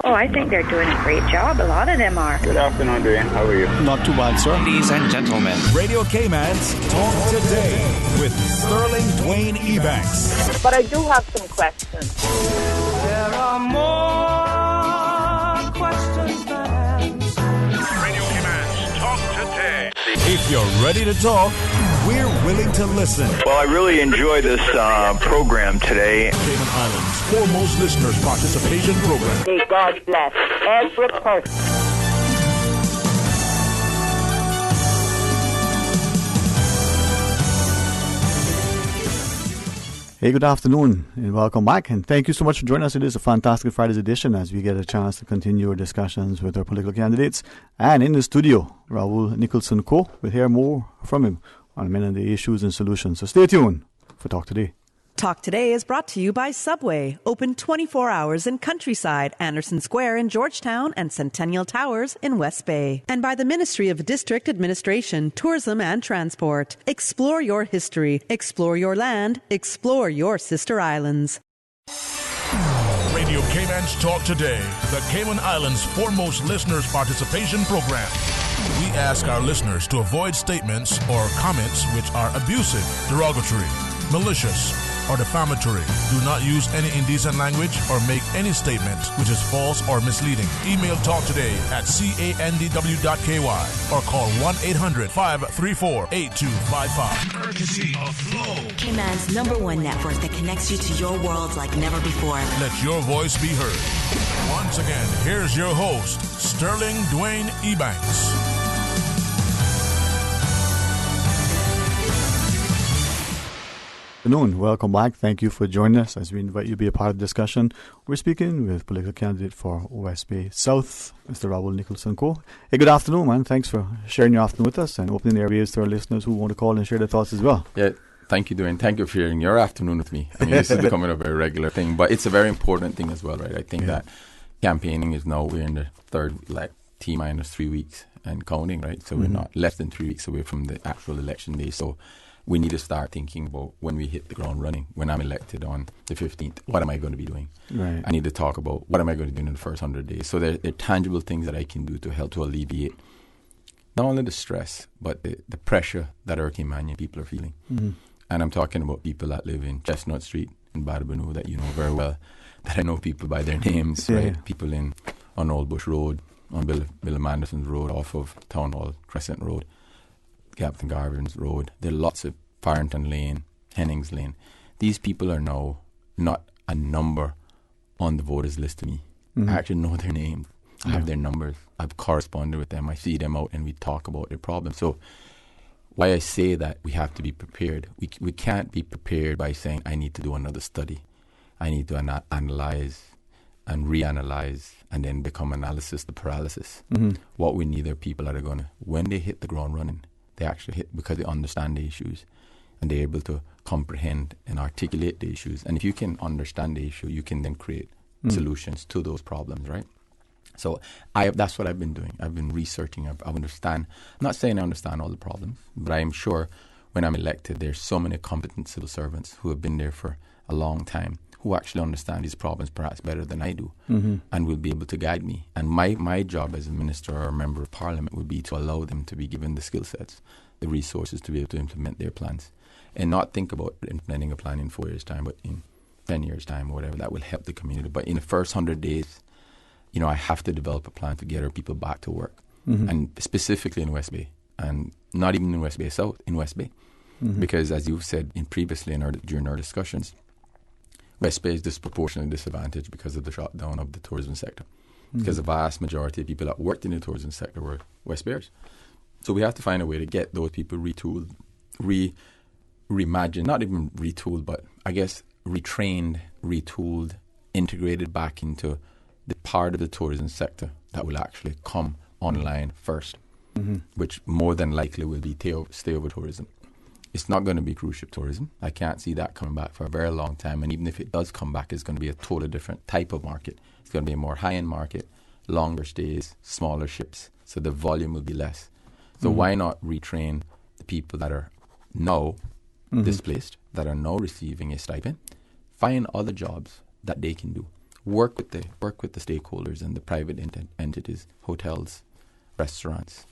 Oh, I think they're doing a great job. A lot of them are. Good afternoon, Dwayne. How are you? Not too bad, sir. Ladies and gentlemen, Radio Cayman's Talk Today with Sterling Dwayne Ebanks. But I do have some questions. There are more questions than answers. Radio Cayman's Talk Today. If you're ready to talk, we're willing to listen. Well, I really enjoy this program today. Cayman Islands' foremost listeners' participation program. May God bless every person. Hey, good afternoon and welcome back, and thank you so much for joining us. It is a fantastic Friday's edition as we get a chance to continue our discussions with our political candidates. And in the studio, Rahul Nicholson Co. We'll hear more from him on many of the issues and solutions. So stay tuned for Talk Today. Talk Today is brought to you by Subway, open 24 hours in Countryside, Anderson Square in Georgetown, and Centennial Towers in West Bay. And by the Ministry of District Administration, Tourism and Transport. Explore your history, explore your land, explore your sister islands. Radio Cayman's Talk Today, the Cayman Islands' foremost listeners' participation program. We ask our listeners to avoid statements or comments which are abusive, derogatory, malicious, or defamatory. Do not use any indecent language or make any statement which is false or misleading. Email talktoday@candw.ky or call 1-800-534-8255. Courtesy of Flow. Cayman's #1 network that connects you to your world like never before. Let your voice be heard. Once again, here's your host, Sterling Dwayne Ebanks. Afternoon. Welcome back. Thank you for joining us as we invite you to be a part of the discussion. We're speaking with political candidate for West Bay South, Mr. Rahul Nicholson Co. Hey, good afternoon, man. Thanks for sharing your afternoon with us and opening the airwaves to our listeners who want to call and share their thoughts as well. yeah, thank you, Dwayne. Thank you for sharing your afternoon with me. I mean, this is becoming a very regular thing, but it's a very important thing as well, right? I think that campaigning is now, we're in the third, T-minus 3 weeks and counting, right? So we're not less than 3 weeks away from the actual election day. So we need to start thinking about when we hit the ground running, when I'm elected on the 15th, what am I going to be doing? Right. I need to talk about what am I going to do in the first 100 days. So there are tangible things that I can do to help to alleviate not only the stress, but the pressure that our Caymanian people are feeling. Mm-hmm. And I'm talking about people that live in Chestnut Street in Badabanu that you know very well, that I know people by their names, right? People on Old Bush Road, on Bill Anderson's Road, off of Town Hall Crescent Road, Captain Garvin's Road. There are lots of Farrington Lane, Hennings Lane. These people are now not a number on the voters list to me. Mm-hmm. I actually know their names. I have their numbers. I've corresponded with them. I see them out and we talk about their problems. So why I say that we have to be prepared. We can't be prepared by saying I need to do another study. I need to analyze and reanalyze and then become analysis to paralysis. Mm-hmm. What we need are people that are going to, when they hit the ground running, they actually hit because they understand the issues and they're able to comprehend and articulate the issues. And if you can understand the issue, you can then create solutions to those problems, right? So that's what I've been doing. I've been researching. I understand. I'm not saying I understand all the problems, but I'm sure when I'm elected, there's so many competent civil servants who have been there for a long time who actually understand these problems perhaps better than I do and will be able to guide me. And my job as a minister or a member of parliament would be to allow them to be given the skill sets, the resources to be able to implement their plans and not think about implementing a plan in 4 years' time, but in 10 years' time or whatever. That will help the community. But in the first 100 days, you know, I have to develop a plan to get our people back to work and specifically in West Bay and not even in West Bay South, in West Bay. Because as you've said previously during our discussions, West Bay is disproportionately disadvantaged because of the shutdown of the tourism sector. Because the vast majority of people that worked in the tourism sector were West Bayers. So we have to find a way to get those people retooled, reimagined, not even retooled, but I guess retrained, retooled, integrated back into the part of the tourism sector that will actually come online first, which more than likely will be stay-over tourism. It's not going to be cruise ship tourism. I can't see that coming back for a very long time. And even if it does come back, it's going to be a totally different type of market. It's going to be a more high-end market, longer stays, smaller ships. So the volume will be less. So why not retrain the people that are now displaced, that are now receiving a stipend, find other jobs that they can do. work with the stakeholders and the private entities, hotels, restaurants,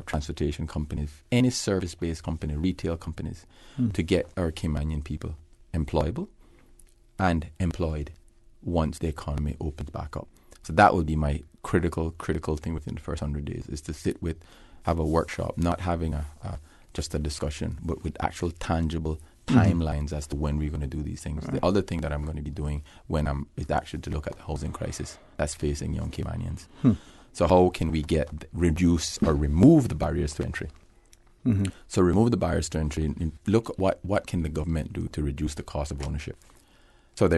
transportation companies, any service-based company, retail companies, to get our Caymanian people employable and employed once the economy opens back up. So that will be my critical thing within the first 100 days, is to have a workshop, not having just a discussion, but with actual tangible timelines as to when we're going to do these things. Right. The other thing that I'm going to be doing is actually to look at the housing crisis that's facing young Caymanians. So how can we reduce or remove the barriers to entry? So remove the barriers to entry and look at what can the government do to reduce the cost of ownership. So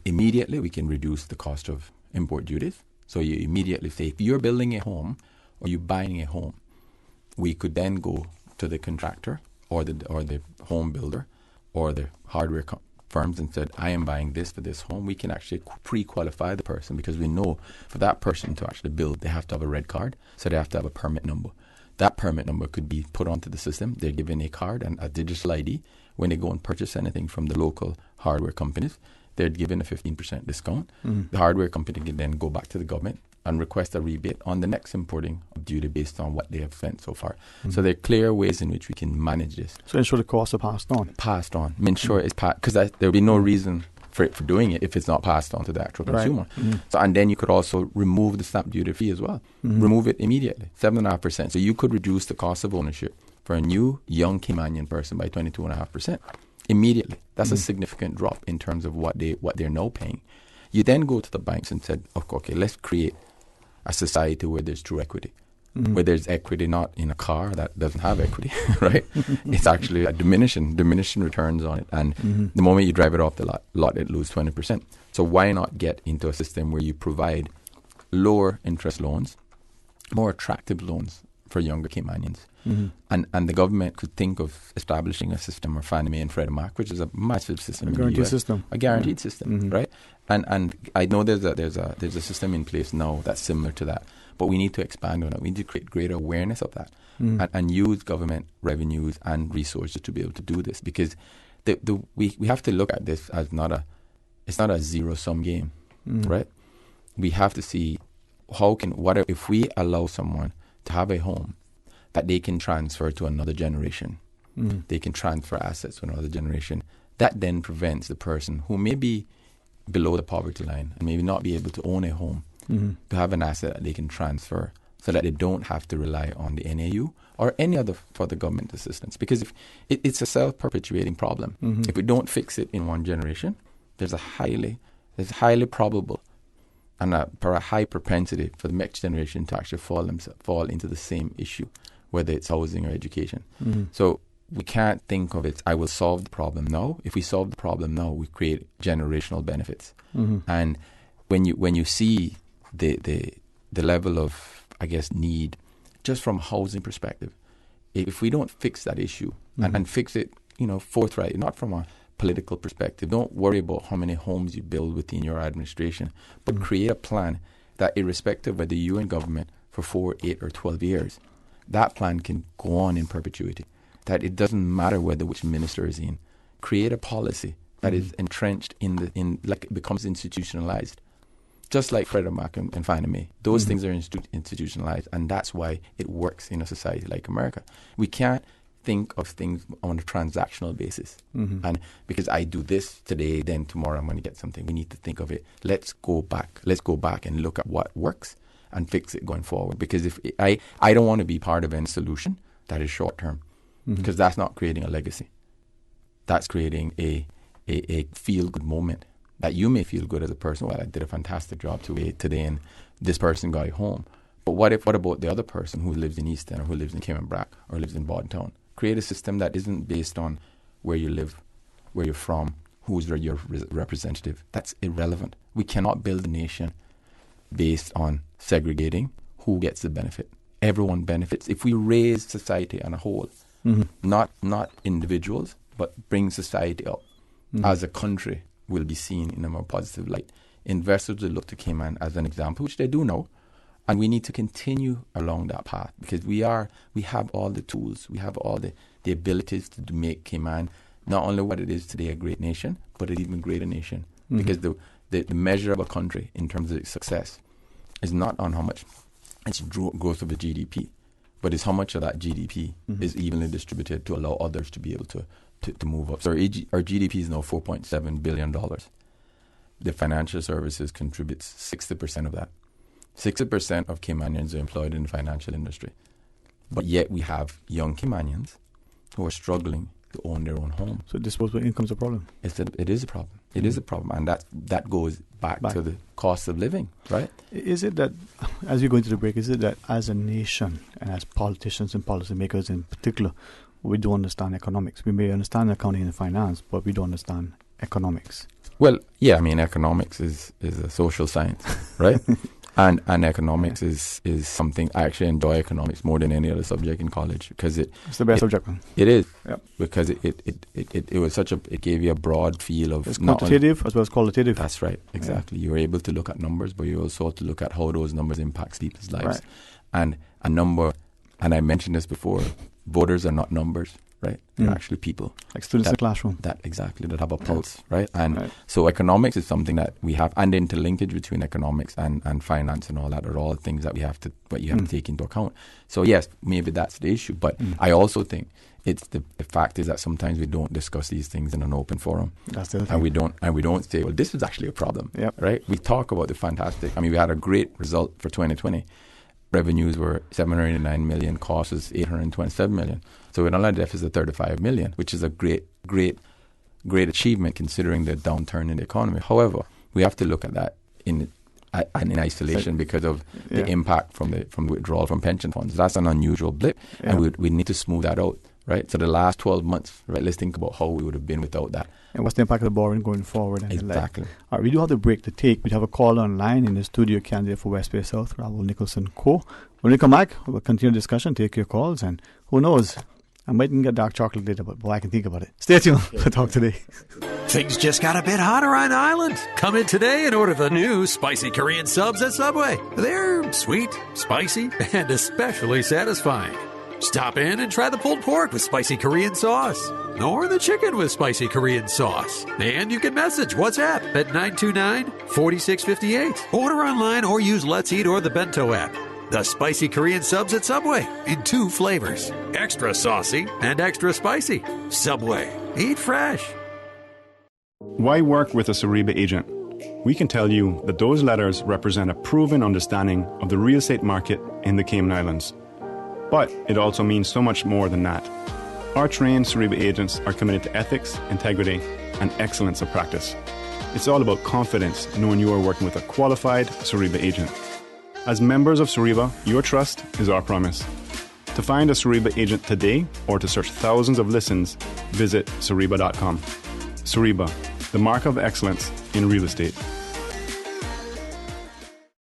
immediately we can reduce the cost of import duties. So you immediately say, if you're building a home or you're buying a home, we could then go to the contractor or the home builder or the hardware firms and said, I am buying this for this home. We can actually pre-qualify the person, because we know for that person to actually build, they have to have a red card, so they have to have a permit number. That permit number could be put onto the system. They're given a card and a digital ID. When they go and purchase anything from the local hardware companies, they're given a 15% discount. The hardware company can then go back to the government and request a rebate on the next importing of duty based on what they have spent so far. So there are clear ways in which we can manage this. So ensure the costs are passed on. Ensure it's passed, because there will be no reason for doing it if it's not passed on to the actual consumer. So, and then you could also remove the stamp duty fee as well. Remove it immediately, 7.5%. So you could reduce the cost of ownership for a new young Caymanian person by 22.5%. Immediately. That's a significant drop in terms of what they're now paying. You then go to the banks and said, okay, let's create a society where there's true equity, where there's equity not in a car that doesn't have equity, right? It's actually a diminishing returns on it. And the moment you drive it off the lot, it loses 20%. So why not get into a system where you provide lower interest loans, more attractive loans for younger Caymanians? And the government could think of establishing a system, or Fannie Mae and Freddie Mac, which is a massive system, a guaranteed system, right? And I know there's a system in place now that's similar to that, but we need to expand on it. We need to create greater awareness of that, and use government revenues and resources to be able to do this, because we have to look at this as it's not a zero-sum game, right? We have to see if we allow someone to have a home that they can transfer to another generation, they can transfer assets to another generation, that then prevents the person who may be below the poverty line and maybe not be able to own a home to have an asset that they can transfer, so that they don't have to rely on the NAU or any other further government assistance. Because if it's a self-perpetuating problem. If we don't fix it in one generation, there's highly probable and a high propensity for the next generation to actually fall into the same issue, whether it's housing or education. So we can't think of it, I will solve the problem now. If we solve the problem now, we create generational benefits. And when you see the level of, I guess, need, just from housing perspective, if we don't fix that issue and fix it, forthright, not from a political perspective, don't worry about how many homes you build within your administration, but create a plan that, irrespective of whether you're in government for 4, 8, or 12 years, that plan can go on in perpetuity. That it doesn't matter which minister is in. Create a policy that is entrenched like it becomes institutionalized. Just like Freddie Mac and Fannie Mae. Those things are institutionalized, and that's why it works in a society like America. We can't think of things on a transactional basis. And because I do this today, then tomorrow I'm going to get something. We need to think of it. Let's go back and look at what works and fix it going forward. Because if I don't want to be part of any solution that is short term, because that's not creating a legacy. That's creating a feel good moment that you may feel good as a person. Well, I did a fantastic job today, and this person got home. But what about the other person who lives in East End, or who lives in Cayman Brac, or lives in Bodden Town? Create a system that isn't based on where you live, where you're from, who's your representative. That's irrelevant. We cannot build a nation based on segregating who gets the benefit. Everyone benefits. If we raise society on a whole, not individuals, but bring society up, as a country will be seen in a more positive light. Investors will look to Cayman as an example, which they do know. And we need to continue along that path, because we have all the tools, we have all the abilities to make Cayman not only what it is today, a great nation, but an even greater nation. Because the measure of a country in terms of its success is not on how much its growth of the GDP, but it's how much of that GDP is evenly distributed to allow others to be able to move up. So our GDP is now $4.7 billion. The financial services contributes 60% of that. 60% of Caymanians are employed in the financial industry. But yet we have young Caymanians who are struggling to own their own home. So disposable income is a problem? It is a problem. It is a problem. And that goes back to the cost of living, right? Is it that, as we go into the break, is it that as a nation and as politicians and policymakers in particular, we don't understand economics? We may understand accounting and finance, but we don't understand economics. Well, yeah, I mean, economics is a social science, right? And economics is something, I actually enjoy economics more than any other subject in college because it's the best subject. It is. Yep. Because it was it gave you a broad feel of... It's quantitative as well as qualitative. That's right, exactly. You were able to look at numbers, but you also had to look at how those numbers impact people's lives. Right. And a number, and I mentioned this before, voters are not numbers. Right, they're actually people, like students in the classroom. That have a pulse, right? And so economics is something that we have, and the interlinkage between economics and finance and all that are all things that you have to take into account. So yes, maybe that's the issue, but I also think it's the fact is that sometimes we don't discuss these things in an open forum. That's the other thing. And we don't say, well, this is actually a problem, right? We talk about the fantastic. I mean, we had a great result for 2020. Revenues were $789 million, costs is $827 million. So we're on a deficit of $35 million, which is a great achievement considering the downturn in the economy. However, we have to look at that in isolation because of the impact from the withdrawal from pension funds. That's an unusual blip, and we need to smooth that out, right? So the last 12 months, right? Let's think about how we would have been without that. And what's the impact of the borrowing going forward? And exactly. All right, we do have the break to take. We have a call online in the studio, candidate for West Bay South, Rahul Nicholson Co. When we come back, we'll continue the discussion, take your calls, and who knows, I mightn't get dark chocolate later, but boy, I can think about it. Stay tuned for Talk Today. Things just got a bit hotter on Island. Come in today and order the new spicy Korean subs at Subway. They're sweet, spicy, and especially satisfying. Stop in and try the pulled pork with spicy Korean sauce, or the chicken with spicy Korean sauce. And you can message WhatsApp at 929-4658. Order online or use Let's Eat or the Bento app. The spicy Korean subs at Subway in 2 flavors, extra saucy and extra spicy. Subway, eat fresh. Why work with a Suriba agent? We can tell you that those letters represent a proven understanding of the real estate market in the Cayman Islands. But it also means so much more than that. Our trained Suriba agents are committed to ethics, integrity, and excellence of practice. It's all about confidence, knowing you are working with a qualified Suriba agent. As members of Suriba, your trust is our promise. To find a Suriba agent today or to search thousands of listens, visit Suriba.com. Suriba, the mark of excellence in real estate.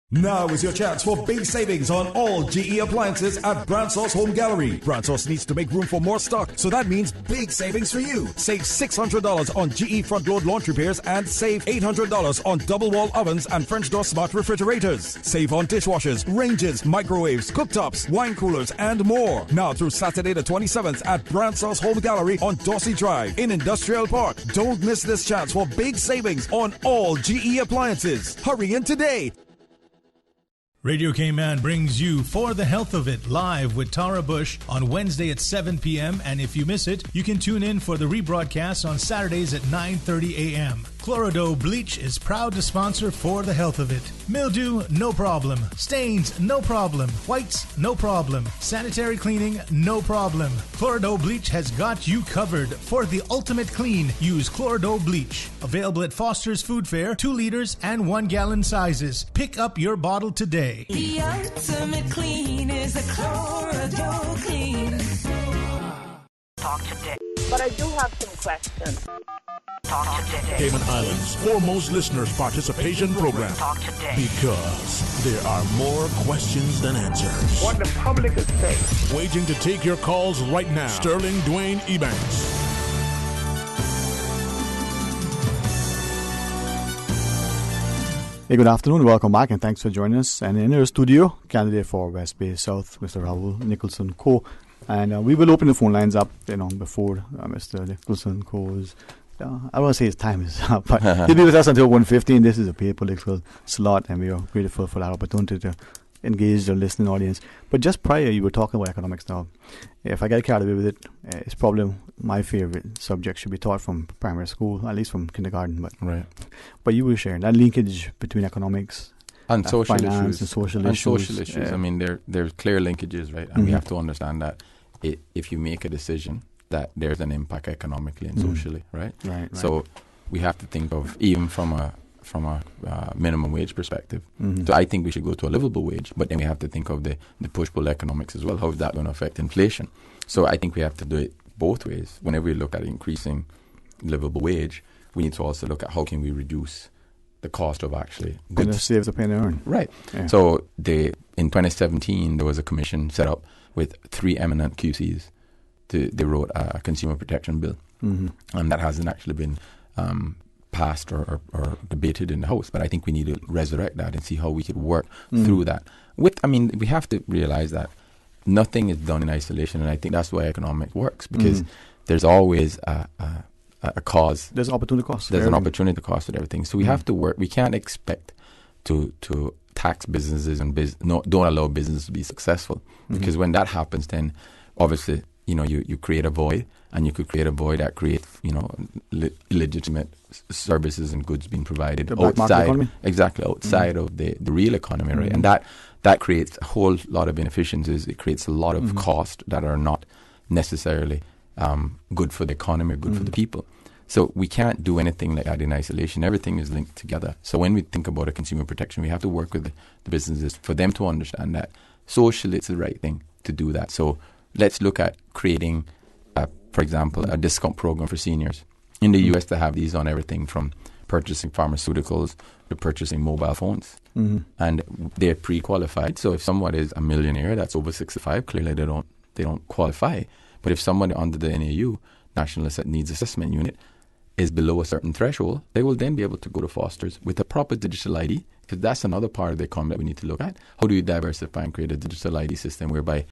Now is your chance for big savings on all GE appliances at Brandsource Home Gallery. Brandsource needs to make room for more stock, so that means big savings for you. Save $600 on GE front-load launch repairs and save $800 on double-wall ovens and French door smart refrigerators. Save on dishwashers, ranges, microwaves, cooktops, wine coolers, and more. Now through Saturday the 27th at Brandsource Home Gallery on Dorsey Drive in Industrial Park. Don't miss this chance for big savings on all GE appliances. Hurry in today. Radio Cayman brings you For the Health of It live with Tara Bush on Wednesday at 7 p.m. And if you miss it, you can tune in for the rebroadcast on Saturdays at 9:30 a.m. Chlorodo Bleach is proud to sponsor For the Health of It. Mildew, no problem. Stains, no problem. Whites, no problem. Sanitary cleaning, no problem. Chlorodo Bleach has got you covered. For the ultimate clean, use Chlorodo Bleach. Available at Foster's Food Fair, 2 liters and 1 gallon sizes. Pick up your bottle today. The ultimate clean is a Chlorodo clean. Talk today. But I do have some questions. Talk today. Cayman Islands' foremost listeners participation program. Talk today. Because there are more questions than answers. What the public is saying. Waiting to take your calls right now. Sterling Dwayne Ebanks. Hey, good afternoon. Welcome back, and thanks for joining us. And in our studio, candidate for West Bay South, Mr. Rahul Nicholson Co. And we will open the phone lines up, before Mr. Nicholson Co.'s I don't want to say his time is up, but he'll be with us until 1:15. This is a paid political slot, and we are grateful for that opportunity to engage the listening audience. But just prior, you were talking about economics now. If I get carried away with it, it's probably my favorite subject. Should be taught from primary school, at least from kindergarten. But you were sharing that linkage between economics and social finance issues. And social and issues. social issues. I mean, there's clear linkages, right? And we have to understand that if you make a decision, that there's an impact economically and socially, right? Right. So we have to think of, even from a minimum wage perspective. So I think we should go to a livable wage, but then we have to think of the push-pull economics as well. How is that going to affect inflation? So I think we have to do it both ways. Whenever we look at increasing livable wage, we need to also look at how can we reduce the cost of actually goods. And save the pain and earn. Right. Yeah. So in 2017, there was a commission set up with 3 eminent QCs. They wrote a consumer protection bill, and that hasn't actually been passed or debated in the House. But I think we need to resurrect that and see how we could work through that. We have to realize that nothing is done in isolation, and I think that's why economics works, because there's always a cause. There's an opportunity cost. There's an opportunity cost with everything. So we have to work. We can't expect to tax businesses and don't allow business to be successful, because when that happens, then obviously you create a void, and you could create a void that creates illegitimate services and goods being provided outside of the real economy, right? And that creates a whole lot of inefficiencies. It creates a lot of costs that are not necessarily good for the economy or good for the people. So we can't do anything like that in isolation. Everything is linked together. So when we think about a consumer protection, we have to work with the businesses for them to understand that socially it's the right thing to do that. So let's look at creating, for example, a discount program for seniors. In the US, they have these on everything from purchasing pharmaceuticals to purchasing mobile phones. And they're pre-qualified. So if someone is a millionaire that's over 65, clearly they don't qualify. But if somebody under the NAU, National Needs Assessment Unit, is below a certain threshold, they will then be able to go to Foster's with a proper digital ID, because that's another part of the economy that we need to look at. How do you diversify and create a digital ID system whereby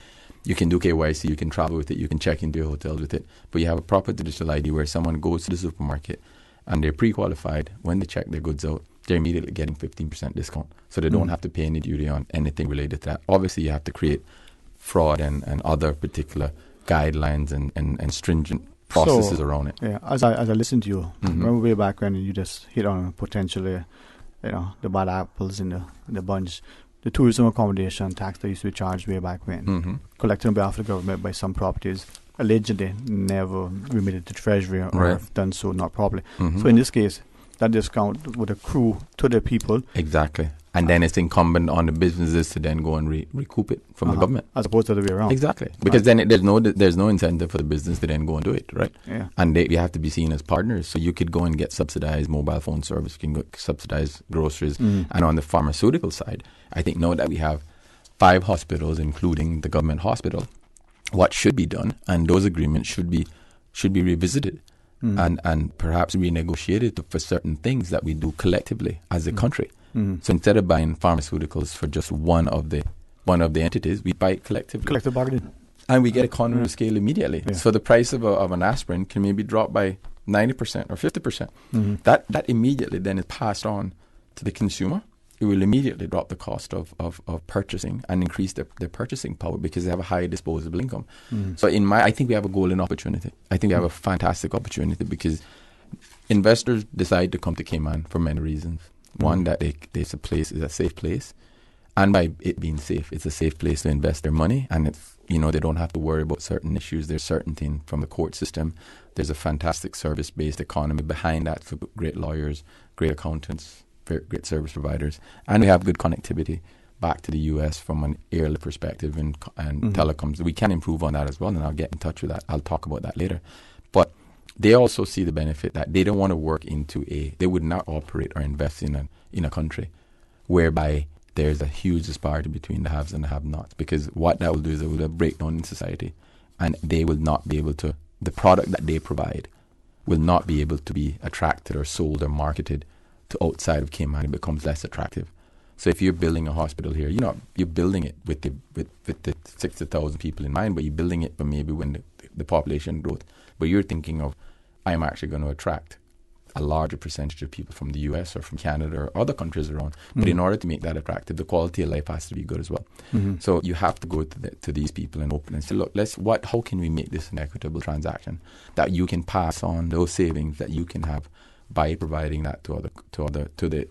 you can do KYC, you can travel with it, you can check into your hotels with it, but you have a proper digital ID where someone goes to the supermarket and they're pre-qualified. When they check their goods out, they're immediately getting 15% discount. So they don't have to pay any duty on anything related to that. Obviously, you have to create fraud and other particular guidelines and stringent processes around it. Yeah, as I listen to you, remember way back when you just hit on potentially, the bad apples in the bunch. The tourism accommodation tax that used to be charged way back when, collected on behalf of the government by some properties, allegedly never remitted to Treasury or have done so not properly. So in this case, that discount would accrue to the people. Exactly. And then it's incumbent on the businesses to then go and recoup it from the government. As opposed to the way around. Exactly. Because then there's no incentive for the business to then go and do it, right? Yeah. And you have to be seen as partners. So you could go and get subsidized mobile phone service, you can go subsidize groceries. And on the pharmaceutical side, I think now that we have 5 hospitals, including the government hospital, what should be done, and those agreements should be revisited and perhaps renegotiated for certain things that we do collectively as a country. So instead of buying pharmaceuticals for just one of the entities, we buy it collectively. Collective bargaining. And we get economy of scale immediately. Yeah. So the price of an aspirin can maybe drop by 90% or 50%. That immediately then is passed on to the consumer. It will immediately drop the cost of purchasing and increase their purchasing power because they have a high disposable income. So I think we have a golden opportunity. I think we have a fantastic opportunity because investors decide to come to Cayman for many reasons. One, that it's a safe place. And by it being safe, it's a safe place to invest their money. And it's, they don't have to worry about certain issues. There's certainty from the court system. There's a fantastic service-based economy behind that for great lawyers, great accountants, great service providers. And we have good connectivity back to the U.S. from an airlift perspective and telecoms. We can improve on that as well, and I'll get in touch with that. I'll talk about that later. But they also see the benefit that they don't want to work they would not operate or invest in a country whereby there's a huge disparity between the haves and the have-nots, because what that will do is it will break down in society, and they will not be able to, the product that they provide will not be able to be attracted or sold or marketed to outside of Cayman. It becomes less attractive. So if you're building a hospital here, you're building it with the 60,000 people in mind, but you're building it for maybe when the population growth. But you're thinking of I'm actually going to attract a larger percentage of people from the US or from Canada or other countries around. But in order to make that attractive, the quality of life has to be good as well. So you have to go to these people and open and say, look, how can we make this an equitable transaction that you can pass on those savings that you can have by providing that to the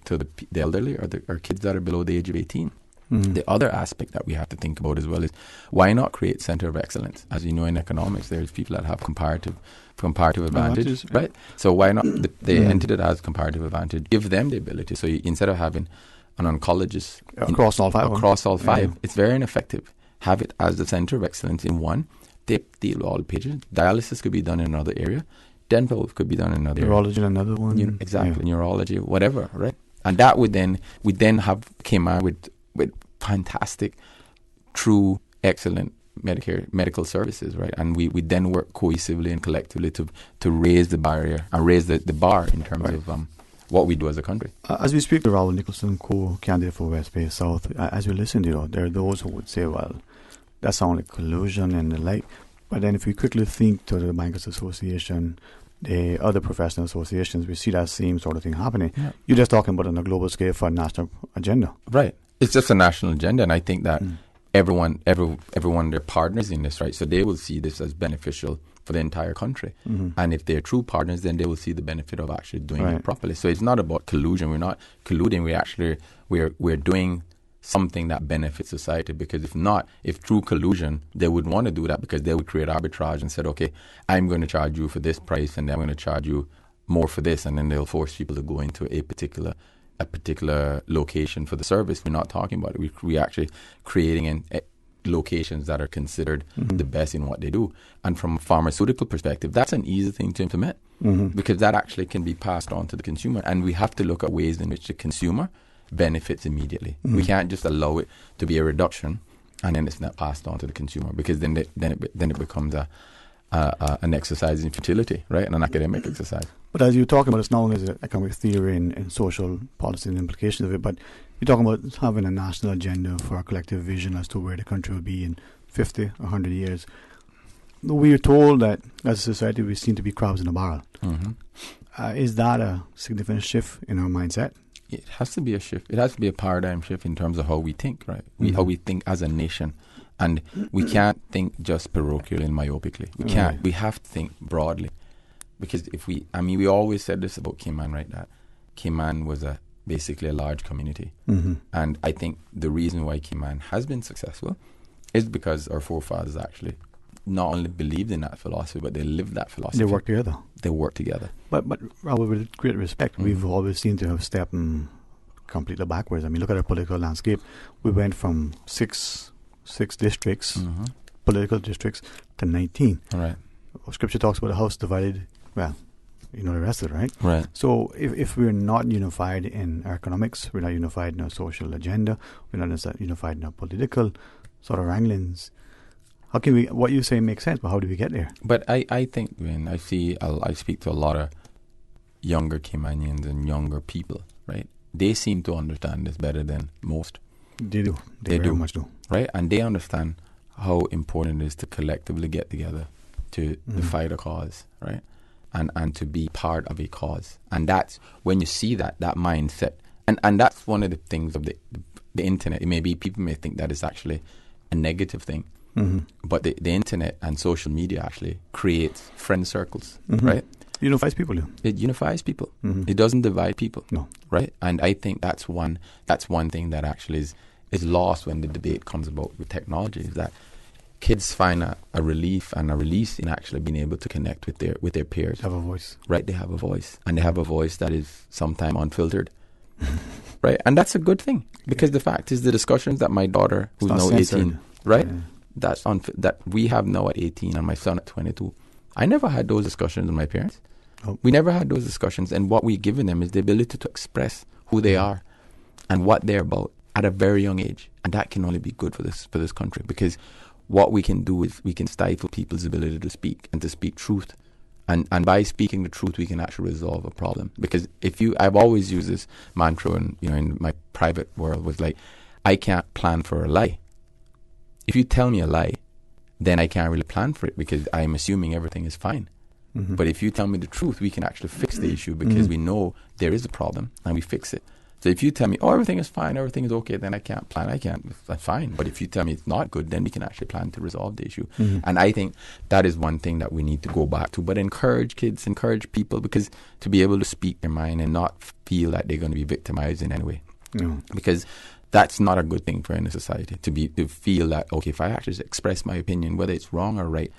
elderly or kids that are below the age of 18. The other aspect that we have to think about as well is why not create center of excellence? As you know, in economics, there's people that have comparative advantage, right? So why not the entity that has comparative advantage, give them the ability. So instead of having an oncologist across all five, it's very ineffective. Have it as the center of excellence in one. They deal with all the patients. Dialysis could be done in another area. Dental could be done in another neurology area. in another one. Exactly, neurology, whatever, right? And that would then came out with fantastic, true, excellent medical services, right? And we then work cohesively and collectively to raise the barrier and raise the bar in terms of what we do as a country. As we speak to Rahul Nicholson, co-candidate for West Bay South, as we listen to there are those who would say, well, that sounds like collusion and the like. But then if we quickly think to the Bankers Association, the other professional associations, we see that same sort of thing happening. Yeah. You're just talking about on a global scale for a national agenda. Right. It's just a national agenda, and I think that everyone, they're partners in this, right? So they will see this as beneficial for the entire country. And if they're true partners, then they will see the benefit of actually doing it properly. So it's not about collusion. We're not colluding. We're doing something that benefits society, because if through collusion, they would want to do that because they would create arbitrage and said, okay, I'm going to charge you for this price and then I'm going to charge you more for this, and then they'll force people to go into a particular location for the service. We're not talking about it. We're actually creating locations that are considered the best in what they do. And from a pharmaceutical perspective, that's an easy thing to implement because that actually can be passed on to the consumer. And we have to look at ways in which the consumer benefits immediately. We can't just allow it to be a reduction and then it's not passed on to the consumer, because then it becomes an exercise in futility, right? And an academic exercise. But as you're talking about, it's not only as economic theory and social policy and implications of it, but you're talking about having a national agenda for a collective vision as to where the country will be in 50 or 100 years. We are told that as a society we seem to be crabs in a barrel. Is that a significant shift in our mindset? It has to be a shift. It has to be a paradigm shift in terms of how we think, right? How we think as a nation. And we can't think just parochially and myopically. We can't. We have to think broadly. Because we always said this about Cayman, right? That Cayman was basically a large community. And I think the reason why Cayman has been successful is because our forefathers actually not only believed in that philosophy, but they lived that philosophy. They worked together. But Rahul, with great respect, we've always seemed to have stepped completely backwards. I mean, look at our political landscape. We went from six districts, political districts, to 19. Right. Scripture talks about a house divided. Well, you know the rest of it, right? Right. So if we're not unified in our economics, we're not unified in our social agenda, we're not unified in our political sort of wranglings, how can we? What you say makes sense, but how do we get there? But I think when I speak to a lot of younger Caymanians and younger people, right? They seem to understand this better than most. They do. They very much do. Right? And they understand how important it is to collectively get together to fight a cause, right? And to be part of a cause. And that's when you see that mindset. And that's one of the things of the internet. People may think that is actually a negative thing. But the internet and social media actually creates friend circles, right? It unifies people. It unifies people. It doesn't divide people. No. Right? And I think that's one thing that actually is lost when the debate comes about with technology, is that kids find a relief and a release in actually being able to connect with their peers. Have a voice. Right, they have a voice. And they have a voice that is sometimes unfiltered. Right? And that's a good thing, because the fact is the discussions that my daughter, who's now 18, right? Yeah. That we have now at 18 and my son at 22. I never had those discussions with my parents. We never had those discussions, and what we've given them is the ability to express who they are and what they're about at a very young age. And that can only be good for this country, because what we can do is we can stifle people's ability to speak and to speak truth. And by speaking the truth, we can actually resolve a problem. Because I've always used this mantra in my private world, was like, I can't plan for a lie. If you tell me a lie, then I can't really plan for it, because I'm assuming everything is fine. Mm-hmm. But if you tell me the truth, we can actually fix the issue because we know there is a problem and we fix it. So if you tell me, everything is fine, everything is okay, then I can't plan. That's fine. But if you tell me it's not good, then we can actually plan to resolve the issue. Mm-hmm. And I think that is one thing that we need to go back to. But encourage kids, encourage people, because to be able to speak their mind and not feel that they're going to be victimized in any way. No. Because that's not a good thing for any society, to feel that, okay, if I actually express my opinion, whether it's wrong or right,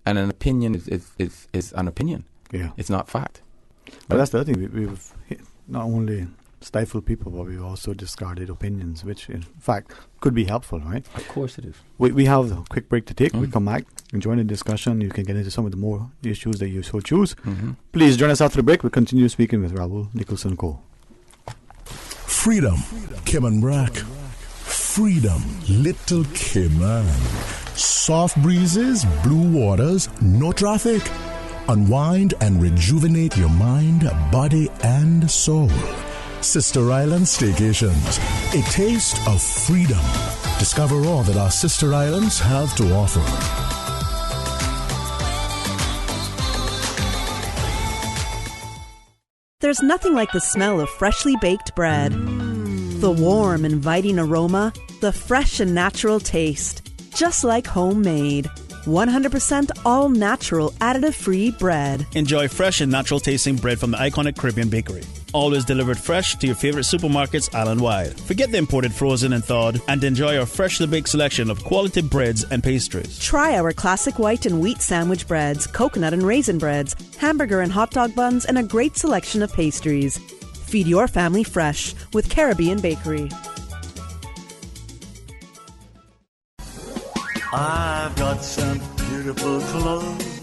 and an opinion is an opinion. Yeah. It's not fact. But that's the other thing. We've not only stifled people, but we've also discarded opinions, which in fact could be helpful, right? Of course it is. We have a quick break to take. We come back and join the discussion. You can get into some of the more issues that you so choose. Please join us after the break. We'll continue speaking with Rahul Nicholson Co. Freedom, Cayman Brack. Freedom, Little Cayman. Soft breezes, blue waters, no traffic. Unwind and rejuvenate your mind, body, and soul. Sister Island Staycations, a taste of freedom. Discover all that our sister islands have to offer. There's nothing like the smell of freshly baked bread. The warm, inviting aroma, the fresh and natural taste. Just like homemade. 100% all-natural, additive-free bread. Enjoy fresh and natural-tasting bread from the iconic Caribbean Bakery. Always delivered fresh to your favorite supermarkets island-wide. Forget the imported frozen and thawed, and enjoy our freshly baked selection of quality breads and pastries. Try our classic white and wheat sandwich breads, coconut and raisin breads, hamburger and hot dog buns, and a great selection of pastries. Feed your family fresh with Caribbean Bakery. I've got some beautiful clothes.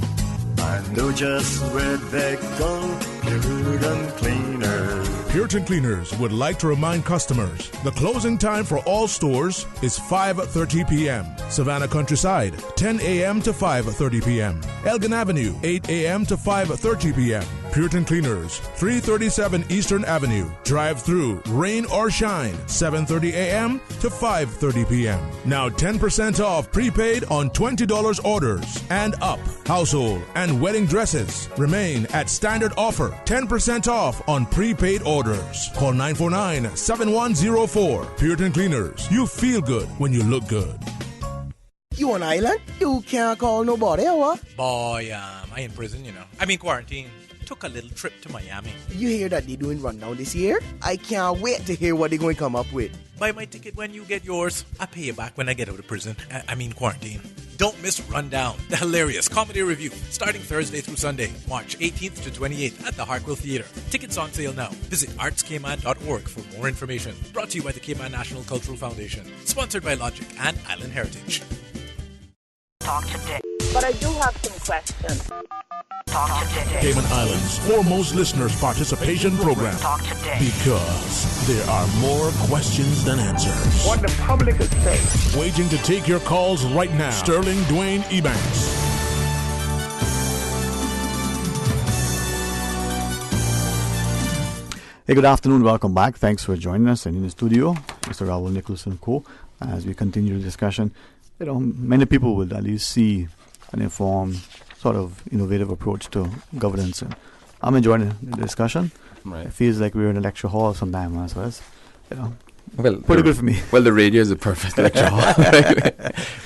I know just where they go. Puritan Cleaners. Puritan Cleaners would like to remind customers the closing time for all stores is 5:30 p.m. Savannah Countryside, 10 a.m. to 5:30 p.m. Elgin Avenue, 8 a.m. to 5:30 p.m. Puritan Cleaners, 337 Eastern Avenue. Drive-through, rain or shine, 7:30 a.m. to 5:30 p.m. Now 10% off prepaid on $20 orders and up. Household and wedding dresses remain at standard offer. 10% off on prepaid orders. Call 949-7104. Puritan Cleaners. You feel good when you look good. You on island? You can't call nobody, or what? Boy, I in prison, you know. I'm in quarantine. Took a little trip to Miami. You hear that they're doing rundown this year? I can't wait to hear what they're going to come up with. Buy my ticket when you get yours. I pay you back when I get out of prison. I mean quarantine. Don't miss Rundown, the hilarious comedy review, starting Thursday through Sunday, March 18th to 28th at the Hartwell Theatre. Tickets on sale now. Visit artscayman.org for more information. Brought to you by the Cayman National Cultural Foundation. Sponsored by Logic and Island Heritage. Talk today. But I do have some questions. Talk today. Cayman Islands' foremost listeners participation program. Talk today. Because there are more questions than answers. What the public is saying. Waiting to take your calls right now. Sterling Dwayne Ebanks. Hey, good afternoon. Welcome back. Thanks for joining us. And in the studio, Mr. Rahul Nicholson Co. As we continue the discussion, many people will at least see an informed, sort of innovative approach to governance. And I'm enjoying the discussion. Right. It feels like we're in a lecture hall sometimes, so it's, well, pretty good for me. Well, the radio is a perfect lecture hall.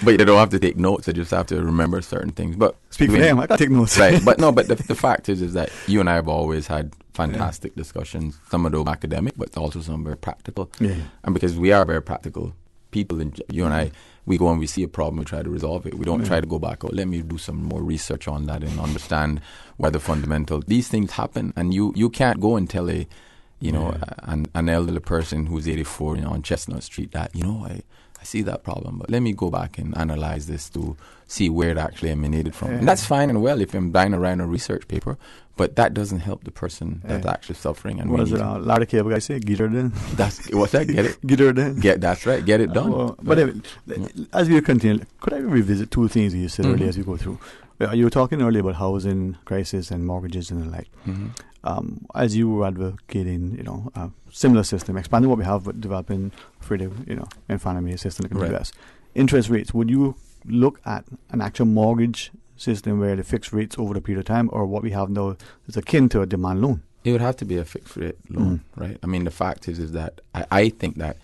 But you don't have to take notes. You just have to remember certain things. But speak for them. I got to take notes. Right. But the fact is that you and I have always had fantastic discussions. Some of them academic, but also some very practical. Yeah. And because we are very practical people, and you and I, we go and we see a problem, we try to resolve it. We don't try to go back, let me do some more research on that and understand why the fundamental. These things happen, and you can't go and tell an elderly person who's 84, on Chestnut Street that, I see that problem, but let me go back and analyze this to see where it actually emanated from. And that's fine and well if I'm buying around a research paper, but that doesn't help the person that's actually suffering. And what is it? A lot of cable guys say, get her done. What's that? Get it? Get her done. That's right. Get it done. As we continue, could I revisit two things you said earlier as we go through? You were talking earlier about housing crisis and mortgages and the like. As you were advocating, a similar system, expanding what we have, but developing freedom, economy system like the US. Interest rates, would you look at an actual mortgage system where the fixed rates over the period of time, or what we have now is akin to a demand loan? It would have to be a fixed rate loan, right? I mean, the fact is that I think that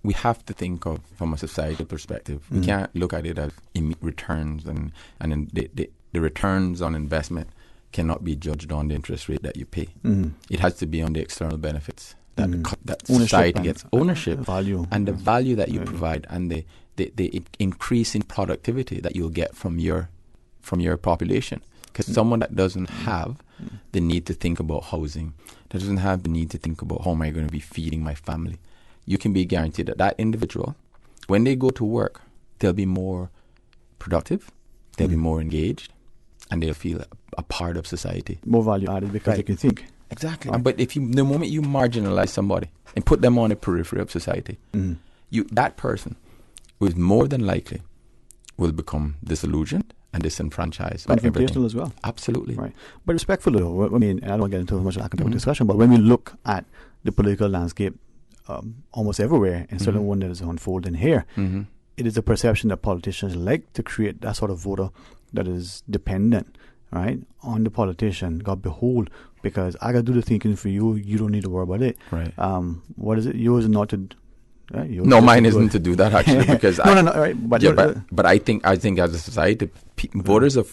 we have to think of from a societal perspective. We can't look at it as returns, and the returns on investment cannot be judged on the interest rate that you pay. It has to be on the external benefits that society gets, ownership, value, and the value that you provide, and the increase in productivity that you'll get from your population. Because someone that doesn't have the need to think about housing, that doesn't have the need to think about how am I going to be feeding my family, you can be guaranteed that individual, when they go to work, they'll be more productive, they'll be more engaged, and they'll feel a part of society. More value added because they can think. Exactly. But the moment you marginalize somebody and put them on the periphery of society, that person is more than likely will become disillusioned and disenfranchised. Confrontational as well. Absolutely. Right. But respectfully, though, I mean, I don't want to get into much academic discussion, but when we look at the political landscape almost everywhere, and certainly one that is unfolding here, it is a perception that politicians like to create that sort of voter that is dependent, right, on the politician. God behold, because I got to do the thinking for you. You don't need to worry about it. Right. What is it? Yours is not to. Right? No, mine isn't to do that actually, because no, right. But I think as a society, voters are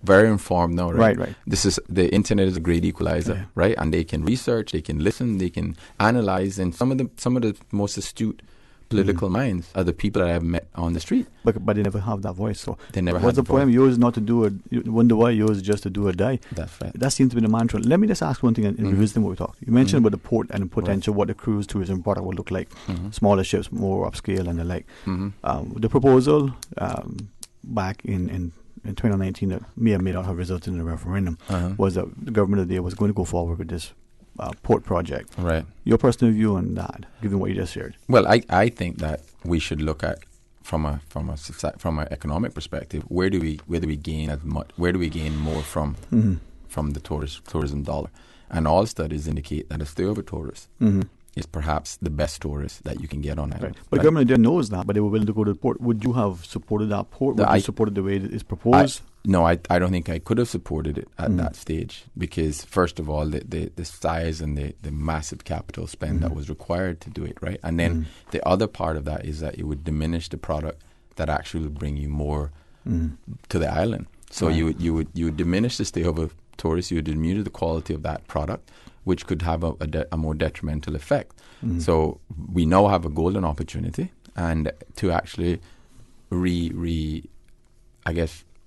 very informed now, right? Right. The internet is a great equalizer, right? And they can research, they can listen, they can analyze, and some of the most astute political minds are the people that I've met on the street. But they never have that voice. So they never. What's the point? Yours is not to do you wonder why yours is just to do or die. That's right. That seems to be the mantra. Let me just ask one thing in revisiting what we talked. You mentioned about the port and the potential, what the cruise tourism product will look like. Smaller ships, more upscale and the like. The proposal back in 2019 that may or may not have resulted in a referendum was that the government of the day was going to go forward with this port project. Right. Your personal view on that, given what you just shared? Well, I think that we should look at from an economic perspective, where do we gain as much? Where do we gain more from the tourism dollar? And all studies indicate that a stayover tourist is perhaps the best tourist that you can get on island. Right. But the government there knows that, but they were willing to go to the port. Would you have supported that port? Would you support it the way it is proposed? I don't think I could have supported it at that stage, because first of all, the size and the massive capital spend that was required to do it, right? And then the other part of that is that it would diminish the product that actually would bring you more to the island. So you would diminish the stayover tourists, you would diminish the quality of that product, which could have a more detrimental effect. So we now have a golden opportunity, and to actually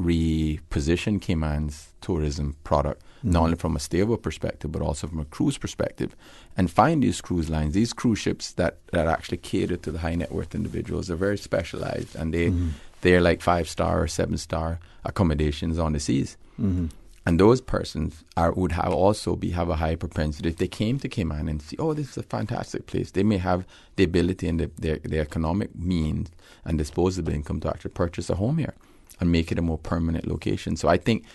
reposition Cayman's tourism product, not only from a stayover perspective, but also from a cruise perspective, and find these cruise lines, these cruise ships that actually cater to the high net worth individuals. They're very specialized, and they're like 5-star or 7-star accommodations on the seas. And those persons would have a high propensity, if they came to Cayman and see, oh, this is a fantastic place, they may have the ability and the economic means and disposable income to actually purchase a home here and make it a more permanent location. So I think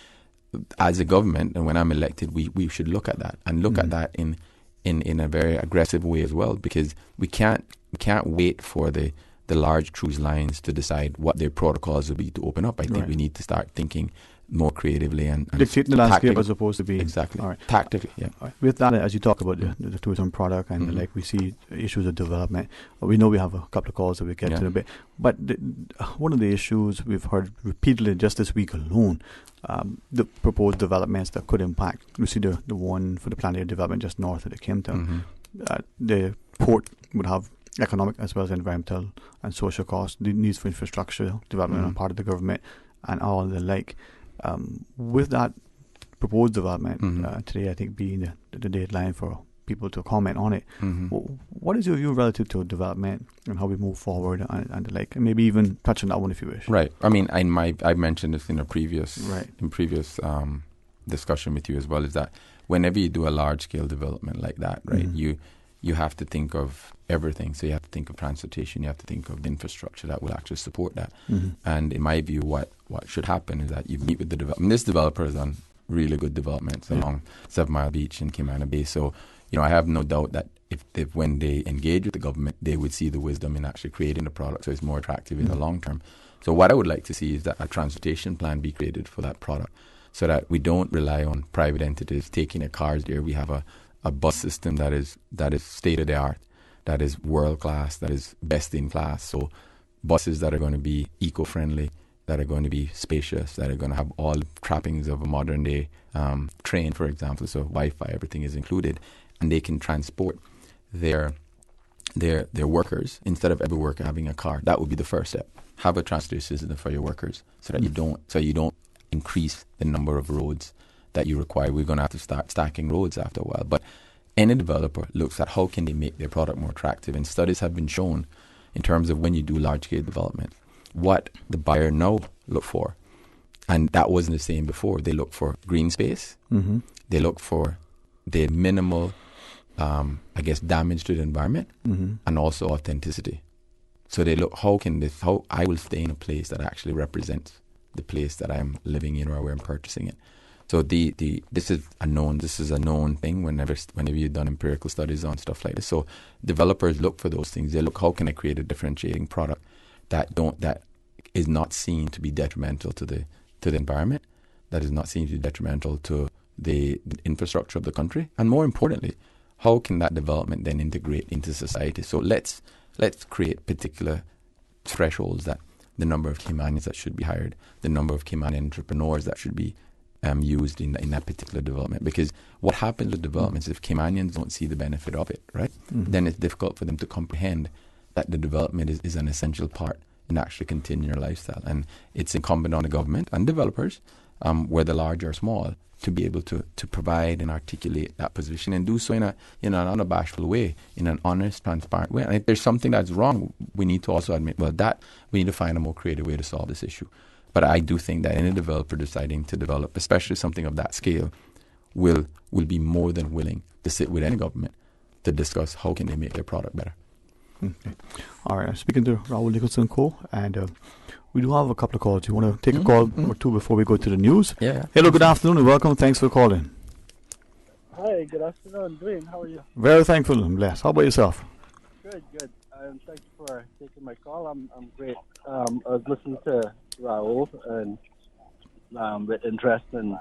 as a government, and when I'm elected, we should look at that and look at that in a very aggressive way as well, because we can't wait for the large cruise lines to decide what their protocols will be to open up. I think we need to start thinking more creatively and dictating the landscape as opposed to be exactly all right. Tactically. Yeah. All right. With that, as you talk about the tourism product and like we see issues of development, we know we have a couple of calls that we get to in a bit. But one of the issues we've heard repeatedly just this week alone, the proposed developments that could impact. We see the one for the planned area development just north of the Kimpton. The port would have economic as well as environmental and social costs, the needs for infrastructure development on part of the government, and all the like. With that proposed development today, I think being the deadline for people to comment on it, what is your view relative to development and how we move forward and the like, and maybe even touch on that one if you wish? Right. I mean, I mentioned this in a previous discussion with you as well, is that whenever you do a large scale development like that, right, you have to think of everything. So you have to think of transportation, you have to think of the infrastructure that will actually support that. And in my view, what should happen is that you meet with the developer. This developer has done really good developments along 7 Mile Beach and Cayman Bay. So, I have no doubt that when they engage with the government, they would see the wisdom in actually creating the product so it's more attractive in the long term. So what I would like to see is that a transportation plan be created for that product so that we don't rely on private entities taking their cars there. We have a bus system that is state-of-the-art, that is world-class, that is best-in-class. So buses that are going to be eco-friendly, that are going to be spacious, that are going to have all the trappings of a modern-day train, for example. So Wi-Fi, everything is included. And they can transport their workers instead of every worker having a car. That would be the first step. Have a transportation system for your workers so that you don't increase the number of roads that you require. We're going to have to start stacking roads after a while. But any developer looks at how can they make their product more attractive. And studies have been shown in terms of when you do large-scale development, what the buyer now look for. And that wasn't the same before. They look for green space. Mm-hmm. They look for the minimal, damage to the environment, and also authenticity. So they look, how I will stay in a place that actually represents the place that I'm living in or where I'm purchasing it. So this is a known thing whenever you've done empirical studies on stuff like this. So developers look for those things. They look, how can I create a differentiating product that is not seen to be detrimental to the environment, that is not seen to be detrimental to the infrastructure of the country, and more importantly, how can that development then integrate into society? So let's create particular thresholds, that the number of Caymanians that should be hired, the number of Caymanian entrepreneurs that should be used in that particular development. Because what happens with developments, if Caymanians don't see the benefit of it, right, then it's difficult for them to comprehend that the development is an essential part in actually continuing your lifestyle. And it's incumbent on the government and developers, whether large or small, to be able to provide and articulate that position and do so in an unabashful way, in an honest, transparent way. And if there's something that's wrong, we need to also admit, we need to find a more creative way to solve this issue. But I do think that any developer deciding to develop, especially something of that scale, will be more than willing to sit with any government to discuss how can they make their product better. Okay. All right, I'm speaking to Rahul Nicholson Co. And we do have a couple of calls. You want to take a call or two before we go to the news? Yeah. Hello, good afternoon and welcome. Thanks for calling. Hi, good afternoon. Dwayne, how are you? Very thankful and blessed. How about yourself? Good. Thank you for taking my call. I'm great. I was listening to Rahul and with interest in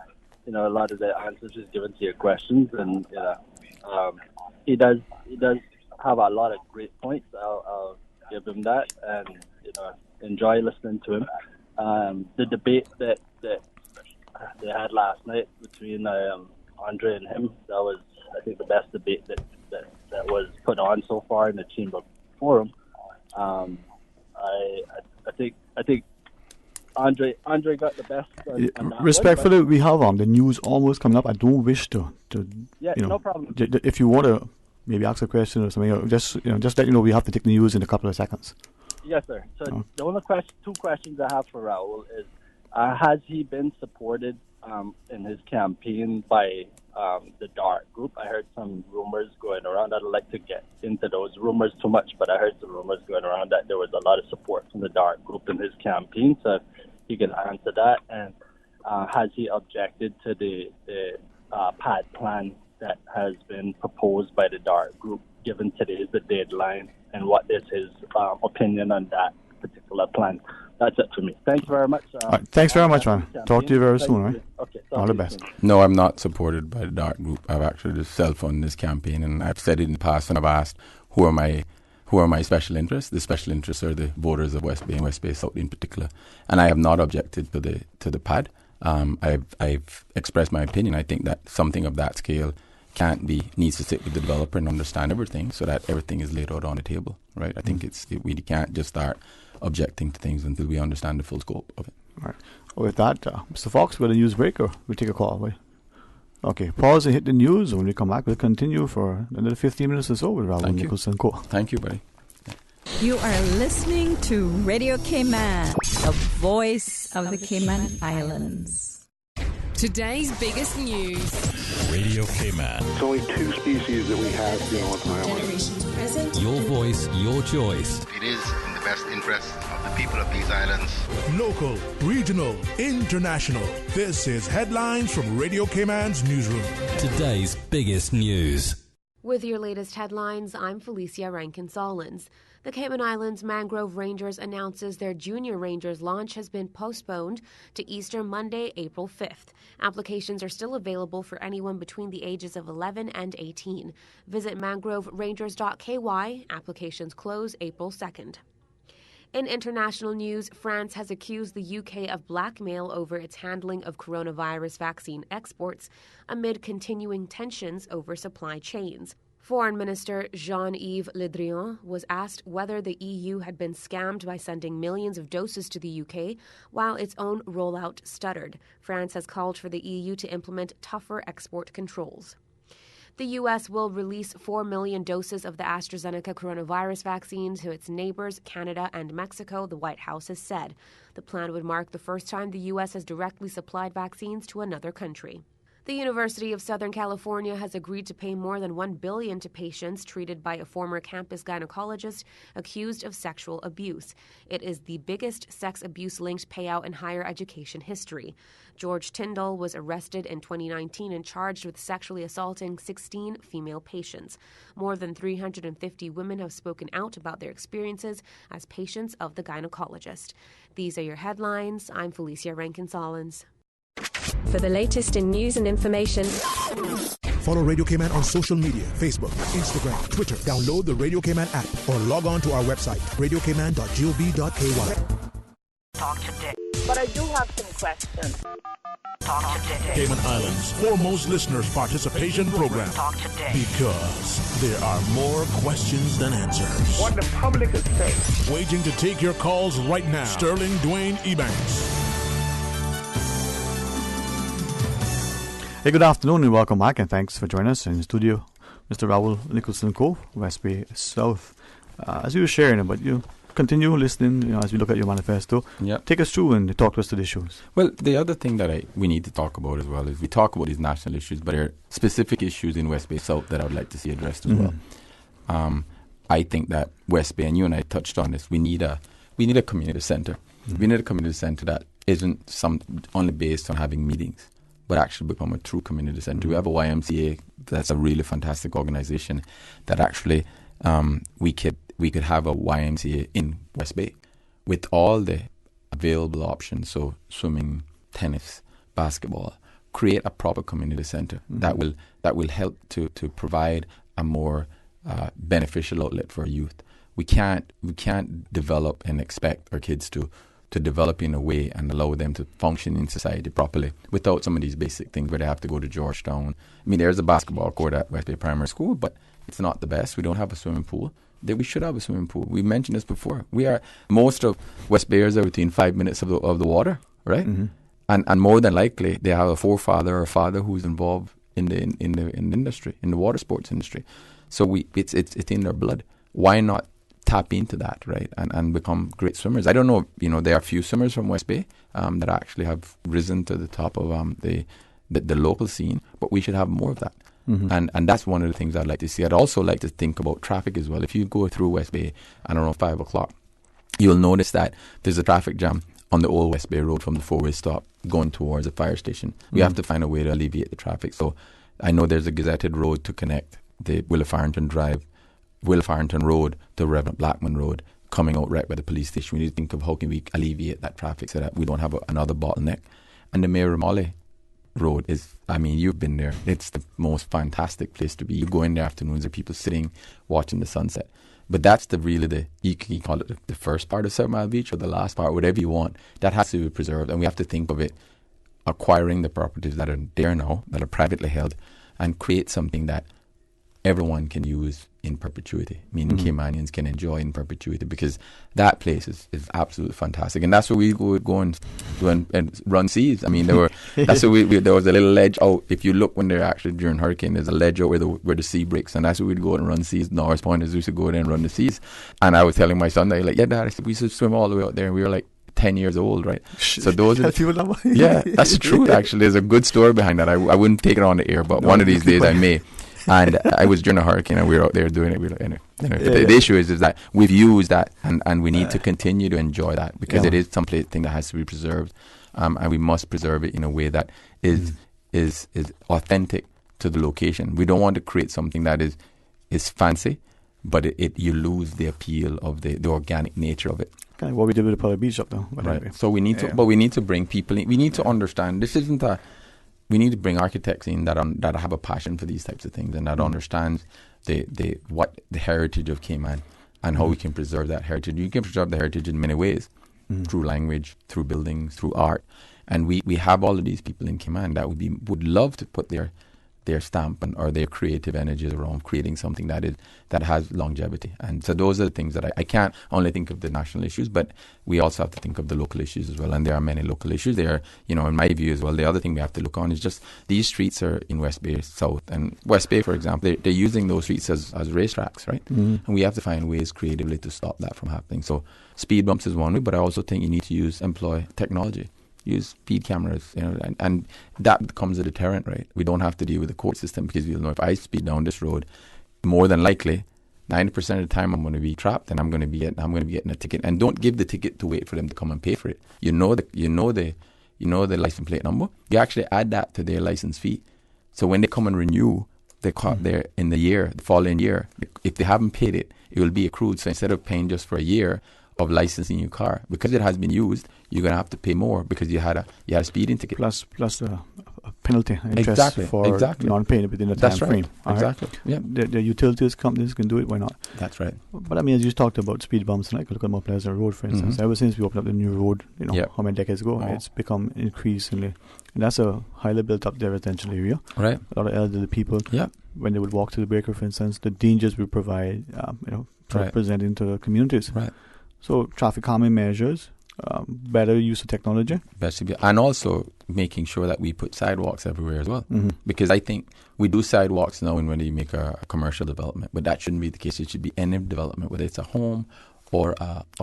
a lot of the answers he's given to your questions, and he does have a lot of great points. I'll give him that, and enjoy listening to him. The debate that they had last night between Andre and him, that was, I think, the best debate that was put on so far in the Chamber Forum. I think Andre got the best. Respectfully, we have the news almost coming up. I don't wish to no problem. If you want to maybe ask a question or something, or just let you know we have to take the news in a couple of seconds. Yes, sir. So the only two questions I have for Rahul is, has he been supported in his campaign by the DART group? I heard some rumors going around. I don't like to get into those rumors too much, but I heard some rumors going around that there was a lot of support from the DART group in his campaign. So he can answer that. And has he objected to the PAD plan that has been proposed by the DART group, given today is the deadline, and what is his opinion on that particular plan? That's it for me. Thank you very much. Thanks very much, man. Talk to you very soon, right? Okay. All the best. No, I'm not supported by the DART group. I've actually just self-funded this campaign, and I've said it in the past when I've asked who are my special interests. The special interests are the voters of West Bay and West Bay South in particular. And I have not objected to the PAD. I've expressed my opinion. I think that something of that scale needs to sit with the developer and understand everything so that everything is laid out on the table, right? I think we can't just start objecting to things until we understand the full scope of it. All right. Well, with that, Mr. Fox, we'll news break or we'll take a call. Wait. Okay, pause and hit the news. When we come back, we'll continue for another 15 minutes or so with Rahul Nicholson Co. Thank you, buddy. You are listening to Radio Cayman, the voice of the Cayman Islands. Today's biggest news. Radio Cayman. It's only two species that we have on the island. Generations present. Your voice, your choice. It is in the best interest of the people of these islands. Local, regional, international. This is Headlines from Radio Cayman's newsroom. Today's biggest news. With your latest headlines, I'm Felicia Rankin-Solins. The Cayman Islands Mangrove Rangers announces their Junior Rangers launch has been postponed to Easter Monday, April 5th. Applications are still available for anyone between the ages of 11 and 18. Visit mangroverangers.ky. Applications close April 2nd. In international news, France has accused the UK of blackmail over its handling of coronavirus vaccine exports amid continuing tensions over supply chains. Foreign Minister Jean-Yves Le Drian was asked whether the EU had been scammed by sending millions of doses to the UK while its own rollout stuttered. France has called for the EU to implement tougher export controls. The U.S. will release 4 million doses of the AstraZeneca coronavirus vaccine to its neighbors, Canada and Mexico, the White House has said. The plan would mark the first time the U.S. has directly supplied vaccines to another country. The University of Southern California has agreed to pay more than $1 billion to patients treated by a former campus gynecologist accused of sexual abuse. It is the biggest sex abuse-linked payout in higher education history. George Tyndall was arrested in 2019 and charged with sexually assaulting 16 female patients. More than 350 women have spoken out about their experiences as patients of the gynecologist. These are your headlines. I'm Felicia Rankin-Solins. For the latest in news and information, follow Radio Cayman on social media, Facebook, Instagram, Twitter. Download the Radio Cayman app or log on to our website, radiocayman.gov.ky. Talk today. But I do have some questions. Talk today. Cayman Islands' foremost listeners participation program. Talk today. Because there are more questions than answers. What the public is saying. Waiting to take your calls right now. Sterling Dwayne Ebanks. Hey, good afternoon and welcome back, and thanks for joining us in the studio, Mr. Raul Nicholson-Coe, West Bay South. As you were sharing about you, continue listening as we look at your manifesto. Yep. Take us through and talk to us to the issues. Well, the other thing that we need to talk about as well is we talk about these national issues, but there are specific issues in West Bay South that I would like to see addressed as well. I think that West Bay, and you and I touched on this, we need a community center. We need a community center that isn't only based on having meetings, but actually become a true community center. We have a YMCA that's a really fantastic organization that actually we could have a YMCA in West Bay with all the available options, so swimming, tennis, basketball. Create a proper community center that will help to provide a more beneficial outlet for youth. We can't develop and expect our kids to develop in a way and allow them to function in society properly without some of these basic things where they have to go to Georgetown. I mean, there's a basketball court at West Bay Primary School, but it's not the best. We don't have a swimming pool. We should have a swimming pool. We mentioned this before. Most of West Bayers are within 5 minutes of the water, right? And more than likely, they have a forefather or a father who's involved in the industry, in the water sports industry. So it's in their blood. Why not tap into that, right, and become great swimmers? I don't know, there are a few swimmers from West Bay that actually have risen to the top of the local scene, but we should have more of that. And that's one of the things I'd like to see. I'd also like to think about traffic as well. If you go through West Bay, 5 o'clock, you'll notice that there's a traffic jam on the old West Bay Road from the four-way stop going towards the fire station. We have to find a way to alleviate the traffic. So I know there's a gazetted road to connect the Willie Farrington Road to Reverend Blackman Road coming out right by the police station. We need to think of how can we alleviate that traffic so that we don't have another bottleneck. And the Mayor Molly Road you've been there. It's the most fantastic place to be. You go in the afternoons, there are people sitting, watching the sunset. But that's you can call it the first part of 7 Mile Beach or the last part, whatever you want. That has to be preserved. And we have to think of it, acquiring the properties that are there now, that are privately held, and create something that everyone can use in perpetuity, meaning Caymanians can enjoy in perpetuity, because that place is absolutely fantastic. And that's where we would go and run seas. I mean, there was a little ledge out. If you look when they're actually during hurricane, there's a ledge out where the sea breaks, and that's where we'd go and run seas. Norris Point is we used to go there and run the seas. And I was telling my son, yeah, Dad, we used to swim all the way out there, and we were like 10 years old, right? So those are that's the truth. Actually, there's a good story behind that. I wouldn't take it on the air, but one of these days I may. And I was during a hurricane, and we were out there doing it. The issue is that we've used that, and we need to continue to enjoy that, because it is something that has to be preserved, and we must preserve it in a way that is authentic to the location. We don't want to create something that is is fancy, but you lose the appeal of the organic nature of it. Kind of what we did with the Pearl Beach up though. Right. Anyway. So we need to bring people in. We need to understand this isn't a. We need to bring architects in that have a passion for these types of things and that understands the heritage of Cayman and how we can preserve that heritage. You can preserve the heritage in many ways, through language, through buildings, through art, and we have all of these people in Cayman that would love to put their stamp or their creative energies around creating something that has longevity. And so those are the things that I can't only think of the national issues, but we also have to think of the local issues as well. And there are many local issues there, in my view as well. The other thing we have to look on is just these streets are in West Bay South. And West Bay, for example, they're using those streets as racetracks, right? Mm-hmm. And we have to find ways creatively to stop that from happening. So speed bumps is one way, but I also think you need to employ technology. Use speed cameras, and that becomes a deterrent, right? We don't have to deal with the court system because we'll know if I speed down this road, more than likely, 90% of the time I'm going to be trapped and I'm going to be getting a ticket. And don't give the ticket to wait for them to come and pay for it. You know the license plate number. You actually add that to their license fee. So when they come and renew the car there in the following year, if they haven't paid it, it will be accrued. So instead of paying just for a year of licensing your car, because it has been used, you're going to have to pay more because you had a speeding ticket plus a penalty interest for non-paying within the time frame. Exactly. Yeah. The utilities companies can do it. Why not? That's right. But I mean, as you talked about speed bumps, like look at Mount Pleasant Road, for instance. Ever since we opened up the new road, how many decades ago, it's become increasingly, and that's a highly built up residential area. Right. A lot of elderly people. Yeah. When they would walk to the breaker, for instance, the dangers we provide, presenting to the communities. Right. So traffic calming measures, better use of technology. And also making sure that we put sidewalks everywhere as well. Mm-hmm. Because I think we do sidewalks now when you make a commercial development, but that shouldn't be the case. It should be any development, whether it's a home or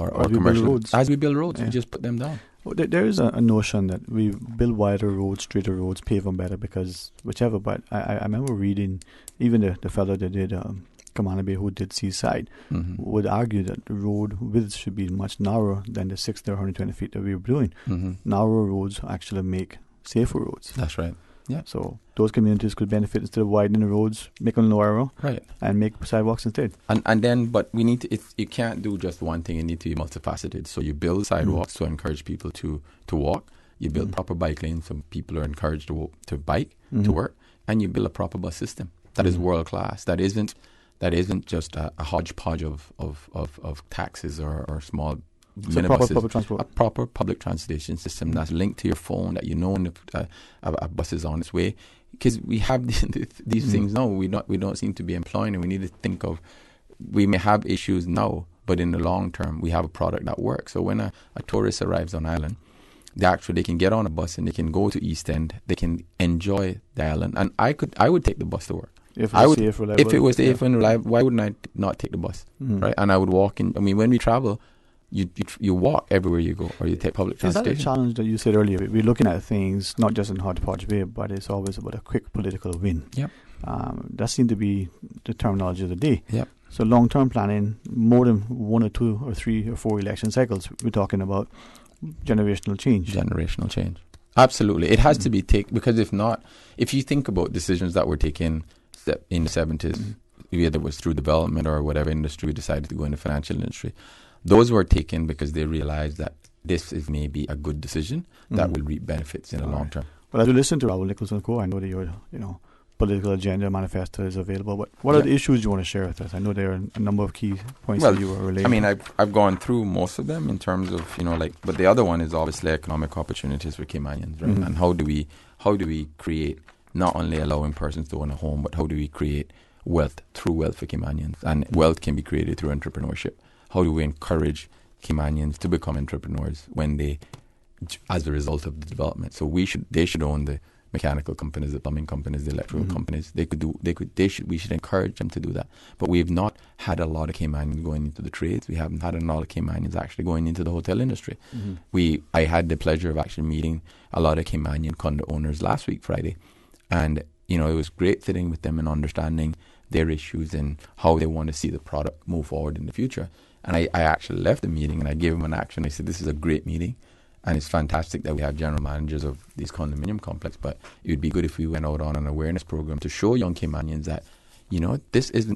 commercial. As we build roads, we just put them down. Well, there is a notion that we build wider roads, straighter roads, pave them better because whichever. But I remember reading, even the fellow that did Kamana Bay, who did Seaside, would argue that the road width should be much narrower than the 60 or 120 feet that we were doing. Mm-hmm. Narrower roads actually make safer roads. That's right. Yeah. So those communities could benefit instead of widening the roads, make them narrower, right, and make sidewalks instead. But we need to. You can't do just one thing. You need to be multifaceted. So you build sidewalks to encourage people to walk. You build proper bike lanes so people are encouraged to bike to work, and you build a proper bus system that is world class. That isn't just a hodgepodge of taxis or small minibuses. A proper public transportation system that's linked to your phone, that when a bus is on its way. Because we have these things now, we don't seem to be employing, and we need to think of. We may have issues now, but in the long term, we have a product that works. So when a tourist arrives on island, they can get on a bus and they can go to East End. They can enjoy the island, and I would take the bus to work. If it was safe and reliable, why wouldn't I not take the bus, right? And I would walk in. I mean, when we travel, you walk everywhere you go, or you take public transportation. Is that a challenge that you said earlier? We're looking at things not just in hodgepodge way, but it's always about a quick political win. Yep. That seemed to be the terminology of the day. Yep. So long-term planning, more than 1 or 2 or 3 or 4 election cycles, we're talking about generational change. Generational change. Absolutely. It has to be taken, because if you think about decisions that were taken in the 70s, whether it was through development or whatever industry we decided to go in the financial industry, those were taken because they realized that this is maybe a good decision that will reap benefits in the long term. Well, as we listen to Rahul Nicholson Co., I know that your political agenda manifesto is available, but what are the issues you want to share with us? I know there are a number of key points that you were relating. I mean, I've gone through most of them in terms of, but the other one is obviously economic opportunities for Caymanians, right? And how do we create, not only allowing persons to own a home, but how do we create true wealth for Caymanians? And wealth can be created through entrepreneurship. How do we encourage Caymanians to become entrepreneurs as a result of the development? So they should own the mechanical companies, the plumbing companies, the electrical companies. We should encourage them to do that. But we have not had a lot of Caymanians going into the trades. We haven't had a lot of Caymanians actually going into the hotel industry. I had the pleasure of actually meeting a lot of Caymanian condo owners last week, Friday. And, it was great sitting with them and understanding their issues and how they want to see the product move forward in the future. And I actually left the meeting and I gave them an action. I said, this is a great meeting. And it's fantastic that we have general managers of these condominium complexes, but it would be good if we went out on an awareness program to show young Caymanians that you know,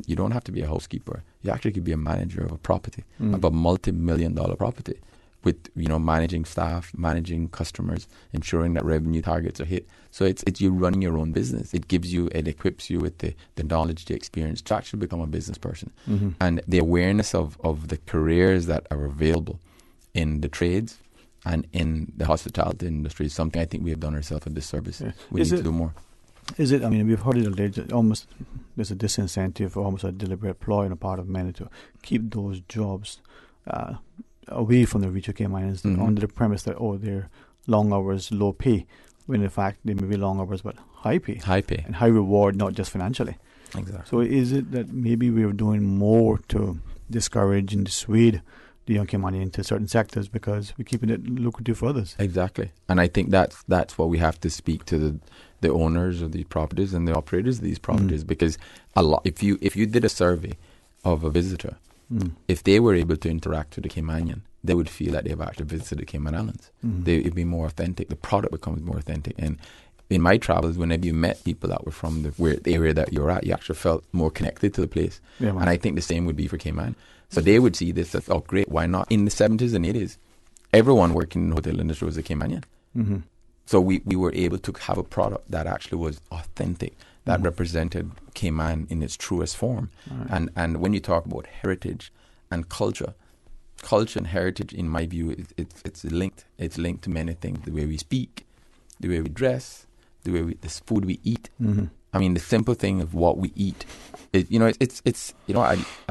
you don't have to be a housekeeper. You actually could be a manager of a property, of a multi-million-dollar property, with, you know, managing staff, managing customers, ensuring that revenue targets are hit. So it's you running your own business. It equips you with the knowledge, the experience to actually become a business person. And the awareness of the careers that are available in the trades and in the hospitality industry is something I think we have done ourselves a disservice. Yeah. We need to do more. Is it, I mean, we've heard it alleged, almost there's a disincentive, almost a deliberate ploy on the part of many to keep those jobs away from the retail Caymanians under the premise that, they're long hours, low pay, when in fact they may be long hours but high pay. High pay. And high reward, not just financially. Exactly. So is it that maybe we're doing more to discourage and dissuade the young Caymanian into certain sectors because we're keeping it lucrative for others? Exactly. And I think that's what we have to speak to the owners of these properties and the operators of these properties, because if you did a survey of a visitor, if they were able to interact with the Caymanian, they would feel that they've actually visited the Cayman Islands. It'd be more authentic. The product becomes more authentic. And in my travels, whenever you met people that were from the area that you're at, you actually felt more connected to the place. Yeah, and I think the same would be for Cayman. So they would see this as, great, why not? In the 70s and 80s, everyone working in the hotel industry was a Caymanian. So we were able to have a product that actually was authentic, that represented Cayman in its truest form. Right. And when you talk about heritage and culture and heritage, in my view, it's linked. It's linked to many things: the way we speak, the way we dress, the food we eat. I mean, the simple thing of what we eat. I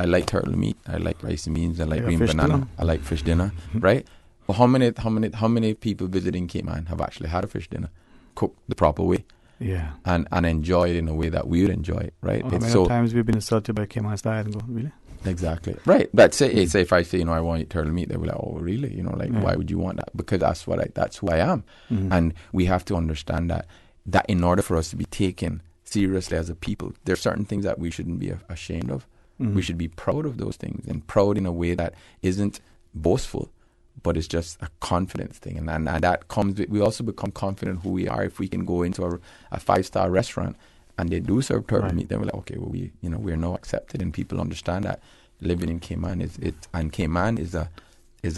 like turtle meat. I like rice and beans. I like green banana. Dinner. I like fish dinner. Right. Well, how many people visiting Cayman have actually had a fish dinner, cooked the proper way? Yeah. And enjoy it in a way that we would enjoy it, right? How many times we've been insulted by Cayman's diet and go, really? Exactly. Right. But say if I say, I want to eat turtle meat, they'll be like, oh, really? Why would you want that? Because that's who I am. And we have to understand that in order for us to be taken seriously as a people, there are certain things that we shouldn't be ashamed of. We should be proud of those things, and proud in a way that isn't boastful, but it's just a confidence thing. And that comes with, we also become confident who we are if we can go into a 5-star restaurant and they do serve turtle meat. Then we're like, okay, well, we're now accepted, and people understand that living in Cayman and Cayman is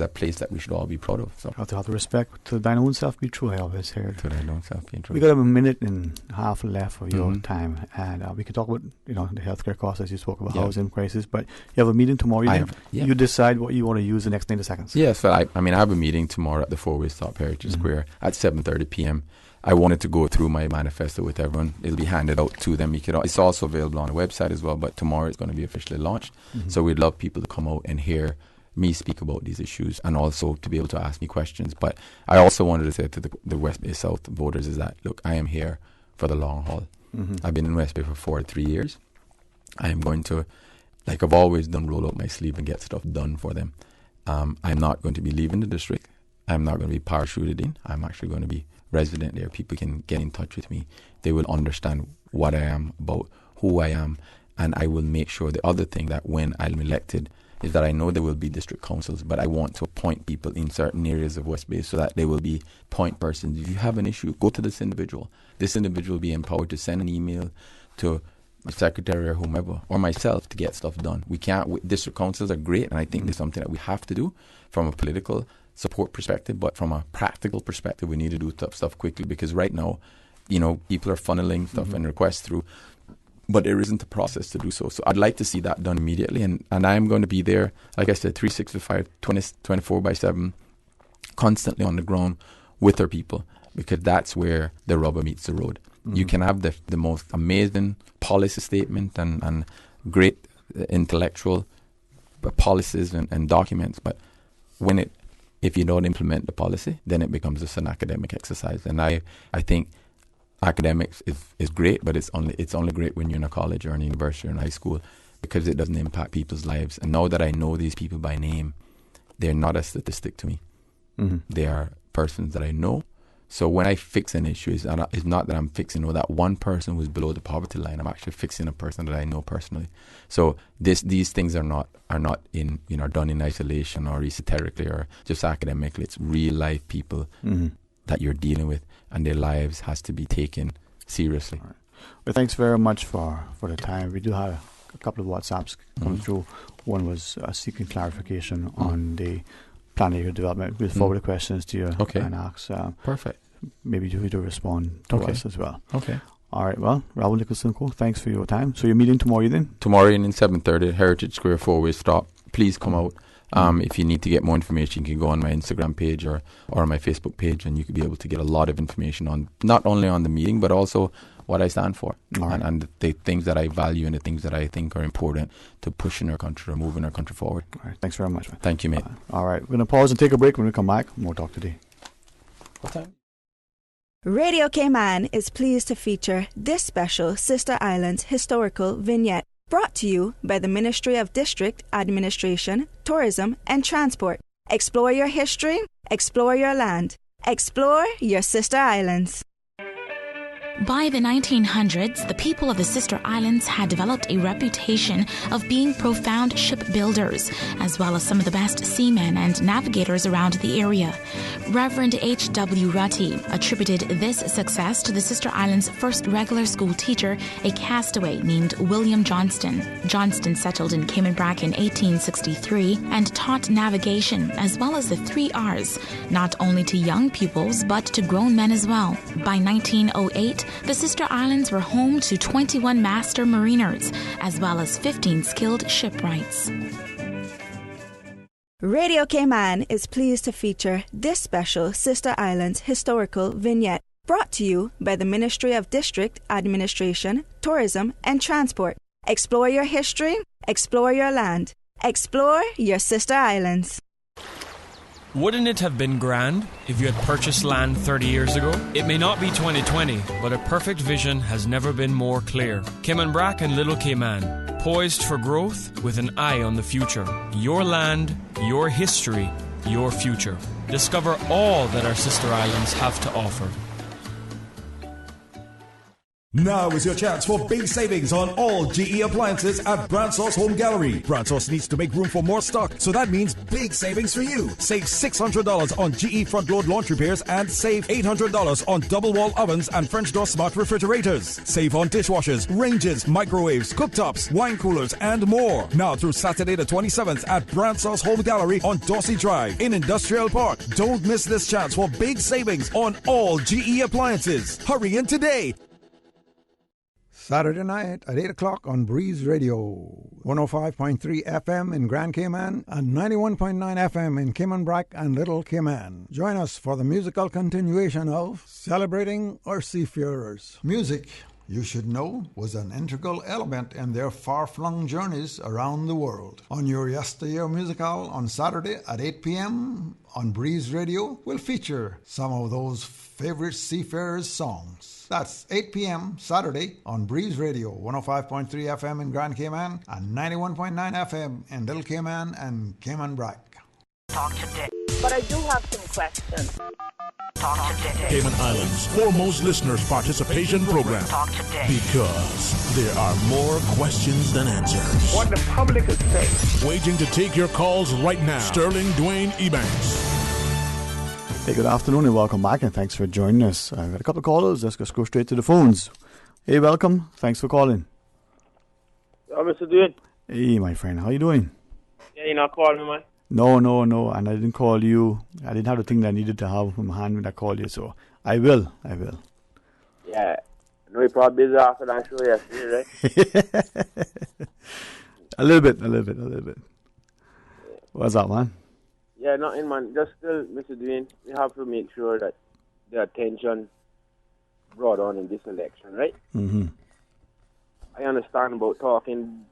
a place that we should all be proud of. So have to have the respect to thine own self be true, I always hear. To thine own self be true. We got a minute and a half left of your time, and we could talk about the healthcare costs, as you spoke about, housing crisis. But you have a meeting tomorrow. You decide what you want to use the next 90 seconds. Yes, I have a meeting tomorrow at the 4-Way Stop Heritage Square at 7:30 p.m. I wanted to go through my manifesto with everyone. It'll be handed out to them. It's also available on the website as well, but tomorrow it's going to be officially launched. So we'd love people to come out and hear me speak about these issues, and also to be able to ask me questions. But I also wanted to say to the West Bay South voters is that, look, I am here for the long haul. I've been in West Bay for 43 years. I am going to, like I've always done, roll up my sleeve and get stuff done for them. I'm not going to be leaving the district. I'm not going to be parachuted in. I'm actually going to be resident there. People can get in touch with me. They will understand what I am about, who I am, and I will make sure. The other thing that when I'm elected is that I know there will be district councils, but I want to appoint people in certain areas of West Bay so that they will be point persons. If you have an issue, go to this individual. This individual will be empowered to send an email to my secretary or whomever, or myself, to get stuff done. District councils are great, and I think there's something that we have to do from a political support perspective, but from a practical perspective, we need to do stuff quickly, because right now, people are funneling stuff and requests through, but there isn't a process to do so. So I'd like to see that done immediately, and I'm going to be there, like I said, 365, 24/7, constantly on the ground with our people, because that's where the rubber meets the road. You can have the most amazing policy statement and great intellectual policies and documents, but if you don't implement the policy, then it becomes just an academic exercise. And I think academics is great, but it's only great when you're in a college or in a university or in high school, because it doesn't impact people's lives. And now that I know these people by name, they're not a statistic to me. They are persons that I know. So when I fix an issue, it's not that I'm fixing that one person who's below the poverty line. I'm actually fixing a person that I know personally. So these things are not in done in isolation or esoterically or just academically. It's real life people that you're dealing with, and their lives has to be taken seriously. Well, thanks very much for the time. We do have a couple of WhatsApps coming through. One was seeking clarification on the plan area development. We'll forward the questions to you and ask. Perfect. Maybe you to respond to us as well. Okay. All right. Well, Rahul Nicholson, thanks for your time. So you're meeting tomorrow evening? Tomorrow evening, 7:30, Heritage Square 4-way stop. Please come out. If you need to get more information, you can go on my Instagram page or on my Facebook page, and you could be able to get a lot of information on not only on the meeting, but also what I stand for and the things that I value and the things that I think are important to push in our country or moving our country forward. All right. Thanks very much, man. Thank you, mate. All right. We're going to pause and take a break. When we come back, more talk today. What time? Radio Cayman is pleased to feature this special Sister Islands historical vignette brought to you by the Ministry of District Administration, Tourism and Transport. Explore your history, explore your land, explore your Sister Islands. By the 1900s, the people of the Sister Islands had developed a reputation of being profound shipbuilders, as well as some of the best seamen and navigators around the area. Reverend H.W. Rutty attributed this success to the Sister Islands' first regular school teacher, a castaway named William Johnston. Johnston settled in Cayman Brac in 1863 and taught navigation, as well as the 3 R's, not only to young pupils, but to grown men as well. By 1908, the Sister Islands were home to 21 master mariners, as well as 15 skilled shipwrights. Radio Cayman is pleased to feature this special Sister Islands historical vignette brought to you by the Ministry of District Administration, Tourism and Transport. Explore your history, explore your land, explore your Sister Islands. Wouldn't it have been grand if you had purchased land 30 years ago? It may not be 2020, but a perfect vision has never been more clear. Cayman Brac and Little Cayman, poised for growth with an eye on the future. Your land, your history, your future. Discover all that our sister islands have to offer. Now is your chance for big savings on all GE appliances at Bransauce Home Gallery. Bransauce needs to make room for more stock, so that means big savings for you. Save $600 on GE front load launch repairs and save $800 on double wall ovens and French door smart refrigerators. Save on dishwashers, ranges, microwaves, cooktops, wine coolers, and more. Now through Saturday the 27th at Bransauce Home Gallery on Dorsey Drive in Industrial Park. Don't miss this chance for big savings on all GE appliances. Hurry in today. Saturday night at 8 o'clock on Breeze Radio, 105.3 FM in Grand Cayman and 91.9 FM in Cayman Brac and Little Cayman. Join us for the musical continuation of Celebrating Our Seafarers. Music, you should know, was an integral element in their far-flung journeys around the world. On your Yesteryear musical on Saturday at 8 p.m. on Breeze Radio, we'll feature some of those favorite seafarers' songs. That's 8 p.m. Saturday on Breeze Radio, 105.3 FM in Grand Cayman and 91.9 FM in Little Cayman and Cayman Brac. Talk today. But I do have some questions. Talk today. Cayman Islands' foremost listeners' participation program. Talk today. Because there are more questions than answers. What the public is saying. Waiting to take your calls right now. Sterling Dwayne Ebanks. Hey, good afternoon and welcome back, and thanks for joining us. I've got a couple of callers. Let's just go straight to the phones. Hey, welcome. Thanks for calling. Mr. Dwayne. Hey, my friend. How you doing? Yeah, you're not calling me, man. No. And I didn't call you. I didn't have the thing that I needed to have in my hand when I called you, so I will. Yeah. I know you're probably busy after that show yesterday, right? A little bit. What's up, man? Yeah, nothing, man. Just still, Mr. Dwayne, we have to make sure that the attention brought on in this election, right? Mm-hmm. I understand about talking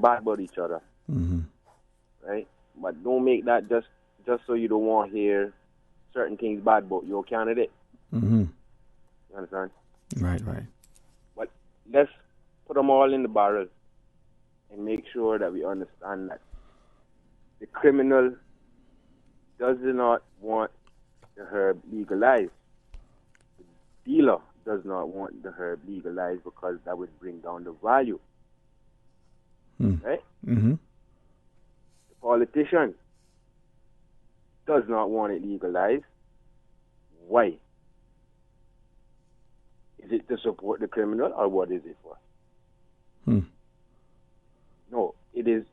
bad about each other, right? But don't make that just so you don't want to hear certain things bad about your candidate. Mm-hmm. You understand? Right. But let's put them all in the barrel and make sure that we understand that the criminal does not want the herb legalized. The dealer does not want the herb legalized because that would bring down the value. Right? Mm-hmm. The politician does not want it legalized. Why? Is it to support the criminal, or what is it for? No, it is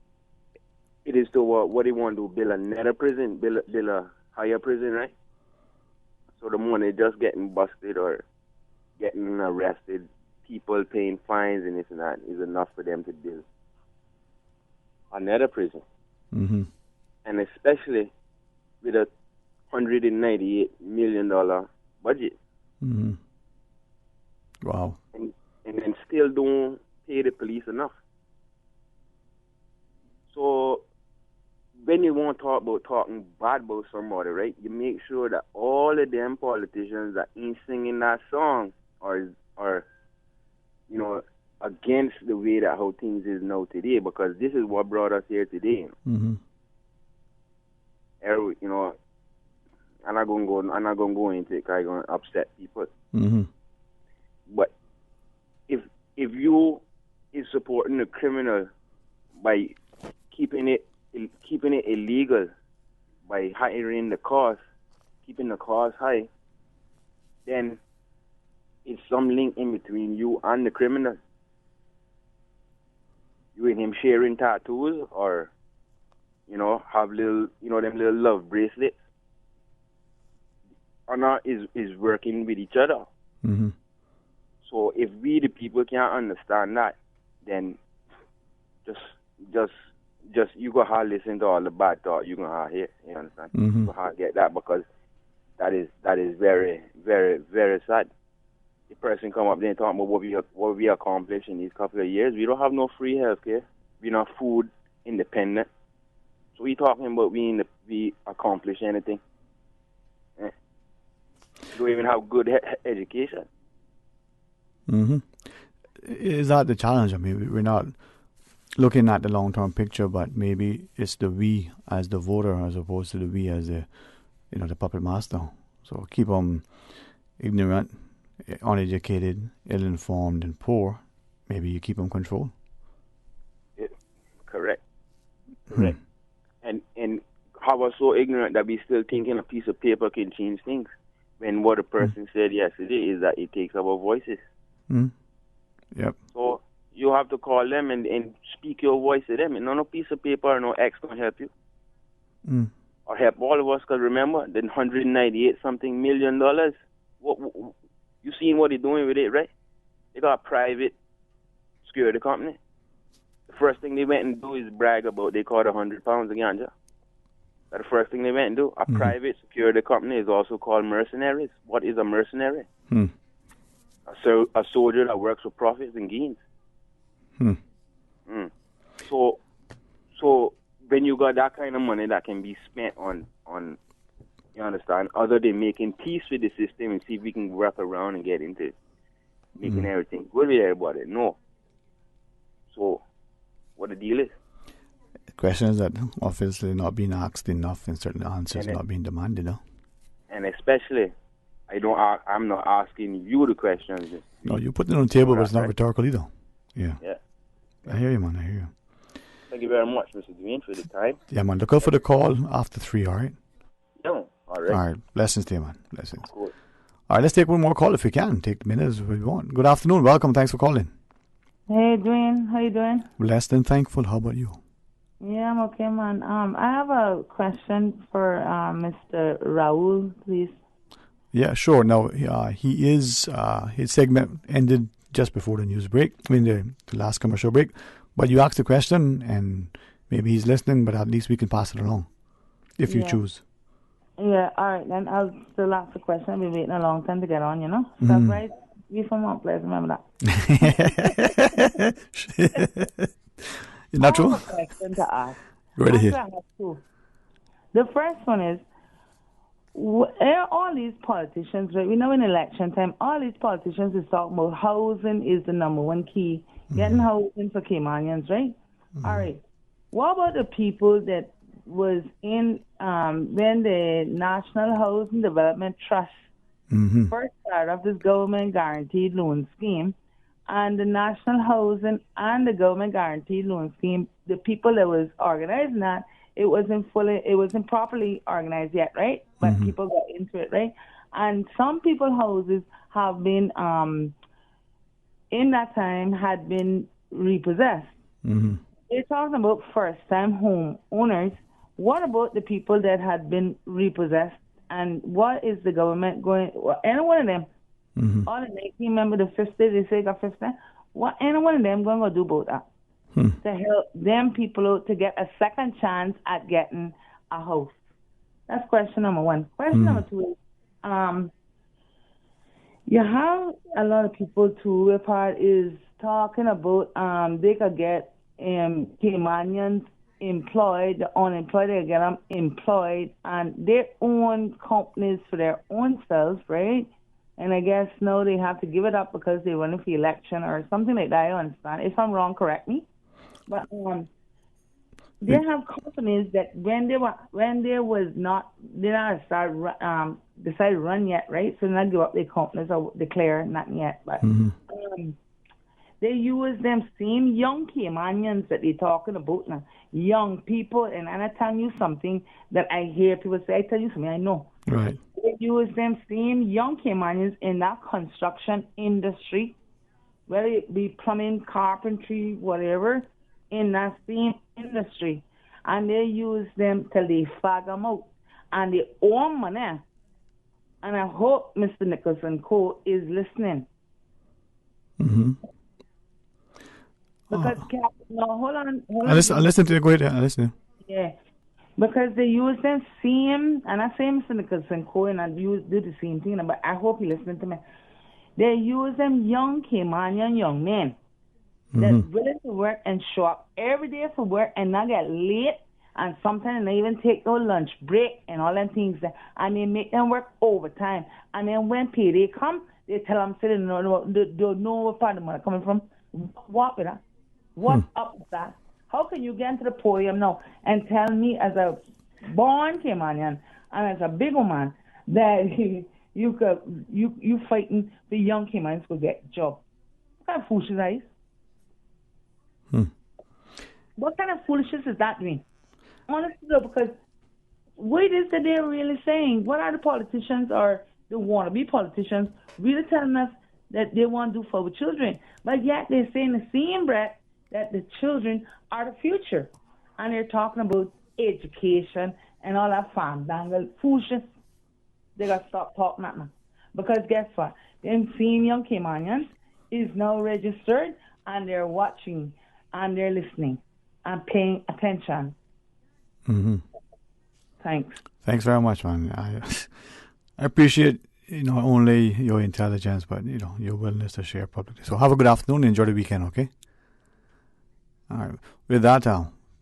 to what they want to do, build another prison, build a higher prison, right? So the money just getting busted or getting arrested, people paying fines and this and that is enough for them to build another prison. Mm-hmm. And especially with a $198 million budget. Mm-hmm. Wow. And then still don't pay the police enough. So when you want to talk about talking bad about somebody, right, you make sure that all of them politicians that ain't singing that song are you know, against the way that how things is now today, because this is what brought us here today. Mm-hmm. You know, I'm not gonna go into it because I'm gonna upset people. Mm-hmm. But if you is supporting the criminal by keeping it illegal, by hiring the cost, keeping the cost high, then it's some link in between you and the criminal. You and him sharing tattoos, or you know, have little, you know, them little love bracelets, or not is working with each other. Mm-hmm. So if we the people can't understand that, then just you go hard listen to all the bad thought you gonna hear. You understand? Mm-hmm. You go hard get that, because that is very, very, very sad. The person come up there and talk about what we accomplished in these couple of years. We don't have no free healthcare. We're not food independent. So we talking about we accomplish anything. We don't even have good education. Mm-hmm. Is that the challenge? I mean, we're not looking at the long-term picture, but maybe it's the we as the voter as opposed to the we as the puppet master. So keep them ignorant, uneducated, ill-informed, and poor. Maybe you keep them controlled. Yeah, correct. Correct. And how we're so ignorant that we still thinking a piece of paper can change things, when what a person said yesterday is that it takes our voices. Mm. Yep. So you have to call them and speak your voice to them. And no piece of paper or no X can help you. Mm. Or help all of us, because remember, the $198-something million, what you seen what they're doing with it, right? They got a private security company. The first thing they went and do is brag about they caught 100 pounds of ganja. That's the first thing they went and do. A private security company is also called mercenaries. What is a mercenary? Hmm. A soldier that works for profits and gains. Hmm. Mm. So when you got that kind of money that can be spent on you understand, other than making peace with the system and see if we can wrap around and get into making everything good with everybody. No. So what the deal is? Questions that obviously not being asked enough and certain answers not being demanded. No? And especially, I'm not asking you the questions. No, you put it on the table, but it's not rhetorical either. Yeah. Yeah. I hear you, man. I hear you. Thank you very much, Mr. Dwayne, for the time. Yeah, man. Look out for the call after 3, all right? Yeah, all right. All right. Blessings to you, man. Blessings. Cool. All right, let's take one more call if we can. Take the minutes if we want. Good afternoon. Welcome. Thanks for calling. Hey, Dwayne. How you doing? Blessed and thankful. How about you? Yeah, I'm okay, man. I have a question for Mr. Raul, please. Yeah, sure. Now, he is, his segment ended just before the news break, the last commercial break. But you asked the question, and maybe he's listening, but at least we can pass it along, if you choose. Yeah, all right. Then I'll still ask the question. I've been waiting a long time to get on, you know? That's right. We from Mount Pleasant, remember that. Is that true? I have a question to ask. Go right ahead. I have two. The first one is, all these politicians, right? We know in election time, all these politicians is talking about housing is the number one key. Getting housing for Caymanians, right? All right. What about the people that was in when the National Housing Development Trust first started off this government guaranteed loan scheme, and the National Housing and the government guaranteed loan scheme, the people that was organizing that, it wasn't properly organized yet, right? But people got into it, right? And some people houses have been in that time had been repossessed. Mm-hmm. They're talking about first-time home owners. What about the people that had been repossessed? And what is the government going? Well, any one of them, all the 19 members, the 50, they say got 50. What any one of them going to do about that? To help them people out to get a second chance at getting a house. That's question number one. Question number two is, you have a lot of people too. A part is talking about they could get Caymanians employed, the unemployed, they get them employed, and their own companies for their own selves, right? And I guess now they have to give it up because they're running for election or something like that. I understand. If I'm wrong, correct me. But they have companies that when they was not, they not decided to run yet, right? So they not give up their companies or declare nothing yet. But they use them same young Caymanians that they're talking about now, young people. And I tell you something that I hear people say. I tell you something I know. Right. They use them same young Caymanians in that construction industry, whether it be plumbing, carpentry, whatever, in that same industry. And they use them till they fag them out. And they own money. And I hope Mr. Nicholson Co. is listening. Because, no, hold on. I listen to you. Go ahead. I listen. Yeah. Because they use them same, and I say Mr. Nicholson Co. and I do the same thing, but I hope you listening to me. They use them young Caymanian young men that's willing to work and show up every day for work and not get late, and sometimes they even take no lunch break and all them things, and they make them work overtime. And then when payday come, they tell them, say, they don't know what part of the money coming from. What with that? What's up with that? How can you get into the podium now and tell me as a born Caymanian and as a big woman that you fighting for young Caymanians to get a job? What kind of foolishness is that? What kind of foolishness is that doing? Honestly, though, because what is that they're really saying? What are the politicians or the wannabe politicians really telling us that they want to do for our children? But yet they're saying the same breath that the children are the future. And they're talking about education and all that fandangle foolishness. They got to stop talking that, man. Because guess what? Them same young Caymanians is now registered and they're watching and they're listening and paying attention. Thanks. Thanks very much, man. I appreciate, only your intelligence, but, your willingness to share publicly. So have a good afternoon and enjoy the weekend, okay? All right. With that,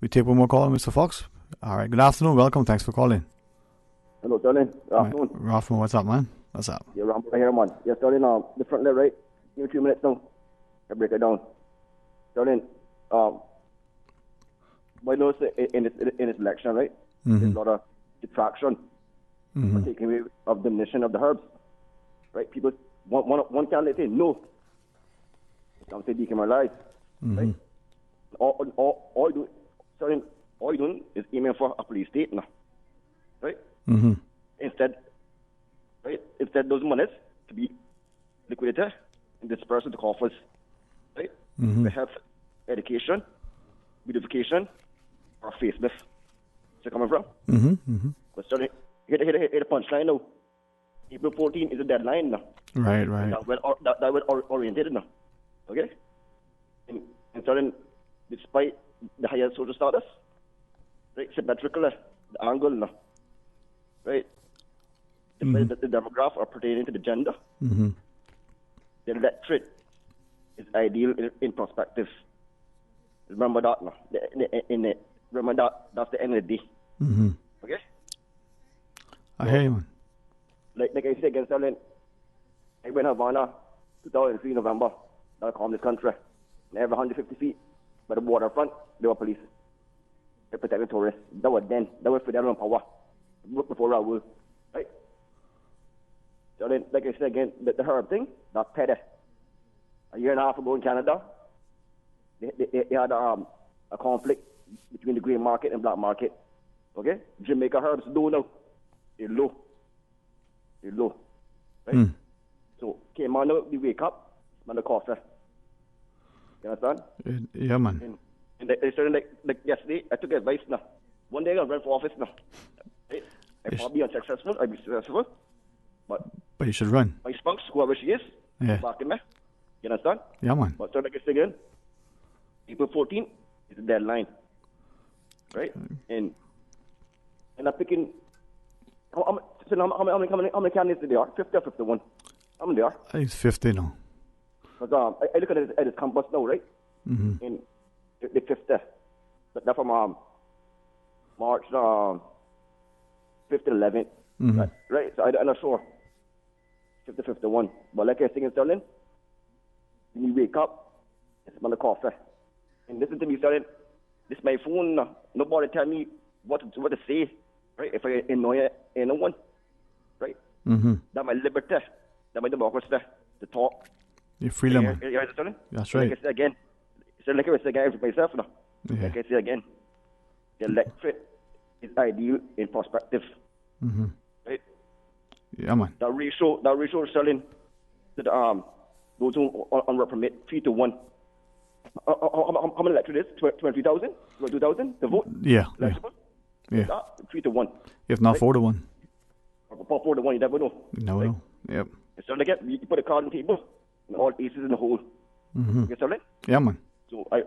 we take one more call, Mr. Fox. All right. Good afternoon. Welcome. Thanks for calling. Hello, Sterling. Good afternoon. Ralph, what's up, man? What's up? Yeah, Rambo here, man. Yeah, Sterling, the front left, right? Give me 2 minutes now. I break it down. Sterling, by now, in this election, right? There's a lot of detraction or taking away of the mission of the herbs. Right? People, one candidate say no. Some say decriminalize. Right? All you doing is aiming for a police state now. Right? Instead, those monies to be liquidated and dispersed into coffers. Right? The health, education, beautification, or facelift. Where's it coming from? But Sterling, hit a punchline now. April 14 is a deadline now. Right. That well oriented now. Okay? And Sterling, despite the higher social status, right, symmetrical, the angle now, right, the demographics are pertaining to the gender, the electorate is ideal in perspective. Remember that now. Remember that's the end of the day. Okay? I hear you, man. Like I said against Sterling, I went to Havana 2003 November, that calmed this country. And every 150 feet by the waterfront, there were police. They protected tourists. That was then. That was Fidel in power. Before Raul. Right? So then, like I said again, the herb thing, that's petty. A year and a half ago in Canada, they had a conflict between the grey market and black market. Okay? Jamaica herbs low now. They're low. Right? So, came on out, we wake up, smell the coffee. You understand? Yeah, man. And they started like yesterday, I took advice now. One day I'm going to run for office now. Right? I might be unsuccessful, I'll be successful. But you should run. My spouse, whoever she is, back in me. You understand? Yeah, man. But so like I say again, April 14th is the deadline. Right? And I'm picking, how many candidates there are? 50 or 51? How many there are? I think it's 50 now. Because I look at this campus now, right? Mm-hmm. In the 50. That's from March 5th to 11th. Mm-hmm. Right? So I'm not sure. 50, 51. But like I was saying, Sterling, when you wake up, it's smell the coffee. And listen to me, Sterling. This is my phone. Nobody tell me what to say. Right? If I annoy anyone. Right? Mm-hmm. That's my liberty. That's my democracy to talk. You're freedom, man. You understand? That's right. Like I said again, like I said again for myself now. Yeah. Like I say again, the electorate is ideal in perspective. Mm-hmm. Right? Yeah, man. That ratio selling to the those who on work permit 3 to 1. How many electorate is 23,000? 22,000 to vote? Yeah. Electable? Yeah. 3 to 1. If not right? 4 to 1. 4 to 1, you never know. You never know. Yep. So like you put a card on the table, and all aces in the hole. Mm-hmm. You get Yeah, man. So I